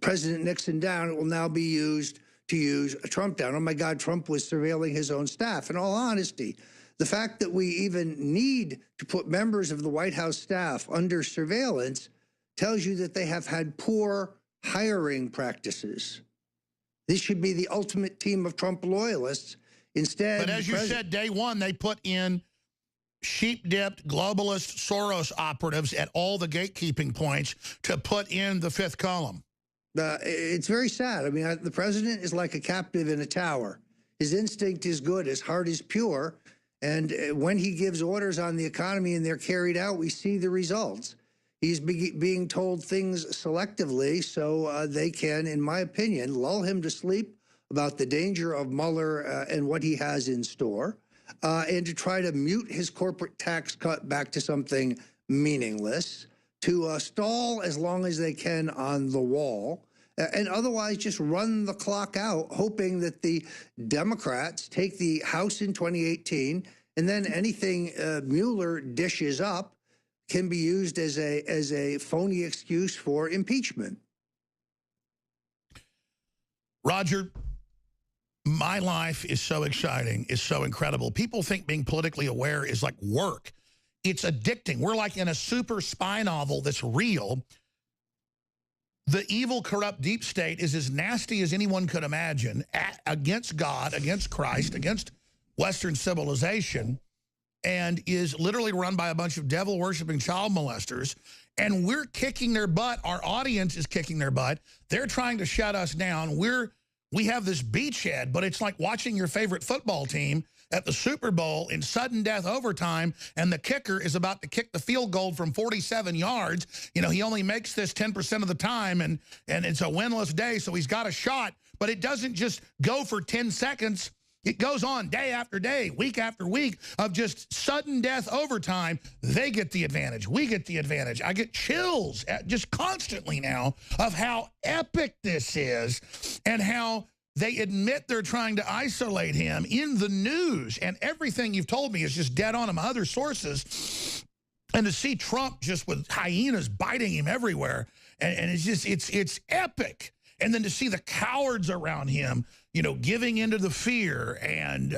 President Nixon down. It will now be used to use Trump down. Oh my God, Trump was surveilling his own staff. In all honesty, the fact that we even need to put members of the White House staff under surveillance tells you that they have had poor hiring practices. This should be the ultimate team of Trump loyalists. Instead, but as you said, day one, they put in sheep-dipped globalist Soros operatives at all the gatekeeping points to put in the fifth column. It's very sad. I mean, the president is like a captive in a tower. His instinct is good. His heart is pure. And when he gives orders on the economy and they're carried out, we see the results. He's being told things selectively so they can, in my opinion, lull him to sleep about the danger of Mueller and what he has in store, and to try to mute his corporate tax cut back to something meaningless, to stall as long as they can on the wall, and otherwise just run the clock out, hoping that the Democrats take the House in 2018, and then anything Mueller dishes up can be used as a phony excuse for impeachment. Roger, my life is so exciting, is so incredible. People think being politically aware is like work. It's addicting. We're like in a super spy novel that's real. The evil, corrupt deep state is as nasty as anyone could imagine, against God, against Christ, against Western civilization, and is literally run by a bunch of devil-worshipping child molesters. And we're kicking their butt. Our audience is kicking their butt. They're trying to shut us down. We have this beachhead, but it's like watching your favorite football team at the Super Bowl in sudden death overtime, and the kicker is about to kick the field goal from 47 yards. You know, he only makes this 10% of the time, and it's a winless day, so he's got a shot. But it doesn't just go for 10 seconds. It goes on day after day, week after week of just sudden death overtime. They get the advantage. We get the advantage. I get chills just constantly now of how epic this is and how they admit they're trying to isolate him in the news. And everything you've told me is just dead on my other sources. And to see Trump just with hyenas biting him everywhere, and it's just, it's epic. And then to see the cowards around him, you know, giving into the fear and,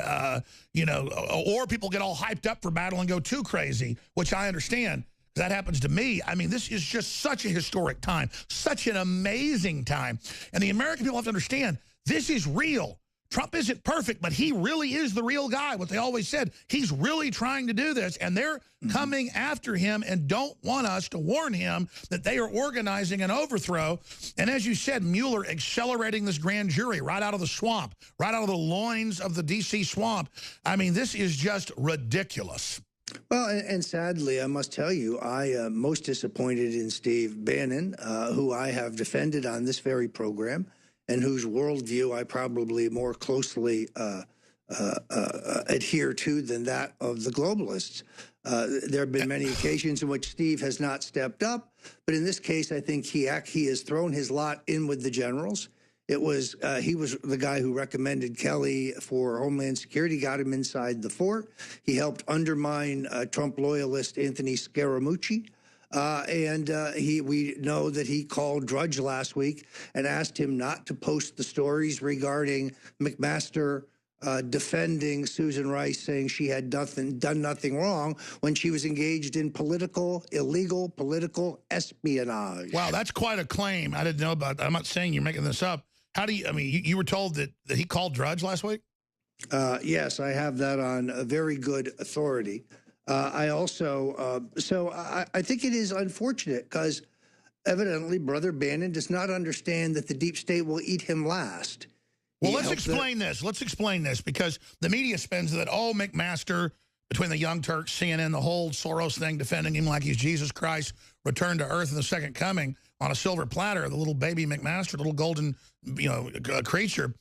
you know, or people get all hyped up for battle and go too crazy, which I understand. That happens to me. I mean, this is just such a historic time, such an amazing time. And the American people have to understand, this is real. Trump isn't perfect, but he really is the real guy, what they always said. He's really trying to do this, and they're coming after him and don't want us to warn him that they are organizing an overthrow. And as you said, Mueller accelerating this grand jury right out of the swamp, right out of the loins of the D.C. swamp. I mean, this is just ridiculous. Well, and sadly, I must tell you, I am most disappointed in Steve Bannon, who I have defended on this very program, and whose worldview I probably more closely adhere to than that of the globalists. There have been many occasions in which Steve has not stepped up, but in this case, I think he has thrown his lot in with the generals. It was he was the guy who recommended Kelly for Homeland Security, got him inside the fort. He helped undermine Trump loyalist Anthony Scaramucci. We know that he called Drudge last week and asked him not to post the stories regarding McMaster defending Susan Rice, saying she had done nothing wrong when she was engaged in illegal political espionage. Wow, that's quite a claim. I didn't know about that. I'm not saying you're making this up. How do you, I mean, you were told that he called Drudge last week? Yes, I have that on a very good authority. I also, I think it is unfortunate because evidently Brother Bannon does not understand that the deep state will eat him last. Well, let's explain this. Let's explain this because the media spends that, oh, McMaster, between the Young Turks, CNN, the whole Soros thing, defending him like he's Jesus Christ, returned to earth in the second coming on a silver platter, the little baby McMaster, little golden, you know, creature,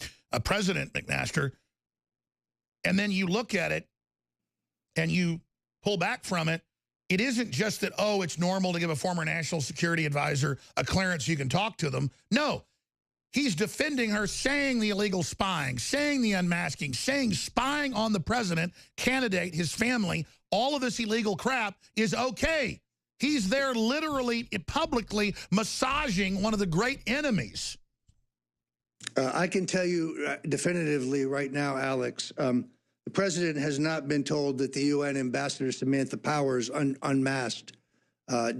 President McMaster. And then you look at it and you pull back from it. It isn't just that, oh, it's normal to give a former national security advisor a clearance so you can talk to them. No, he's defending her, saying the illegal spying, saying the unmasking, saying spying on the president, candidate, his family, all of this illegal crap is okay. He's there literally, publicly massaging one of the great enemies. I can tell you definitively right now, Alex, the president has not been told that the UN ambassador Samantha Powers unmasked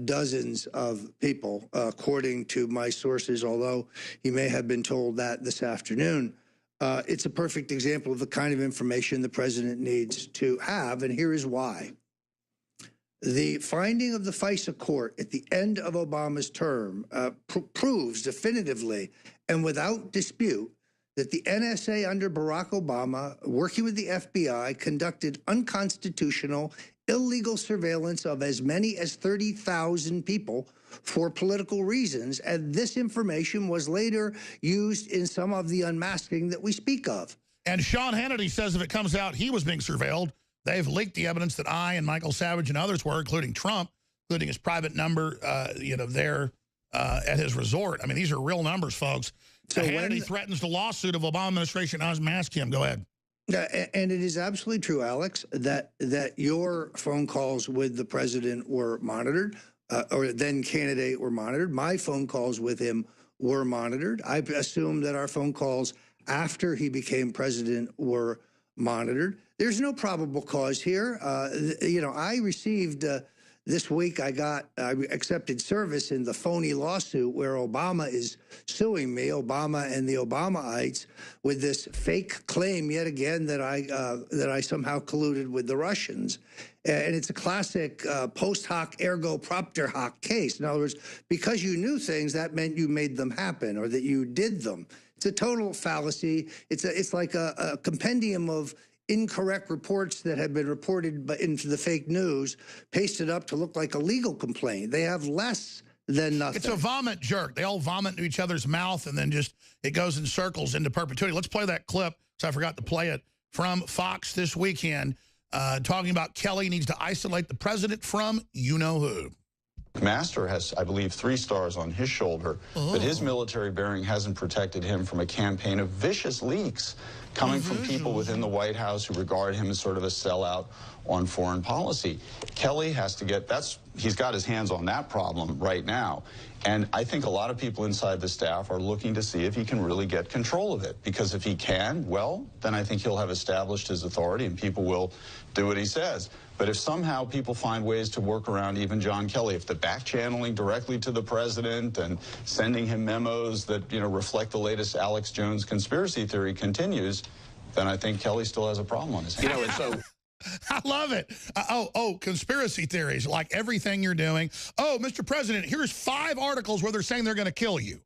dozens of people, according to my sources, although he may have been told that this afternoon. It's a perfect example of the kind of information the president needs to have, and here is why. The finding of the FISA court at the end of Obama's term proves definitively and without dispute that the NSA under Barack Obama, working with the FBI, conducted unconstitutional, illegal surveillance of as many as 30,000 people for political reasons, and this information was later used in some of the unmasking that we speak of. And Sean Hannity says if it comes out he was being surveilled, they've leaked the evidence that I and Michael Savage and others were, including Trump, including his private number, you know, there at his resort. I mean, these are real numbers, folks. So Hannity threatens the lawsuit of Obama administration to unmask him. Go ahead. And it is absolutely true, Alex, that your phone calls with the president were monitored, or then candidate were monitored. My phone calls with him were monitored. I assume that our phone calls after he became president were monitored. There's no probable cause here. You know, I received this week, I accepted service in the phony lawsuit where Obama is suing me, Obama and the Obamaites, with this fake claim yet again that I somehow colluded with the Russians. And it's a classic post hoc ergo propter hoc case. In other words, because you knew things, that meant you made them happen or that you did them. It's a total fallacy. It's like a compendium of incorrect reports that have been reported into the fake news, pasted up to look like a legal complaint. They have less than nothing. It's a vomit jerk. They all vomit into each other's mouth, and then just it goes in circles into perpetuity. Let's play that clip, so I forgot to play it, from Fox this weekend, talking about Kelly needs to isolate the president from you-know-who. Master has, I believe, 3 stars on his shoulder, but his military bearing hasn't protected him from a campaign of vicious leaks coming from people within the White House who regard him as sort of a sellout on foreign policy. Kelly has to get, he's got his hands on that problem right now. And I think a lot of people inside the staff are looking to see if he can really get control of it. Because if he can, well, then I think he'll have established his authority and people will do what he says. But if somehow people find ways to work around even John Kelly, if the back channeling directly to the president and sending him memos that, reflect the latest Alex Jones conspiracy theory continues, then I think Kelly still has a problem on his hands. And so I love it. Conspiracy theories, like everything you're doing. Oh, Mr. President, here's 5 articles where they're saying they're going to kill you.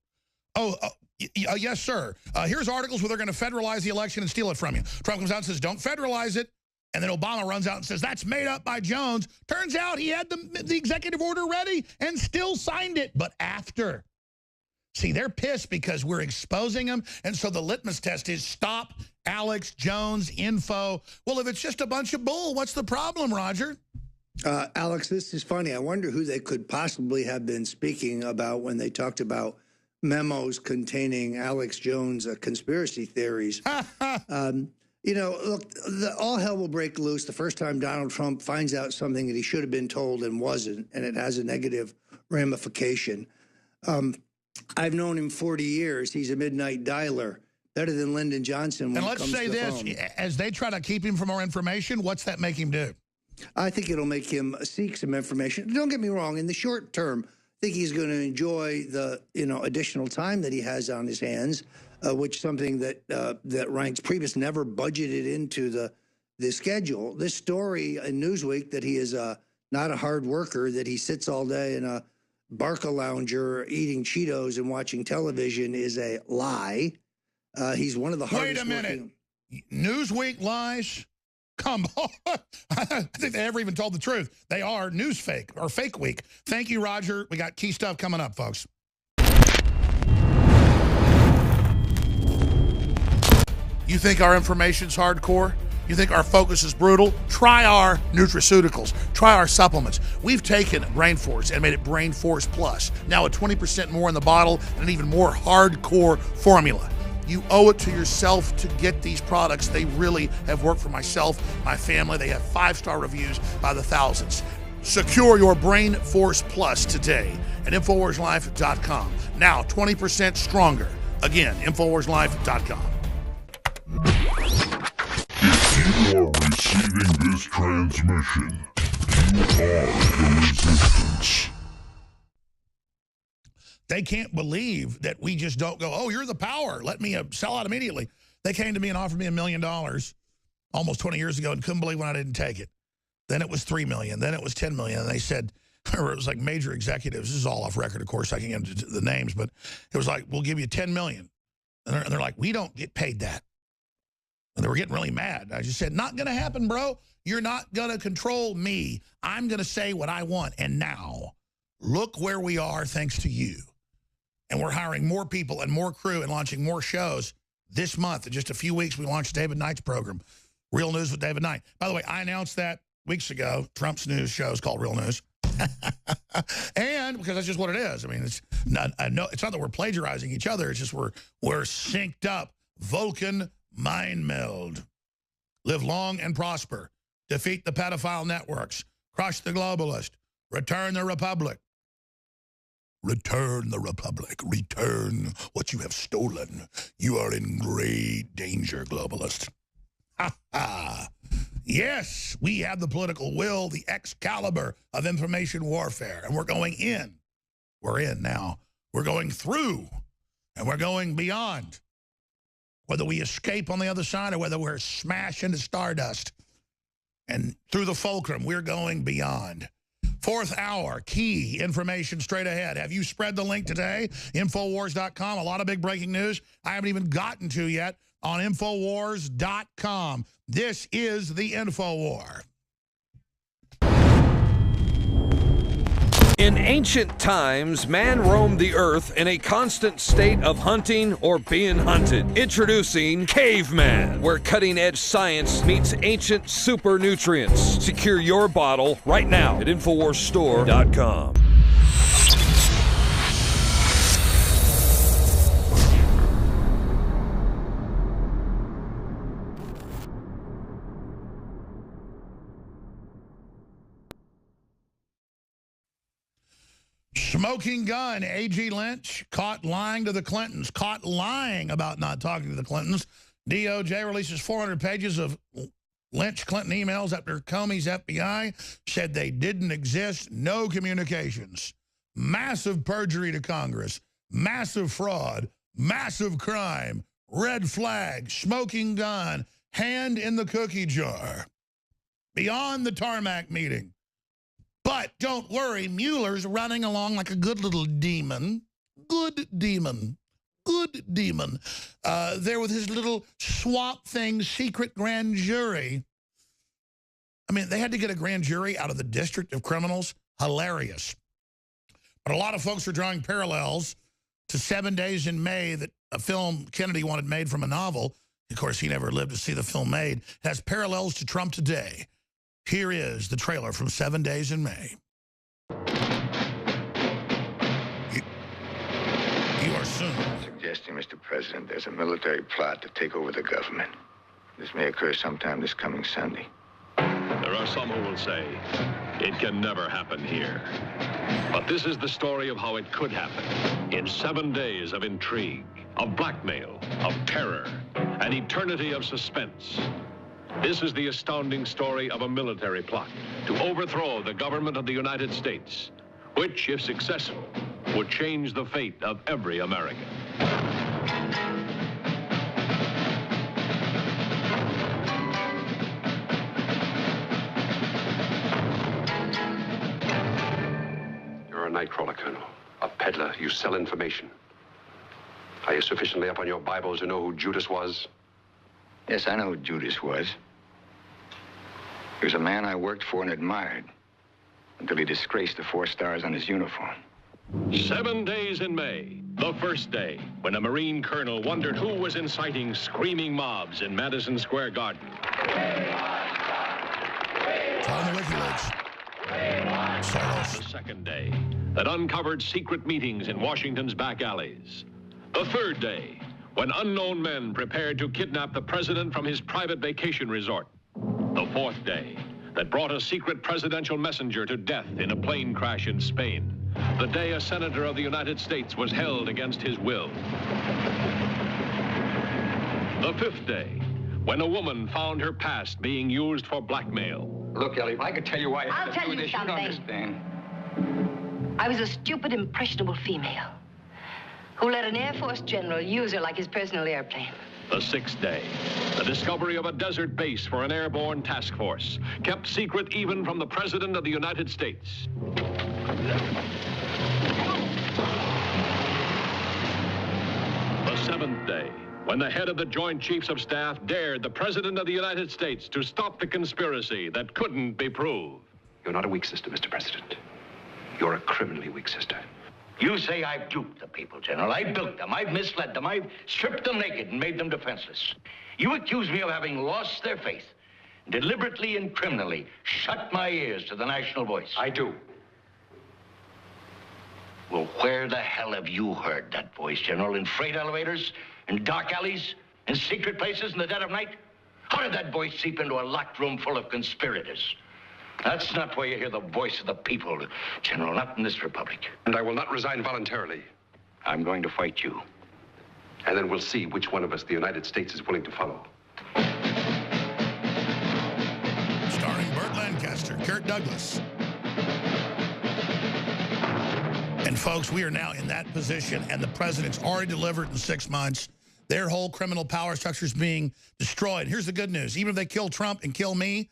Yes, sir. Here's articles where they're going to federalize the election and steal it from you. Trump comes out and says, don't federalize it. And then Obama runs out and says, that's made up by Jones. Turns out he had the executive order ready and still signed it, but after. See, they're pissed because we're exposing them. And so the litmus test is stop Alex Jones info. Well, if it's just a bunch of bull, what's the problem, Roger? Alex, this is funny. I wonder who they could possibly have been speaking about when they talked about memos containing Alex Jones conspiracy theories. Look, all hell will break loose the first time Donald Trump finds out something that he should have been told and wasn't, and it has a negative ramification. I've known him 40 years. He's a midnight dialer, better than Lyndon Johnson when and it let's comes say to this, phone. as they try to keep him from more information, what's that make him do? I think it'll make him seek some information. Don't get me wrong. In the short term, I think he's going to enjoy the additional time that he has on his hands, which something that Reince Priebus never budgeted into the schedule. This story in Newsweek that he is not a hard worker, that he sits all day in a Barca lounger eating Cheetos and watching television is a lie. He's one of the hardest working. Wait a minute. Newsweek lies? Come on. I think they never even told the truth. They are news fake or fake week. Thank you, Roger. We got key stuff coming up, folks. You think our information's hardcore? You think our focus is brutal? Try our nutraceuticals. Try our supplements. We've taken Brain Force and made it Brain Force Plus. Now with 20% more in the bottle and an even more hardcore formula. You owe it to yourself to get these products. They really have worked for myself, my family. They have 5-star reviews by the thousands. Secure your Brain Force Plus today at InfoWarsLife.com. Now 20% stronger. Again, InfoWarsLife.com. If you are receiving this transmission, you are the resistance. They can't believe that we just don't go, oh, you're the power. Let me sell out immediately. They came to me and offered me $1 million almost 20 years ago and couldn't believe when I didn't take it. Then it was $3 million. Then it was $10 million. And they said, it was like major executives. This is all off record, of course. I can get into the names, but it was like, we'll give you $10 million. And they're like, we don't get paid that. And they were getting really mad. I just said, not going to happen, bro. You're not going to control me. I'm going to say what I want. And now, look where we are thanks to you. And we're hiring more people and more crew and launching more shows this month. In just a few weeks, we launched David Knight's program, Real News with David Knight. By the way, I announced that weeks ago. Trump's news show is called Real News. And because that's just what it is. I mean, it's not that we're plagiarizing each other. It's just we're synced up. Vulcan mind meld. Live long and prosper. Defeat the pedophile networks. Crush the globalist. Return the republic. Return the republic. Return what you have stolen. You are in great danger, globalist. Ha ha. Yes, we have the political will, the Excalibur of information warfare, and we're going in. We're in now. We're going through, and we're going beyond. Whether we escape on the other side or whether we're smashed into stardust. And through the fulcrum, we're going beyond. 4th hour, key information straight ahead. Have you spread the link today? Infowars.com, a lot of big breaking news I haven't even gotten to yet. on Infowars.com. This is the Infowar. In ancient times, man roamed the earth in a constant state of hunting or being hunted. Introducing Caveman, where cutting-edge science meets ancient super nutrients. Secure your bottle right now at InfoWarsStore.com. Smoking gun, A.G. Lynch caught lying to the Clintons, caught lying about not talking to the Clintons. DOJ releases 400 pages of Lynch-Clinton emails after Comey's FBI said they didn't exist, no communications. Massive perjury to Congress, massive fraud, massive crime, red flag, smoking gun, hand in the cookie jar. Beyond the tarmac meeting. But don't worry, Mueller's running along like a good little demon. Good demon. Good demon. There with his little swamp thing secret grand jury. I mean, they had to get a grand jury out of the District of Criminals. Hilarious. But a lot of folks are drawing parallels to 7 Days in May, that a film Kennedy wanted made from a novel. Of course, he never lived to see the film made. It has parallels to Trump today. Here is the trailer from 7 Days in May. You are soon. Suggesting, Mr. President, there's a military plot to take over the government. This may occur sometime this coming Sunday. There are some who will say it can never happen here. But this is the story of how it could happen. In 7 days of intrigue, of blackmail, of terror, an eternity of suspense. This is the astounding story of a military plot to overthrow the government of the United States, which, if successful, would change the fate of every American. You're a nightcrawler, Colonel. A peddler. You sell information. Are you sufficiently up on your Bible to know who Judas was? Yes, I know who Judas was. He was a man I worked for and admired until he disgraced the 4 stars on his uniform. 7 days in May, the first day when a Marine colonel wondered who was inciting screaming mobs in Madison Square Garden. The second day that uncovered secret meetings in Washington's back alleys. The third day when unknown men prepared to kidnap the president from his private vacation resort. The fourth day that brought a secret presidential messenger to death in a plane crash in Spain. The day a senator of the United States was held against his will. The fifth day when a woman found her past being used for blackmail. Look, Ellie, if I could tell you why I I'll had to tell do you this, you'd something. understand. I was a stupid, impressionable female who let an Air Force general use her like his personal airplane. The sixth day, the discovery of a desert base for an airborne task force, kept secret even from the President of the United States. The seventh day, when the head of the Joint Chiefs of Staff dared the President of the United States to stop the conspiracy that couldn't be proved. You're not a weak sister, Mr. President. You're a criminally weak sister. You say I've duped the people, General. I built them. I've misled them. I've stripped them naked and made them defenseless. You accuse me of having lost their faith, deliberately and criminally shut my ears to the national voice. I do. Well, where the hell have you heard that voice, General? In freight elevators? In dark alleys? In secret places in the dead of night? How did that voice seep into a locked room full of conspirators? That's not where you hear the voice of the people, General, not in this republic. And I will not resign voluntarily. I'm going to fight you. And then we'll see which one of us the United States is willing to follow. Starring Burt Lancaster, Kirk Douglas. And folks, we are now in that position, and the president's already delivered in 6 months. Their whole criminal power structure is being destroyed. Here's the good news. Even if they kill Trump and kill me,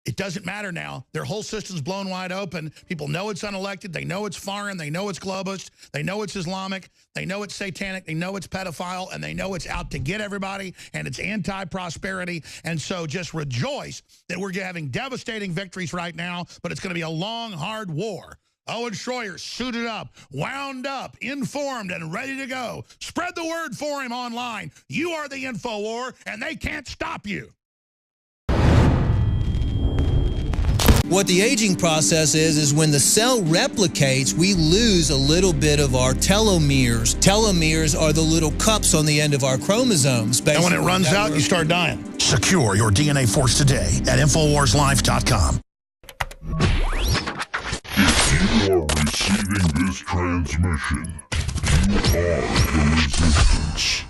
It doesn't matter now. Their whole system's blown wide open. People know it's unelected. They know it's foreign. They know it's globalist. They know it's Islamic. They know it's satanic. They know it's pedophile. And they know it's out to get everybody. And it's anti-prosperity. And so just rejoice that we're having devastating victories right now. But it's going to be a long, hard war. Owen Schroyer suited up, wound up, informed, and ready to go. Spread the word for him online. You are the Infowar, and they can't stop you. What the aging process is when the cell replicates, we lose a little bit of our telomeres. Telomeres are the little cups on the end of our chromosomes. And when it runs out, you start dying. Secure your DNA force today at InfoWarsLife.com. If you are receiving this transmission, you are the resistance.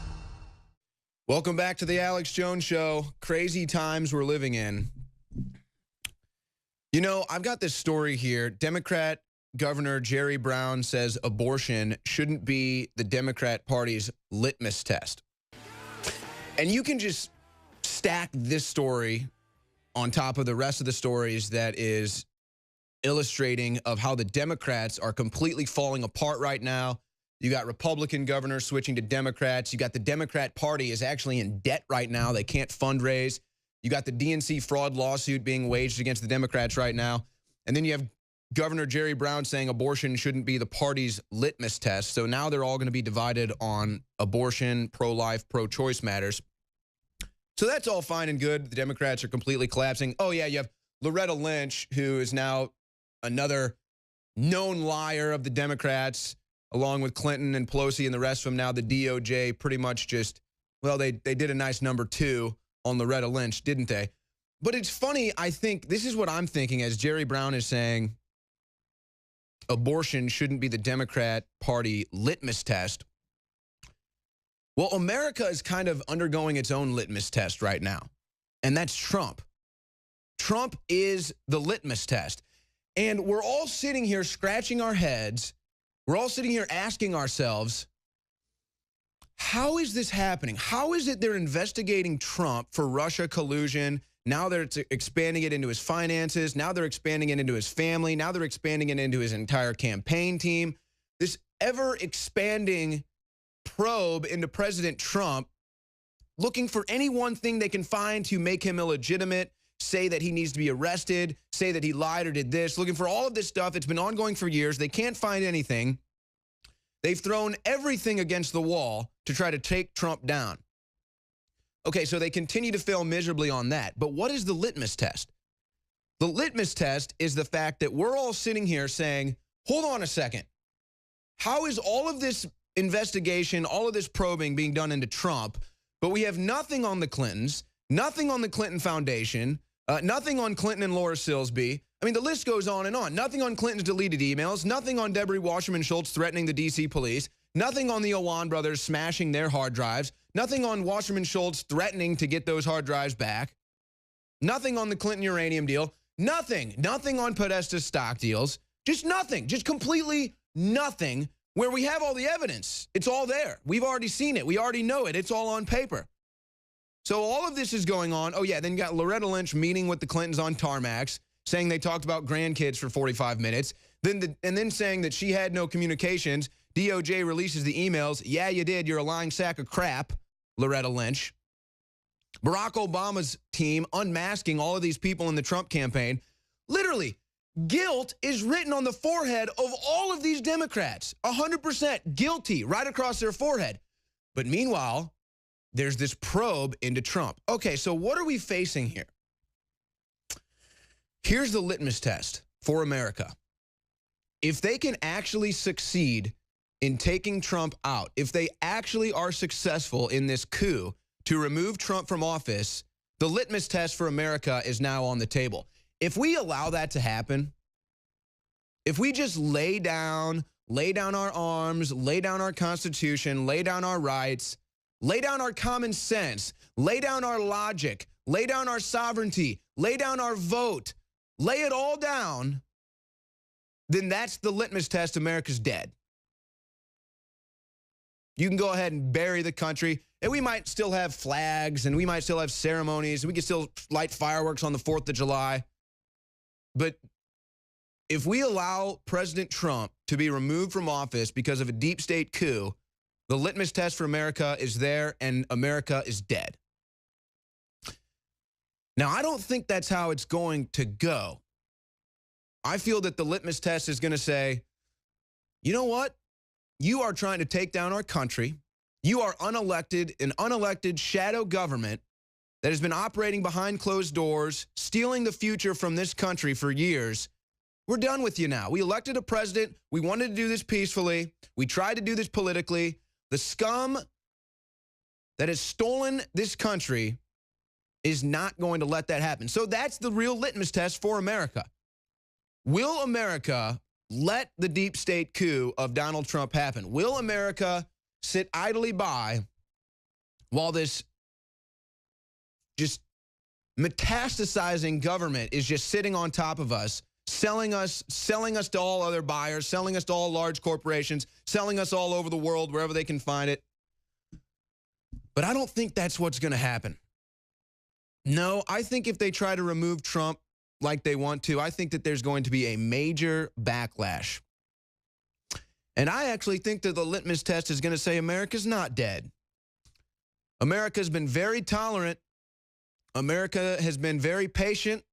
Welcome back to the Alex Jones Show. Crazy times we're living in. You know, I've got this story here. Democrat Governor Jerry Brown says abortion shouldn't be the Democrat Party's litmus test. And you can just stack this story on top of the rest of the stories that is illustrating of how the Democrats are completely falling apart right now. You got Republican governors switching to Democrats. You got the Democrat Party is actually in debt right now. They can't fundraise. You got the DNC fraud lawsuit being waged against the Democrats right now. And then you have Governor Jerry Brown saying abortion shouldn't be the party's litmus test. So now they're all going to be divided on abortion, pro-life, pro-choice matters. So that's all fine and good. The Democrats are completely collapsing. Oh, yeah, you have Loretta Lynch, who is now another known liar of the Democrats, along with Clinton and Pelosi and the rest of them. Now the DOJ pretty much just, well, they did a nice number 2 on Loretta Lynch, didn't they? But it's funny, I think, this is what I'm thinking as Jerry Brown is saying abortion shouldn't be the Democrat Party litmus test. Well, America is kind of undergoing its own litmus test right now, and that's Trump. Trump is the litmus test. And we're all sitting here scratching our heads. We're all sitting here asking ourselves, how is this happening? How is it they're investigating Trump for Russia collusion? Now they're expanding it into his finances. Now they're expanding it into his family. Now they're expanding it into his entire campaign team. This ever-expanding probe into President Trump, looking for any one thing they can find to make him illegitimate, say that he needs to be arrested, say that he lied or did this, looking for all of this stuff. It's been ongoing for years. They can't find anything. They've thrown everything against the wall to try to take Trump down. Okay, so they continue to fail miserably on that. But what is the litmus test? The litmus test is the fact that we're all sitting here saying, hold on a second. How is all of this investigation, all of this probing being done into Trump, but we have nothing on the Clintons, nothing on the Clinton Foundation, nothing on Clinton and Laura Silsby? I mean, the list goes on and on. Nothing on Clinton's deleted emails, nothing on Deborah Wasserman Schultz threatening the D.C. police, nothing on the Owan brothers smashing their hard drives, nothing on Wasserman Schultz threatening to get those hard drives back, nothing on the Clinton uranium deal, nothing on Podesta's stock deals, just nothing, just completely nothing, where we have all the evidence. It's all there. We've already seen it. We already know it. It's all on paper. So all of this is going on. Oh, yeah, then you got Loretta Lynch meeting with the Clintons on tarmacs, saying they talked about grandkids for 45 minutes, and then saying that she had no communications. DOJ releases the emails. Yeah, you did. You're a lying sack of crap, Loretta Lynch. Barack Obama's team unmasking all of these people in the Trump campaign. Literally, guilt is written on the forehead of all of these Democrats. 100% guilty right across their forehead. But meanwhile, there's this probe into Trump. Okay, so what are we facing here? Here's the litmus test for America. If they can actually succeed in taking Trump out, if they actually are successful in this coup to remove Trump from office, the litmus test for America is now on the table. If we allow that to happen, if we just lay down our arms, lay down our Constitution, lay down our rights, lay down our common sense, lay down our logic, lay down our sovereignty, lay down our vote, lay it all down, then that's the litmus test. America's dead. You can go ahead and bury the country, and we might still have flags, and we might still have ceremonies, and we can still light fireworks on the 4th of July. But if we allow President Trump to be removed from office because of a deep state coup, the litmus test for America is there and America is dead. Now, I don't think that's how it's going to go. I feel that the litmus test is going to say, you know what? You are trying to take down our country. You are an unelected shadow government that has been operating behind closed doors, stealing the future from this country for years. We're done with you now. We elected a president. We wanted to do this peacefully. We tried to do this politically. The scum that has stolen this country is not going to let that happen. So that's the real litmus test for America. Will America let the deep state coup of Donald Trump happen? Will America sit idly by while this just metastasizing government is just sitting on top of us, selling us to all other buyers, selling us to all large corporations, selling us all over the world, wherever they can find it? But I don't think that's what's going to happen. No, I think if they try to remove Trump like they want to, I think that there's going to be a major backlash. And I actually think that the litmus test is going to say America's not dead. America's been very tolerant. America has been very patient.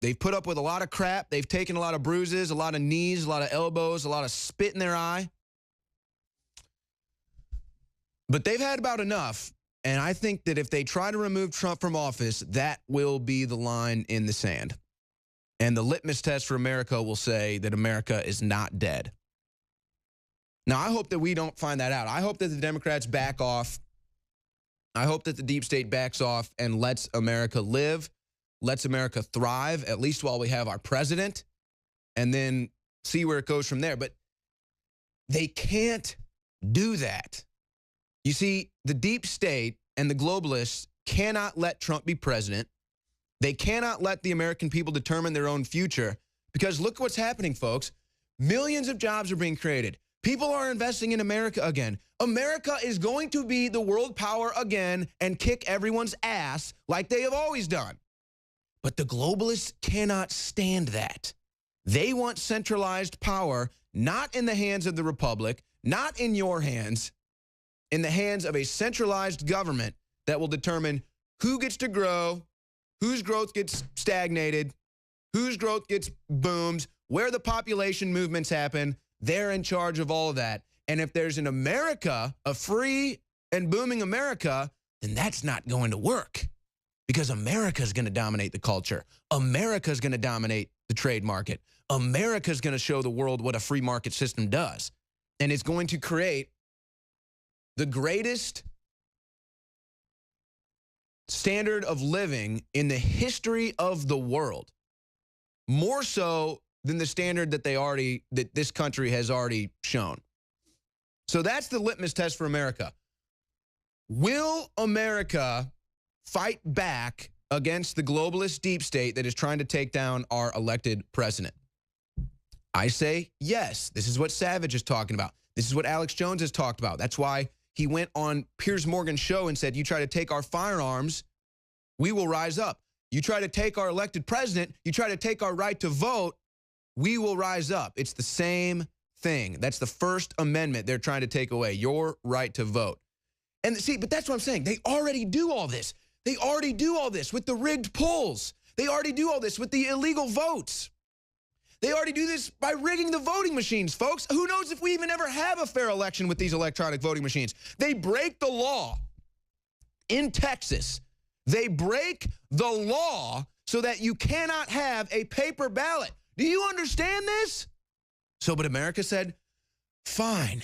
They've put up with a lot of crap. They've taken a lot of bruises, a lot of knees, a lot of elbows, a lot of spit in their eye. But they've had about enough. And I think that if they try to remove Trump from office, that will be the line in the sand. And the litmus test for America will say that America is not dead. Now, I hope that we don't find that out. I hope that the Democrats back off. I hope that the deep state backs off and lets America live, lets America thrive, at least while we have our president, and then see where it goes from there. But they can't do that. You see, the deep state and the globalists cannot let Trump be president. They cannot let the American people determine their own future, because look what's happening, folks. Millions of jobs are being created. People are investing in America again. America is going to be the world power again and kick everyone's ass like they have always done. But the globalists cannot stand that. They want centralized power, not in the hands of the republic, not in your hands, in the hands of a centralized government that will determine who gets to grow, whose growth gets stagnated, whose growth gets boomed, where the population movements happen. They're in charge of all of that. And if there's an America, a free and booming America, then that's not going to work, because America is going to dominate the culture. America is going to dominate the trade market. America is going to show the world what a free market system does. And it's going to create the greatest standard of living in the history of the world, more so than the standard that this country has already shown. So that's the litmus test for America. Will America fight back against the globalist deep state that is trying to take down our elected president? I say yes. This is what Savage is talking about. This is what Alex Jones has talked about. That's why he went on Piers Morgan's show and said, you try to take our firearms, we will rise up. You try to take our elected president, you try to take our right to vote, we will rise up. It's the same thing. That's the First Amendment they're trying to take away, your right to vote. And see, but that's what I'm saying. They already do all this. They already do all this with the rigged polls. They already do all this with the illegal votes. They already do this by rigging the voting machines, folks. Who knows if we even ever have a fair election with these electronic voting machines? They break the law in Texas. They break the law so that you cannot have a paper ballot. Do you understand this? So, but America said, fine,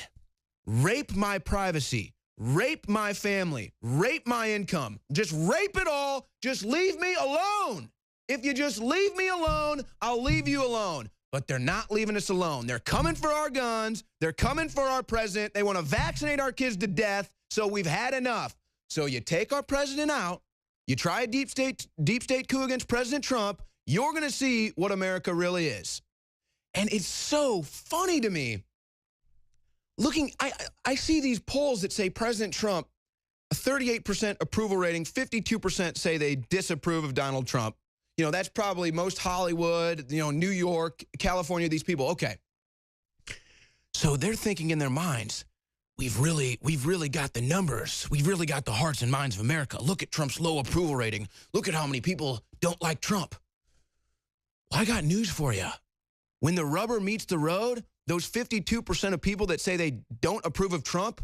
rape my privacy, rape my family, rape my income. Just rape it all. Just leave me alone. If you just leave me alone, I'll leave you alone. But they're not leaving us alone. They're coming for our guns. They're coming for our president. They want to vaccinate our kids to death. So we've had enough. So you take our president out. You try a deep state coup against President Trump. You're going to see what America really is. And it's so funny to me. I see these polls that say President Trump, a 38% approval rating, 52% say they disapprove of Donald Trump. You know, that's probably most Hollywood, you know, New York, California, these people. Okay. So they're thinking in their minds, we've really got the numbers. We've really got the hearts and minds of America. Look at Trump's low approval rating. Look at how many people don't like Trump. Well, I got news for you. When the rubber meets the road, those 52% of people that say they don't approve of Trump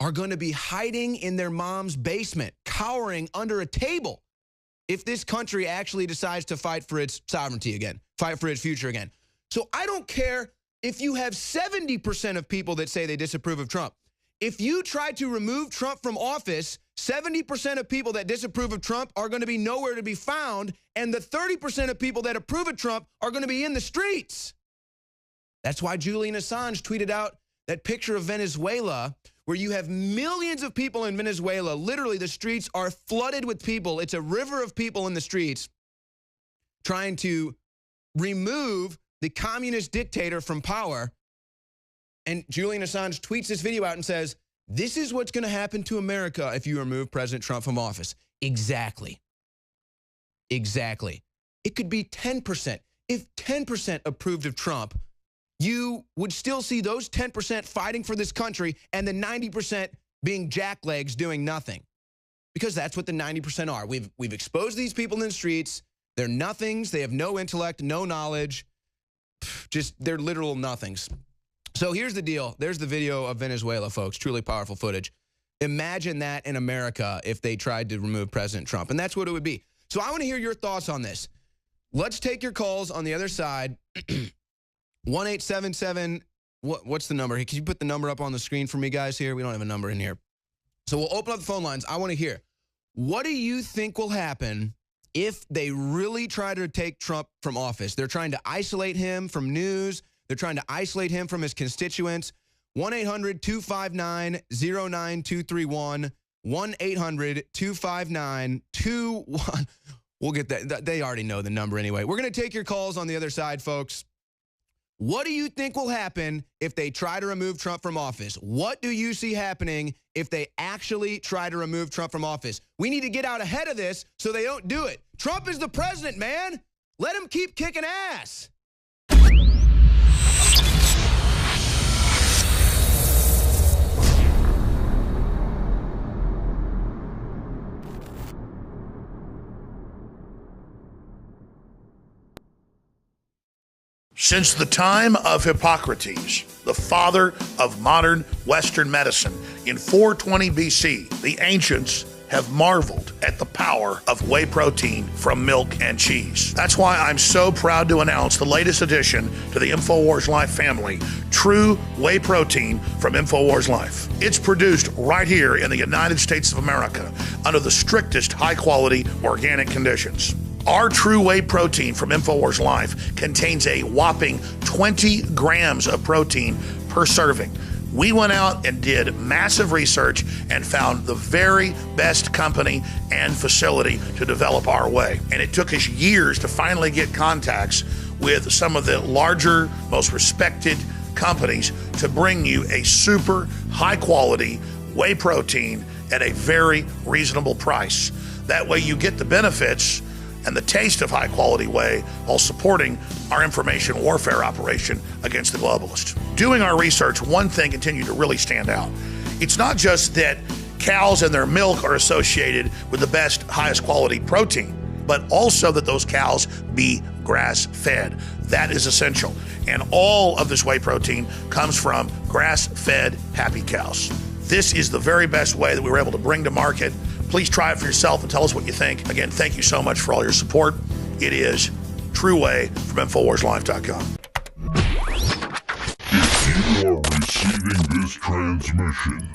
are going to be hiding in their mom's basement, cowering under a table if this country actually decides to fight for its sovereignty again, fight for its future again. So I don't care if you have 70% of people that say they disapprove of Trump. If you try to remove Trump from office, 70% of people that disapprove of Trump are going to be nowhere to be found, and the 30% of people that approve of Trump are going to be in the streets. That's why Julian Assange tweeted out that picture of Venezuela where you have millions of people in Venezuela. Literally, the streets are flooded with people. It's a river of people in the streets trying to remove the communist dictator from power. And Julian Assange tweets this video out and says, this is what's going to happen to America if you remove President Trump from office. Exactly. Exactly. It could be 10%. If 10% approved of Trump, you would still see those 10% fighting for this country and the 90% being jacklegs doing nothing. Because that's what the 90% are. We've exposed these people in the streets. They're nothings. They have no intellect, no knowledge. Just, they're literal nothings. So here's the deal. There's the video of Venezuela, folks. Truly powerful footage. Imagine that in America if they tried to remove President Trump. And that's what it would be. So I want to hear your thoughts on this. Let's take your calls on the other side. 1-877, what's the number? Can you put the number up on the screen for me, guys, here? We don't have a number in here. So we'll open up the phone lines. I want to hear, what do you think will happen if they really try to take Trump from office? They're trying to isolate him from news. They're trying to isolate him from his constituents. 1-800-259-0923. 1-800-259-21. We'll get that. They already know the number anyway. We're going to take your calls on the other side, folks. What do you think will happen if they try to remove Trump from office? What do you see happening if they actually try to remove Trump from office? We need to get out ahead of this so they don't do it. Trump is the president, man. Let him keep kicking ass. Since the time of Hippocrates, the father of modern Western medicine, in 420 BC, the ancients have marveled at the power of whey protein from milk and cheese. That's why I'm so proud to announce the latest addition to the Infowars Life family, True Whey Protein from Infowars Life. It's produced right here in the United States of America under the strictest high-quality organic conditions. Our True Whey Protein from Infowars Life contains a whopping 20 grams of protein per serving. We went out and did massive research and found the very best company and facility to develop our whey. And it took us years to finally get contacts with some of the larger, most respected companies to bring you a super high quality whey protein at a very reasonable price. That way you get the benefits and the taste of high-quality whey while supporting our information warfare operation against the globalists. Doing our research, one thing continued to really stand out. It's not just that cows and their milk are associated with the best, highest quality protein, but also that those cows be grass-fed. That is essential. And all of this whey protein comes from grass-fed happy cows. This is the very best way that we were able to bring to market. Please try it for yourself and tell us what you think. Again, thank you so much for all your support. It is True Whey from InfoWarsLife.com. If you are receiving this transmission,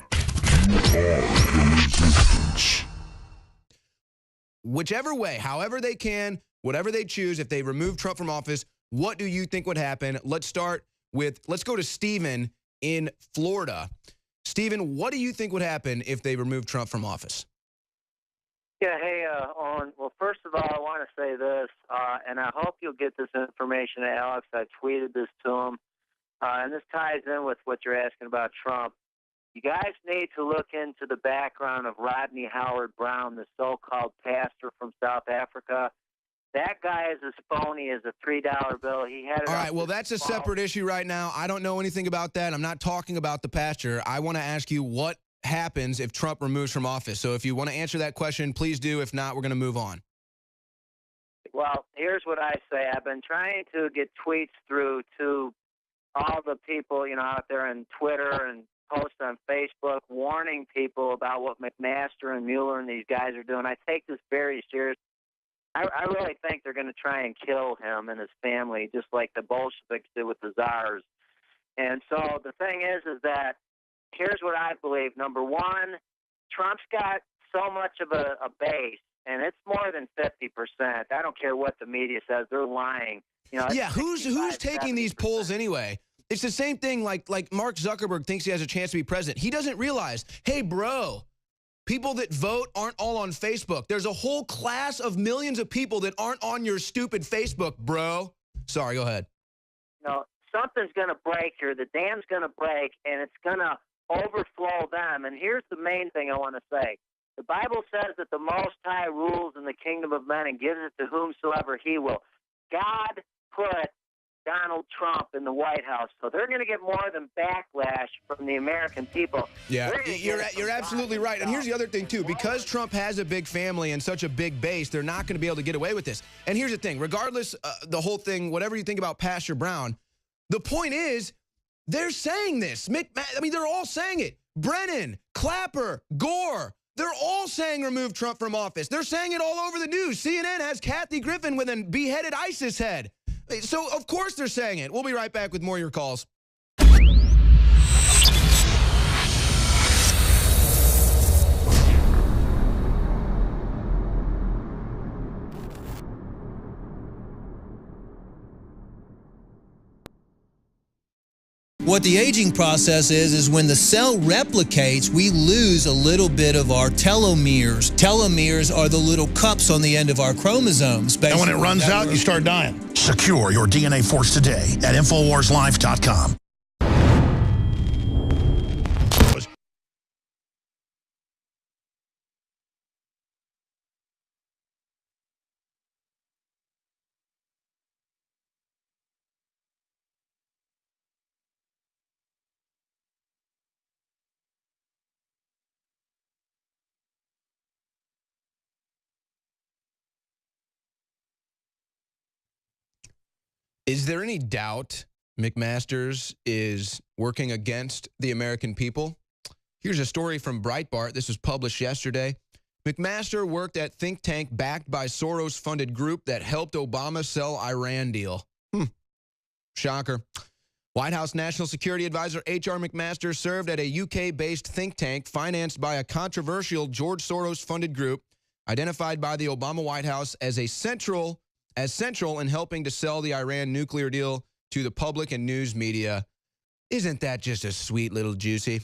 you are the resistance. Whichever way, however they can, whatever they choose, if they remove Trump from office, what do you think would happen? Let's go to Stephen in Florida. Stephen, what do you think would happen if they remove Trump from office? Yeah, hey, Owen. Well, first of all, I want to say this, and I hope you'll get this information to Alex. I tweeted this to him, and this ties in with what you're asking about Trump. You guys need to look into the background of Rodney Howard Brown, the so-called pastor from South Africa. That guy is as phony as a $3 bill. He had it. All right, well, that's a separate issue right now. I don't know anything about that. I'm not talking about the pastor. I want to ask you what happens if Trump removes from office. So if you want to answer that question, please do. If not, we're going to move on. Well, here's what I say. I've been trying to get tweets through to all the people, out there on Twitter and post on Facebook warning people about what McMaster and Mueller and these guys are doing. I take this very seriously. I really think they're going to try and kill him and his family, just like the Bolsheviks did with the czars. And so the thing is that here's what I believe. Number one, Trump's got so much of a base, and it's more than 50%. I don't care what the media says; they're lying. Yeah, who's taking these polls anyway? It's the same thing like Mark Zuckerberg thinks he has a chance to be president. He doesn't realize, hey, bro, people that vote aren't all on Facebook. There's a whole class of millions of people that aren't on your stupid Facebook, bro. Sorry, go ahead. No, something's going to break here. The dam's going to break, and it's going to overflow them. And here's the main thing I want to say. The Bible says that the Most High rules in the kingdom of men and gives it to whomsoever he will. God put Donald Trump in the White House, so they're going to get more than backlash from the American people. Yeah, you're absolutely right. And here's the other thing, too. Because Trump has a big family and such a big base, they're not going to be able to get away with this. And here's the thing. Regardless, the whole thing, whatever you think about Pastor Brown, the point is they're saying this. They're all saying it. Brennan, Clapper, Gore, they're all saying remove Trump from office. They're saying it all over the news. CNN has Kathy Griffin with a beheaded ISIS head. So, of course, they're saying it. We'll be right back with more of your calls. What the aging process is when the cell replicates, we lose a little bit of our telomeres. Telomeres are the little cups on the end of our chromosomes. And when it runs out, you start dying. Secure your DNA force today at InfoWarsLife.com. Is there any doubt McMaster's is working against the American people? Here's a story from Breitbart. This was published yesterday. McMaster worked at think tank backed by Soros-funded group that helped Obama sell Iran deal. Shocker. White House National Security Advisor H.R. McMaster served at a UK-based think tank financed by a controversial George Soros-funded group identified by the Obama White House as central in helping to sell the Iran nuclear deal to the public and news media. Isn't that just a sweet little juicy?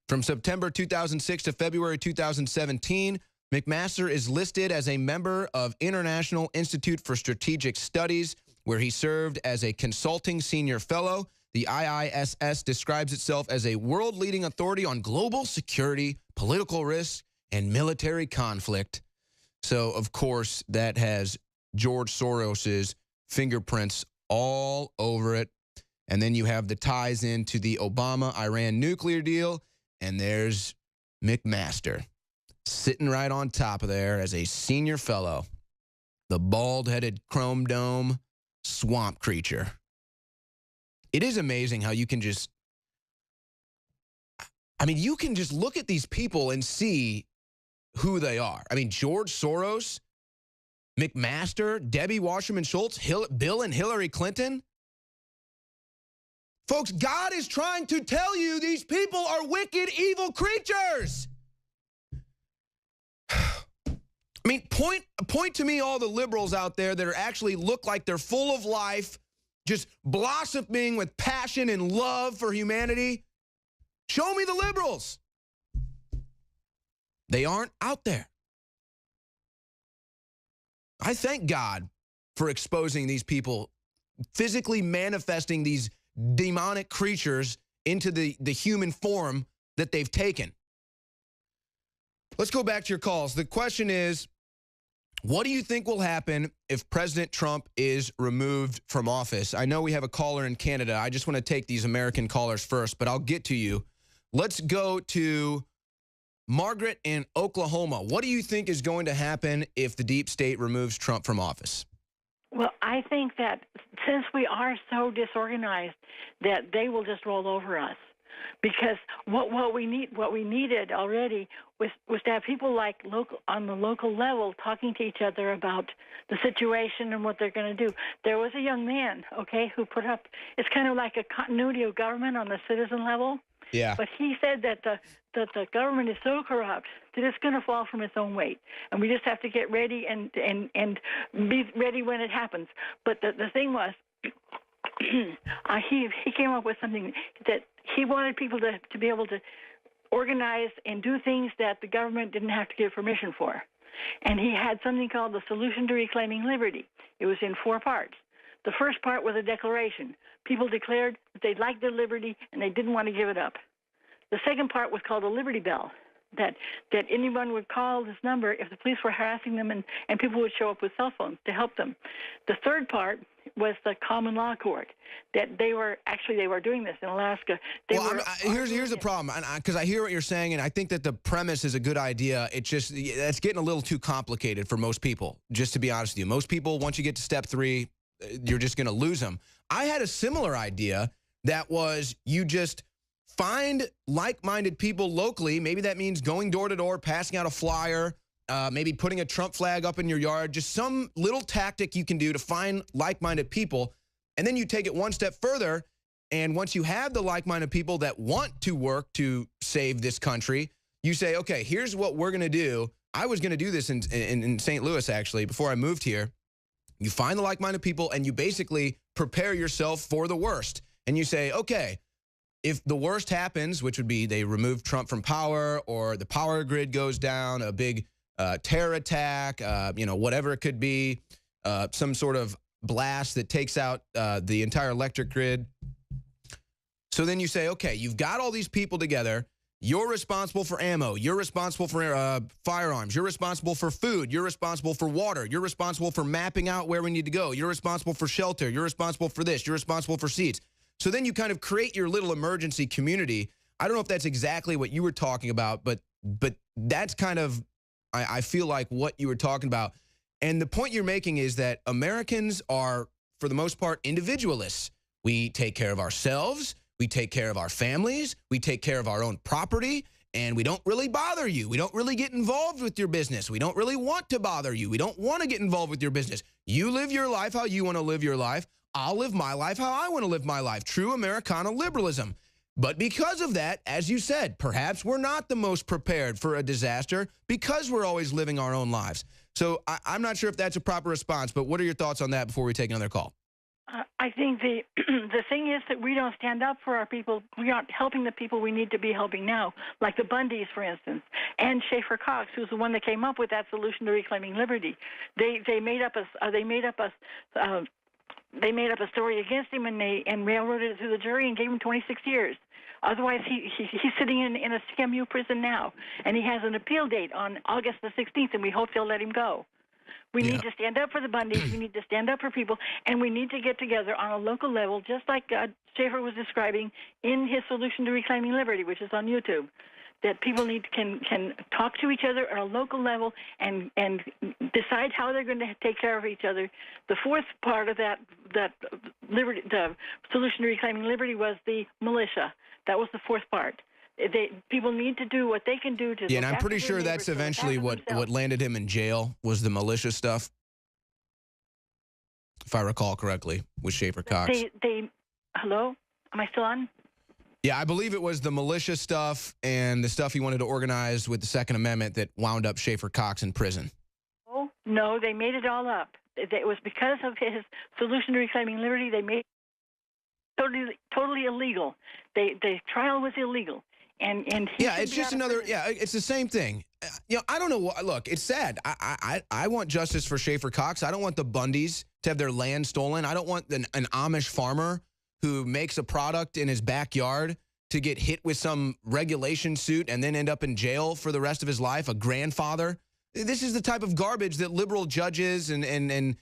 From September 2006 to February 2017, McMaster is listed as a member of International Institute for Strategic Studies, where he served as a consulting senior fellow. The IISS describes itself as a world-leading authority on global security, political risk, and military conflict. So, of course, that has George Soros's fingerprints all over it. And then you have the ties into the Obama-Iran nuclear deal, and there's McMaster sitting right on top of there as a senior fellow, the bald-headed chrome dome swamp creature. It is amazing how you can just, you can just look at these people and see who they are. George Soros, McMaster, Debbie Wasserman Schultz, Bill and Hillary Clinton. Folks, God is trying to tell you these people are wicked, evil creatures. Point to me all the liberals out there that actually look like they're full of life, just blossoming with passion and love for humanity. Show me the liberals. They aren't out there. I thank God for exposing these people, physically manifesting these demonic creatures into the human form that they've taken. Let's go back to your calls. The question is, What do you think will happen if President Trump is removed from office? I know we have a caller in Canada. I just want to take these American callers first, but I'll get to you. Let's go to Margaret in Oklahoma. What do you think is going to happen if the deep state removes Trump from office? Well, I think that since we are so disorganized, that they will just roll over us. Because what we needed already was to have people like on the local level talking to each other about the situation and what they're going to do. There was a young man, okay, who put up, it's kind of like a continuity of government on the citizen level. Yeah. But he said that the government is so corrupt that it's going to fall from its own weight, and we just have to get ready and be ready when it happens. But the thing was, he came up with something that he wanted people to be able to organize and do things that the government didn't have to give permission for. And he had something called the Solution to Reclaiming Liberty. It was in 4 parts. The first part was a declaration. People declared that they liked their liberty and they didn't want to give it up. The second part was called a Liberty Bell, that anyone would call this number if the police were harassing them, and people would show up with cell phones to help them. The third part was the common law court, that they were doing this in Alaska. Here's the problem, because I hear what you're saying, and I think that the premise is a good idea. It's just, that's getting a little too complicated for most people, just to be honest with you. Most people, once you get to step 3, you're just going to lose them. I had a similar idea that was you just find like-minded people locally. Maybe that means going door to door, passing out a flyer, maybe putting a Trump flag up in your yard, just some little tactic you can do to find like-minded people. And then you take it one step further, and once you have the like-minded people that want to work to save this country, you say, okay, here's what we're going to do. I was going to do this in St. Louis, actually, before I moved here. You find the like-minded people, and you basically prepare yourself for the worst. And you say, okay, if the worst happens, which would be they remove Trump from power, or the power grid goes down, a big terror attack, whatever it could be, some sort of blast that takes out the entire electric grid. So then you say, okay, you've got all these people together. You're responsible for ammo. You're responsible for firearms. You're responsible for food. You're responsible for water. You're responsible for mapping out where we need to go. You're responsible for shelter. You're responsible for this. You're responsible for seats. So then you kind of create your little emergency community. I don't know if that's exactly what you were talking about, but that's kind of, I feel like, what you were talking about. And the point you're making is that Americans are, for the most part, individualists. We take care of ourselves. We take care of our families. We take care of our own property. And we don't really bother you. We don't really get involved with your business. We don't really want to bother you. We don't want to get involved with your business. You live your life how you want to live your life. I'll live my life how I want to live my life. True Americana liberalism. But because of that, as you said, perhaps we're not the most prepared for a disaster because we're always living our own lives. So I'm not sure if that's a proper response, but what are your thoughts on that before we take another call? I think the thing is that we don't stand up for our people. We aren't helping the people we need to be helping now, like the Bundys, for instance, and Schaefer Cox, who's the one that came up with that Solution to Reclaiming Liberty. They made up a story against him, and railroaded it through the jury and gave him 26 years. Otherwise, he's sitting in a CMU prison now, and he has an appeal date on August the 16th, and we hope they'll let him go. We need to stand up for the Bundys. We need to stand up for people, and we need to get together on a local level, just like Schaefer was describing in his Solution to Reclaiming Liberty, which is on YouTube. That people can talk to each other at a local level and decide how they're going to take care of each other. The fourth part of that liberty, the Solution to Reclaiming Liberty, was the militia. That was the fourth part. People need to do what they can do to. Yeah, and I'm pretty sure that's eventually what landed him in jail was the militia stuff, if I recall correctly, with Schaefer Cox. Hello, am I still on? Yeah, I believe it was the militia stuff and the stuff he wanted to organize with the Second Amendment that wound up Schaefer Cox in prison. Oh, no, they made it all up. It was because of his Solution to Reclaiming Liberty. They made it totally illegal. The trial was illegal. And it's just another, it's the same thing. I don't know. Look, it's sad. I want justice for Schaefer Cox. I don't want the Bundys to have their land stolen. I don't want an Amish farmer who makes a product in his backyard to get hit with some regulation suit and then end up in jail for the rest of his life, a grandfather. This is the type of garbage that liberal judges and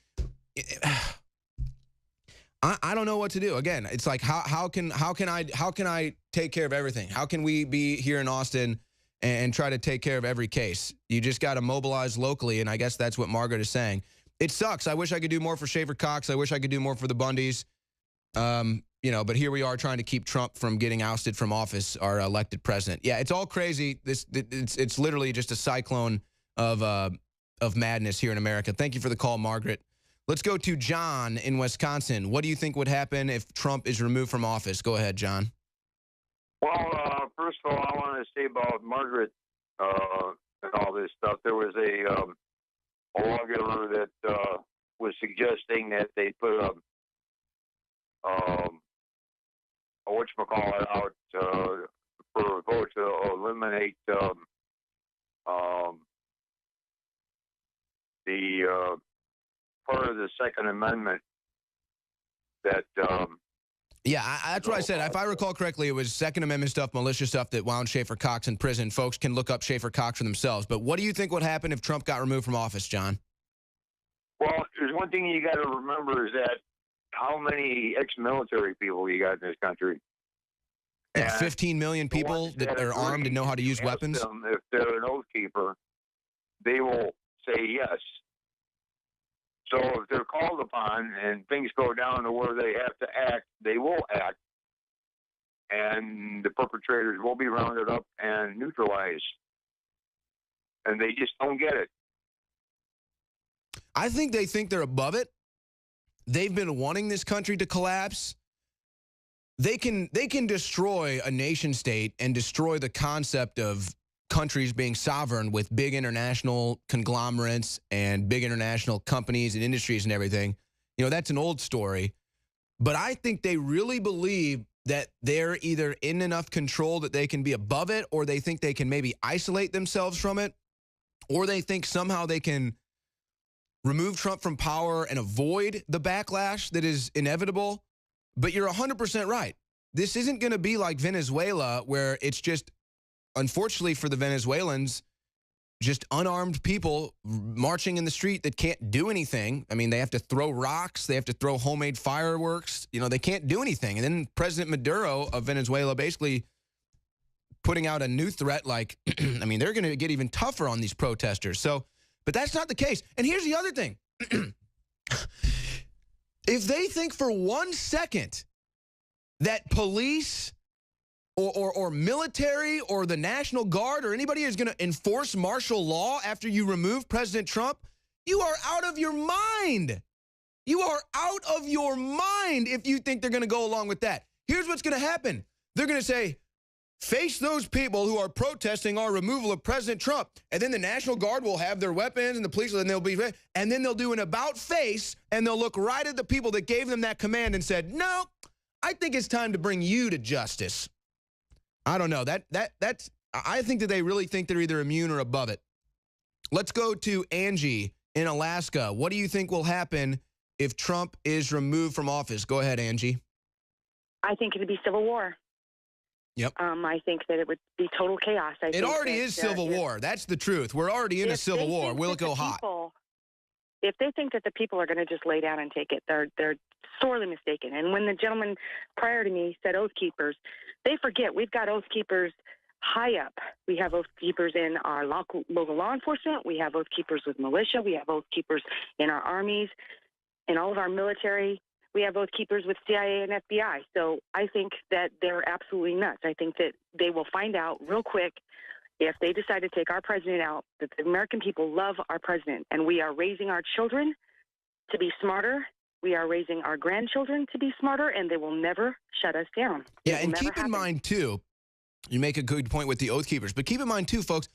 I don't know what to do. Again, it's like how can I take care of everything? How can we be here in Austin and try to take care of every case? You just got to mobilize locally, and I guess that's what Margaret is saying. It sucks. I wish I could do more for Schaefer Cox. I wish I could do more for the Bundys. You know, but here we are trying to keep Trump from getting ousted from office, our elected president. Yeah, it's all crazy. It's literally just a cyclone of madness here in America. Thank you for the call, Margaret. Let's go to John in Wisconsin. What do you think would happen if Trump is removed from office? Go ahead, John. Well, first of all, I want to say about Margaret and all this stuff. There was a lawgiver that was suggesting that they put a whatchamacallit out for a vote to eliminate the part of the Second Amendment that yeah, that's what I said. If I recall correctly, it was Second Amendment stuff, militia stuff that wound Schaefer Cox in prison. Folks can look up Schaefer Cox for themselves. But what do you think would happen if Trump got removed from office, John? Well, there's one thing you got to remember is that how many ex-military people you got in this country? Yeah, 15 million people that are armed and know how to use weapons? If they're an oath keeper, they will say yes. So if they're called upon and things go down to where they have to act, they will act. And the perpetrators will be rounded up and neutralized. And they just don't get it. I think they think they're above it. They've been wanting this country to collapse. They can destroy a nation state and destroy the concept of countries being sovereign with big international conglomerates and big international companies and industries and everything. You know, that's an old story. But I think they really believe that they're either in enough control that they can be above it, or they think they can maybe isolate themselves from it, or they think somehow they can remove Trump from power and avoid the backlash that is inevitable. But you're 100% right. This isn't going to be like Venezuela, where it's just, unfortunately for the Venezuelans, just unarmed people marching in the street that can't do anything. I mean, they have to throw rocks. They have to throw homemade fireworks. You know, they can't do anything. And then President Maduro of Venezuela basically putting out a new threat like, I mean, they're going to get even tougher on these protesters. So, but that's not the case. And here's the other thing. If they think for 1 second that police or military or the National Guard or anybody is going to enforce martial law after you remove President Trump, you are out of your mind. You are out of your mind if you think they're going to go along with that. Here's what's going to happen. They're going to say, face those people who are protesting our removal of President Trump. And then the National Guard will have their weapons and the police, and they'll do an about face, and they'll look right at the people that gave them that command and said, no, I think it's time to bring you to justice. I don't know. I think that they really think they're either immune or above it. Let's go to Angie in Alaska. What do you think will happen if Trump is removed from office? Go ahead, Angie. I think it would be civil war. Yep. I think that it would be total chaos. It already is civil war. That's the truth. We're already in a civil war. We'll go hot. If they think that the people are going to just lay down and take it, they're sorely mistaken. And when the gentleman prior to me said oath keepers, they forget we've got oath keepers high up. We have oath keepers in our local law enforcement. We have oath keepers with militia. We have oath keepers in our armies, in all of our military. We have oath keepers with CIA and FBI. So I think that they're absolutely nuts. I think that they will find out real quick if they decide to take our president out, that the American people love our president. And we are raising our children to be smarter. We are raising our grandchildren to be smarter, and they will never shut us down. Yeah, and keep in mind, too, you make a good point with the oath keepers, but keep in mind, too, folks,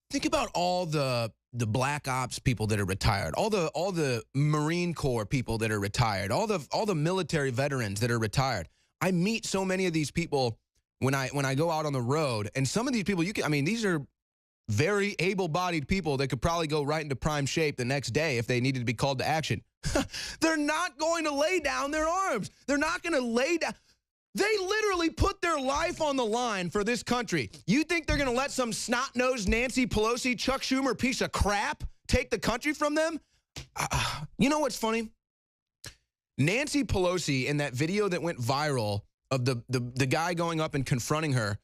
think about all the black ops people that are retired, all the Marine Corps people that are retired, all the military veterans that are retired. I meet so many of these people when I go out on the road, and some of these people, these are very able-bodied people that could probably go right into prime shape the next day if they needed to be called to action. They're not going to lay down their arms. They're not going to lay down. They literally put their life on the line for this country. You think they're going to let some snot-nosed Nancy Pelosi, Chuck Schumer piece of crap take the country from them? You know what's funny? Nancy Pelosi, in that video that went viral of the guy going up and confronting her,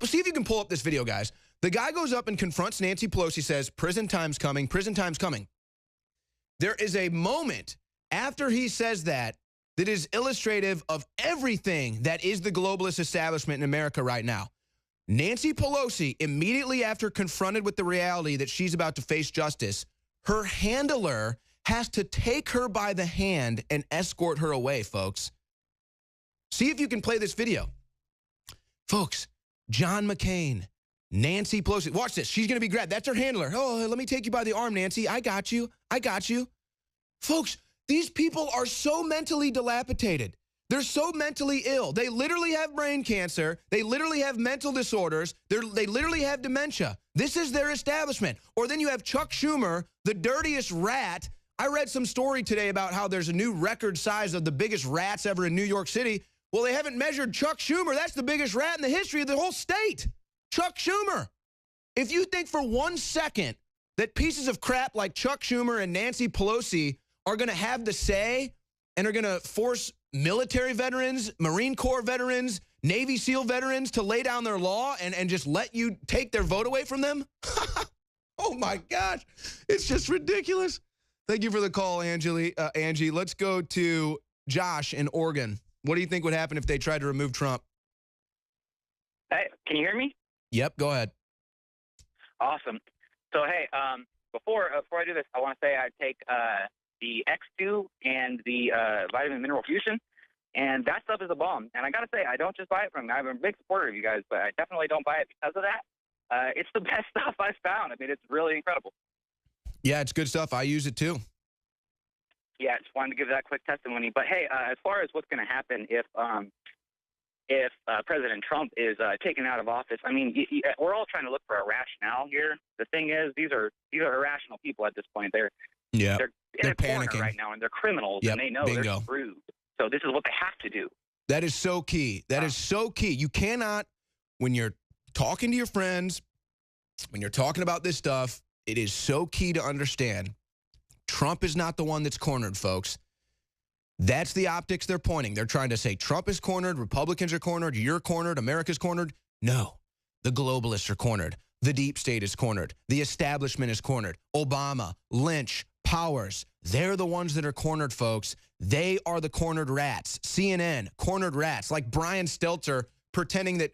see if you can pull up this video, guys. The guy goes up and confronts Nancy Pelosi, says, prison time's coming, prison time's coming. There is a moment after he says that is illustrative of everything that is the globalist establishment in America right now. Nancy Pelosi, immediately after confronted with the reality that she's about to face justice, her handler has to take her by the hand and escort her away, folks. See if you can play this video. Folks, John McCain, Nancy Pelosi. Watch this. She's going to be grabbed. That's her handler. Oh, let me take you by the arm, Nancy. I got you. I got you. Folks, these people are so mentally dilapidated. They're so mentally ill. They literally have brain cancer. They literally have mental disorders. They literally have dementia. This is their establishment. Or then you have Chuck Schumer, the dirtiest rat. I read some story today about how there's a new record size of the biggest rats ever in New York City. Well, they haven't measured Chuck Schumer. That's the biggest rat in the history of the whole state. Chuck Schumer. If you think for 1 second that pieces of crap like Chuck Schumer and Nancy Pelosi are going to have the say and are going to force military veterans, Marine Corps veterans, Navy SEAL veterans to lay down their law and just let you take their vote away from them? Oh, my gosh. It's just ridiculous. Thank you for the call, Angie. Let's go to Josh in Oregon. What do you think would happen if they tried to remove Trump? Hey, can you hear me? Yep, go ahead. Awesome. So, hey, before I do this, I want to say I take the X2 and the vitamin mineral fusion, and that stuff is a bomb. And I got to say, I don't just buy it from you. I'm a big supporter of you guys, but I definitely don't buy it because of that. It's the best stuff I've found. I mean, it's really incredible. Yeah, it's good stuff. I use it too. Yeah, I just wanted to give that quick testimony. But hey, as far as what's going to happen if President Trump is taken out of office, I mean, we're all trying to look for a rationale here. The thing is, these are irrational people at this point. They're in a corner panicking right now, and they're criminals, Yep, and they know bingo. they're screwed. So this is what they have to do. That is so key. That is so key. You cannot, when you're talking to your friends, when you're talking about this stuff, it is so key to understand Trump is not the one that's cornered, folks. That's the optics they're pointing. They're trying to say Trump is cornered, Republicans are cornered, you're cornered, America's cornered. No, the globalists are cornered. The deep state is cornered. The establishment is cornered. Obama, Lynch, Powers, they're the ones that are cornered, folks. They are the cornered rats. CNN, cornered rats. Like Brian Stelter pretending that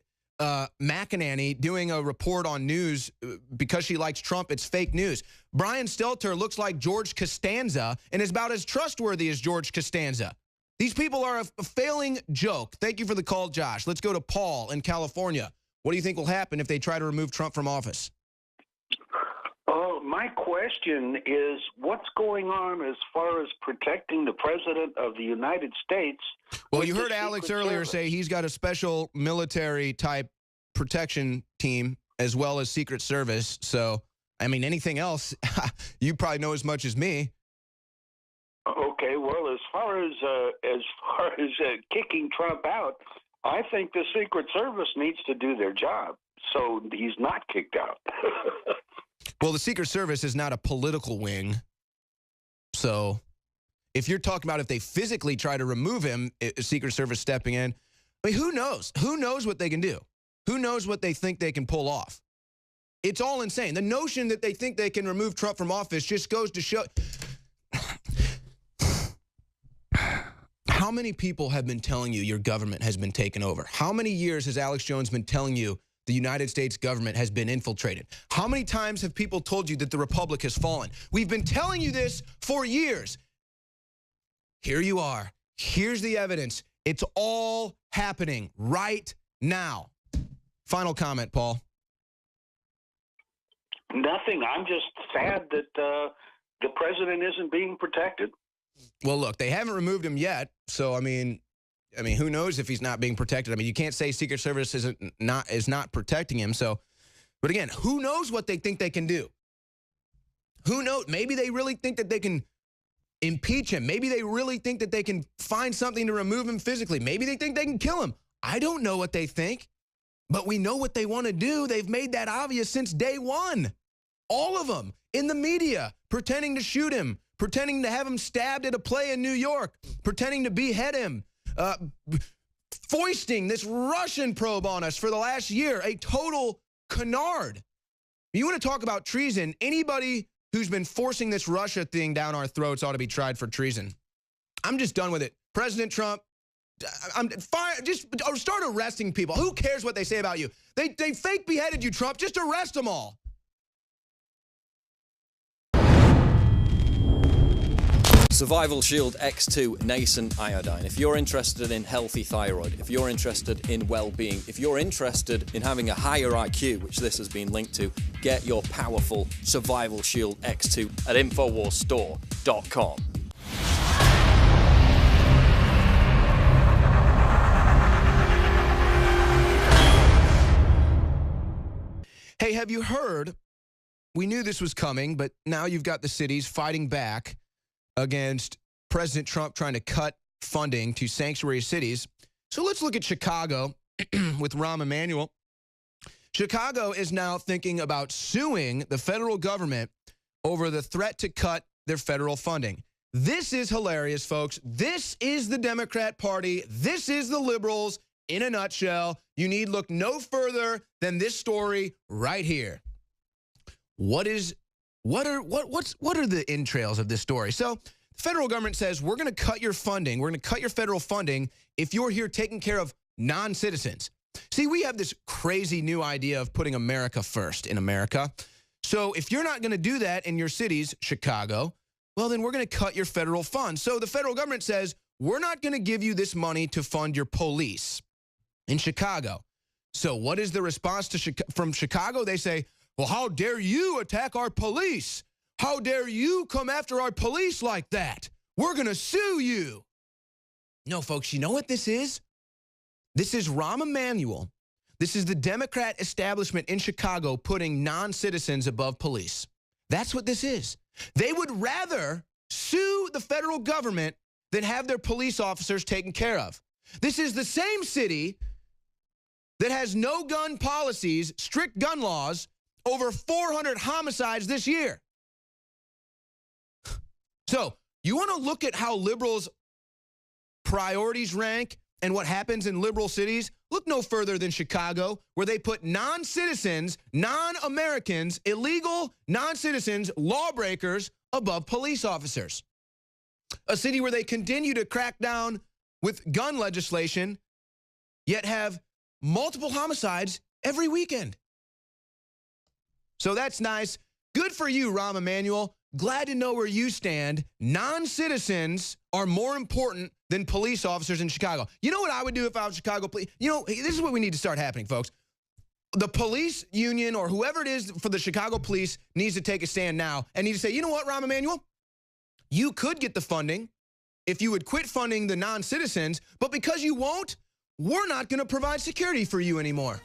McEnany doing a report on news because she likes Trump, it's fake news. Brian Stelter looks like George Costanza and is about as trustworthy as George Costanza. These people are a failing joke. Thank you for the call, Josh. Let's go to Paul in California. What do you think will happen if they try to remove Trump from office? My question is, what's going on as far as protecting the President of the United States? Well, you heard Alex earlier say he's got a special military-type protection team as well as Secret Service. So, I mean, anything else, you probably know as much as me. Okay, well, as far as kicking Trump out, I think the Secret Service needs to do their job, so he's not kicked out. Well, the Secret Service is not a political wing. So if you're talking about if they physically try to remove him, Secret Service stepping in, I mean, who knows? Who knows what they can do? Who knows what they think they can pull off? It's all insane. The notion that they think they can remove Trump from office just goes to show. How many people have been telling you your government has been taken over? How many years has Alex Jones been telling you the United States government has been infiltrated? How many times have people told you that the republic has fallen? We've been telling you this for years. Here you are. Here's the evidence. It's all happening right now. Final comment, Paul. Nothing. I'm just sad that the president isn't being protected. Well, look, they haven't removed him yet, so I mean, who knows if he's not being protected? I mean, you can't say Secret Service is not protecting him. So, but again, who knows what they think they can do? Who knows? Maybe they really think that they can impeach him. Maybe they really think that they can find something to remove him physically. Maybe they think they can kill him. I don't know what they think, but we know what they want to do. They've made that obvious since day one. All of them in the media, pretending to shoot him, pretending to have him stabbed at a play in New York, pretending to behead him, foisting this Russian probe on us for the last year, a total canard. You want to talk about treason? Anybody who's been forcing this Russia thing down our throats ought to be tried for treason. I'm just done with it. President Trump, just start arresting people. Who cares what they say about you? They fake beheaded you, Trump. Just arrest them all. Survival Shield X2 Nascent Iodine. If you're interested in healthy thyroid, if you're interested in well-being, if you're interested in having a higher IQ, which this has been linked to, get your powerful Survival Shield X2 at InfoWarsStore.com. Hey, have you heard? We knew this was coming, but now you've got the cities fighting back against President Trump trying to cut funding to sanctuary cities. So let's look at Chicago with Rahm Emanuel. Chicago is now thinking about suing the federal government over the threat to cut their federal funding. This is hilarious, folks. This is the Democrat Party. This is the liberals in a nutshell. You need look no further than this story right here. What are the entrails of this story? So the federal government says, we're going to cut your funding. We're going to cut your federal funding if you're here taking care of non-citizens. See, we have this crazy new idea of putting America first in America. So if you're not going to do that in your cities, Chicago, well, then we're going to cut your federal funds. So the federal government says, we're not going to give you this money to fund your police in Chicago. So what is the response from Chicago? They say, well, how dare you attack our police? How dare you come after our police like that? We're going to sue you. No, folks, you know what this is? This is Rahm Emanuel. This is the Democrat establishment in Chicago putting non-citizens above police. That's what this is. They would rather sue the federal government than have their police officers taken care of. This is the same city that has no gun policies, strict gun laws, over 400 homicides this year. So you want to look at how liberals' priorities rank and what happens in liberal cities? Look no further than Chicago, where they put non-citizens, non-Americans, illegal non-citizens, lawbreakers above police officers. A city where they continue to crack down with gun legislation, yet have multiple homicides every weekend. So that's nice. Good for you, Rahm Emanuel. Glad to know where you stand. Non-citizens are more important than police officers in Chicago. You know what I would do if I was Chicago police? You know, this is what we need to start happening, folks. The police union or whoever it is for the Chicago police needs to take a stand now and need to say, you know what, Rahm Emanuel? You could get the funding if you would quit funding the non-citizens, but because you won't, we're not going to provide security for you anymore.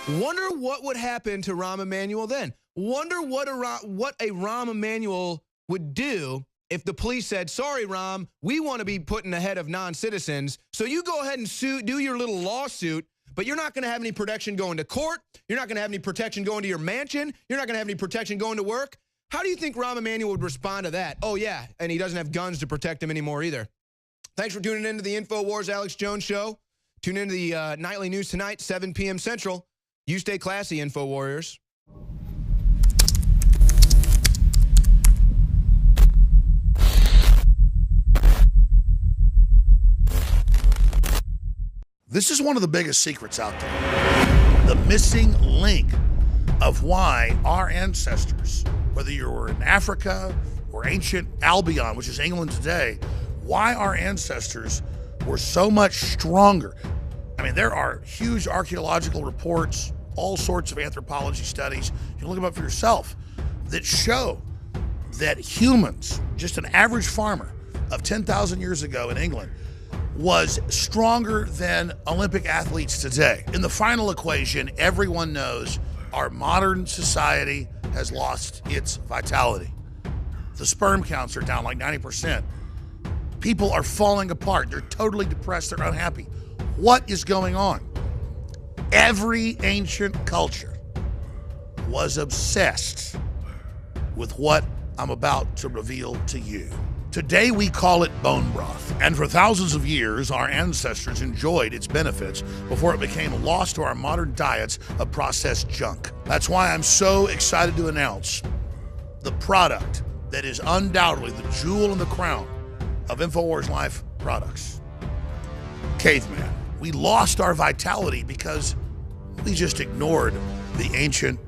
Wonder what would happen to Rahm Emanuel then. Wonder what a Rahm Emanuel would do if the police said, sorry, Rahm, we want to be putting ahead of non-citizens, so you go ahead and do your little lawsuit, but you're not going to have any protection going to court. You're not going to have any protection going to your mansion. You're not going to have any protection going to work. How do you think Rahm Emanuel would respond to that? Oh, yeah, and he doesn't have guns to protect him anymore either. Thanks for tuning in to the Infowars Alex Jones Show. Tune in to the nightly news tonight, 7 p.m. Central. You stay classy, Info Warriors. This is one of the biggest secrets out there. The missing link of why our ancestors, whether you were in Africa or ancient Albion, which is England today, why our ancestors were so much stronger. I mean, there are huge archaeological reports, all sorts of anthropology studies, you can look them up for yourself, that show that humans, just an average farmer of 10,000 years ago in England, was stronger than Olympic athletes today. In the final equation, everyone knows our modern society has lost its vitality. The sperm counts are down like 90%. People are falling apart. They're totally depressed. They're unhappy. What is going on? Every ancient culture was obsessed with what I'm about to reveal to you. Today we call it bone broth, and for thousands of years our ancestors enjoyed its benefits before it became lost to our modern diets of processed junk. That's why I'm so excited to announce the product that is undoubtedly the jewel in the crown of Infowars Life products. Caveman. We lost our vitality because we just ignored the ancient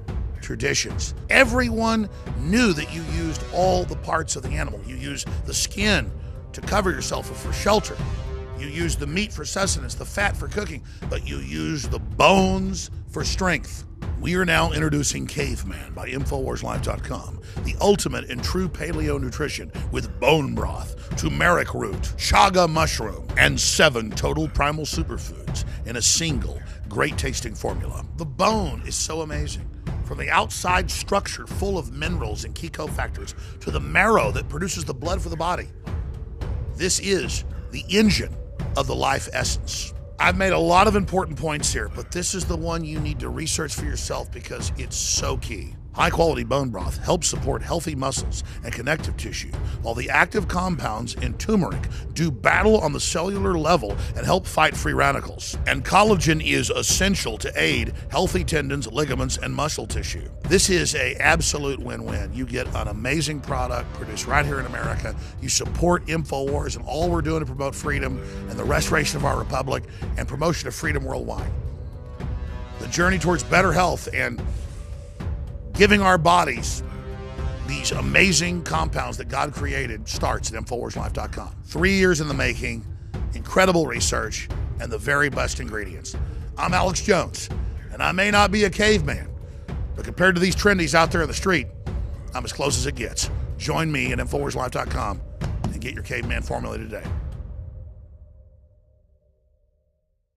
traditions. Everyone knew that you used all the parts of the animal. You used the skin to cover yourself or for shelter. You used the meat for sustenance, the fat for cooking, but you used the bones for strength. We are now introducing Caveman by InfoWarsLife.com, the ultimate in true paleo nutrition with bone broth, turmeric root, chaga mushroom, and 7 total primal superfoods in a single great-tasting formula. The bone is so amazing. From the outside structure full of minerals and key cofactors to the marrow that produces the blood for the body. This is the engine of the life essence. I've made a lot of important points here, but this is the one you need to research for yourself because it's so key. High-quality bone broth helps support healthy muscles and connective tissue, while the active compounds in turmeric do battle on the cellular level and help fight free radicals. And collagen is essential to aid healthy tendons, ligaments, and muscle tissue. This is an absolute win-win. You get an amazing product produced right here in America. You support InfoWars and all we're doing to promote freedom and the restoration of our republic and promotion of freedom worldwide. The journey towards better health and giving our bodies these amazing compounds that God created starts at InfoWarsLife.com. 3 years in the making, incredible research, and the very best ingredients. I'm Alex Jones, and I may not be a caveman, but compared to these trendies out there in the street, I'm as close as it gets. Join me at InfoWarsLife.com and get your caveman formula today.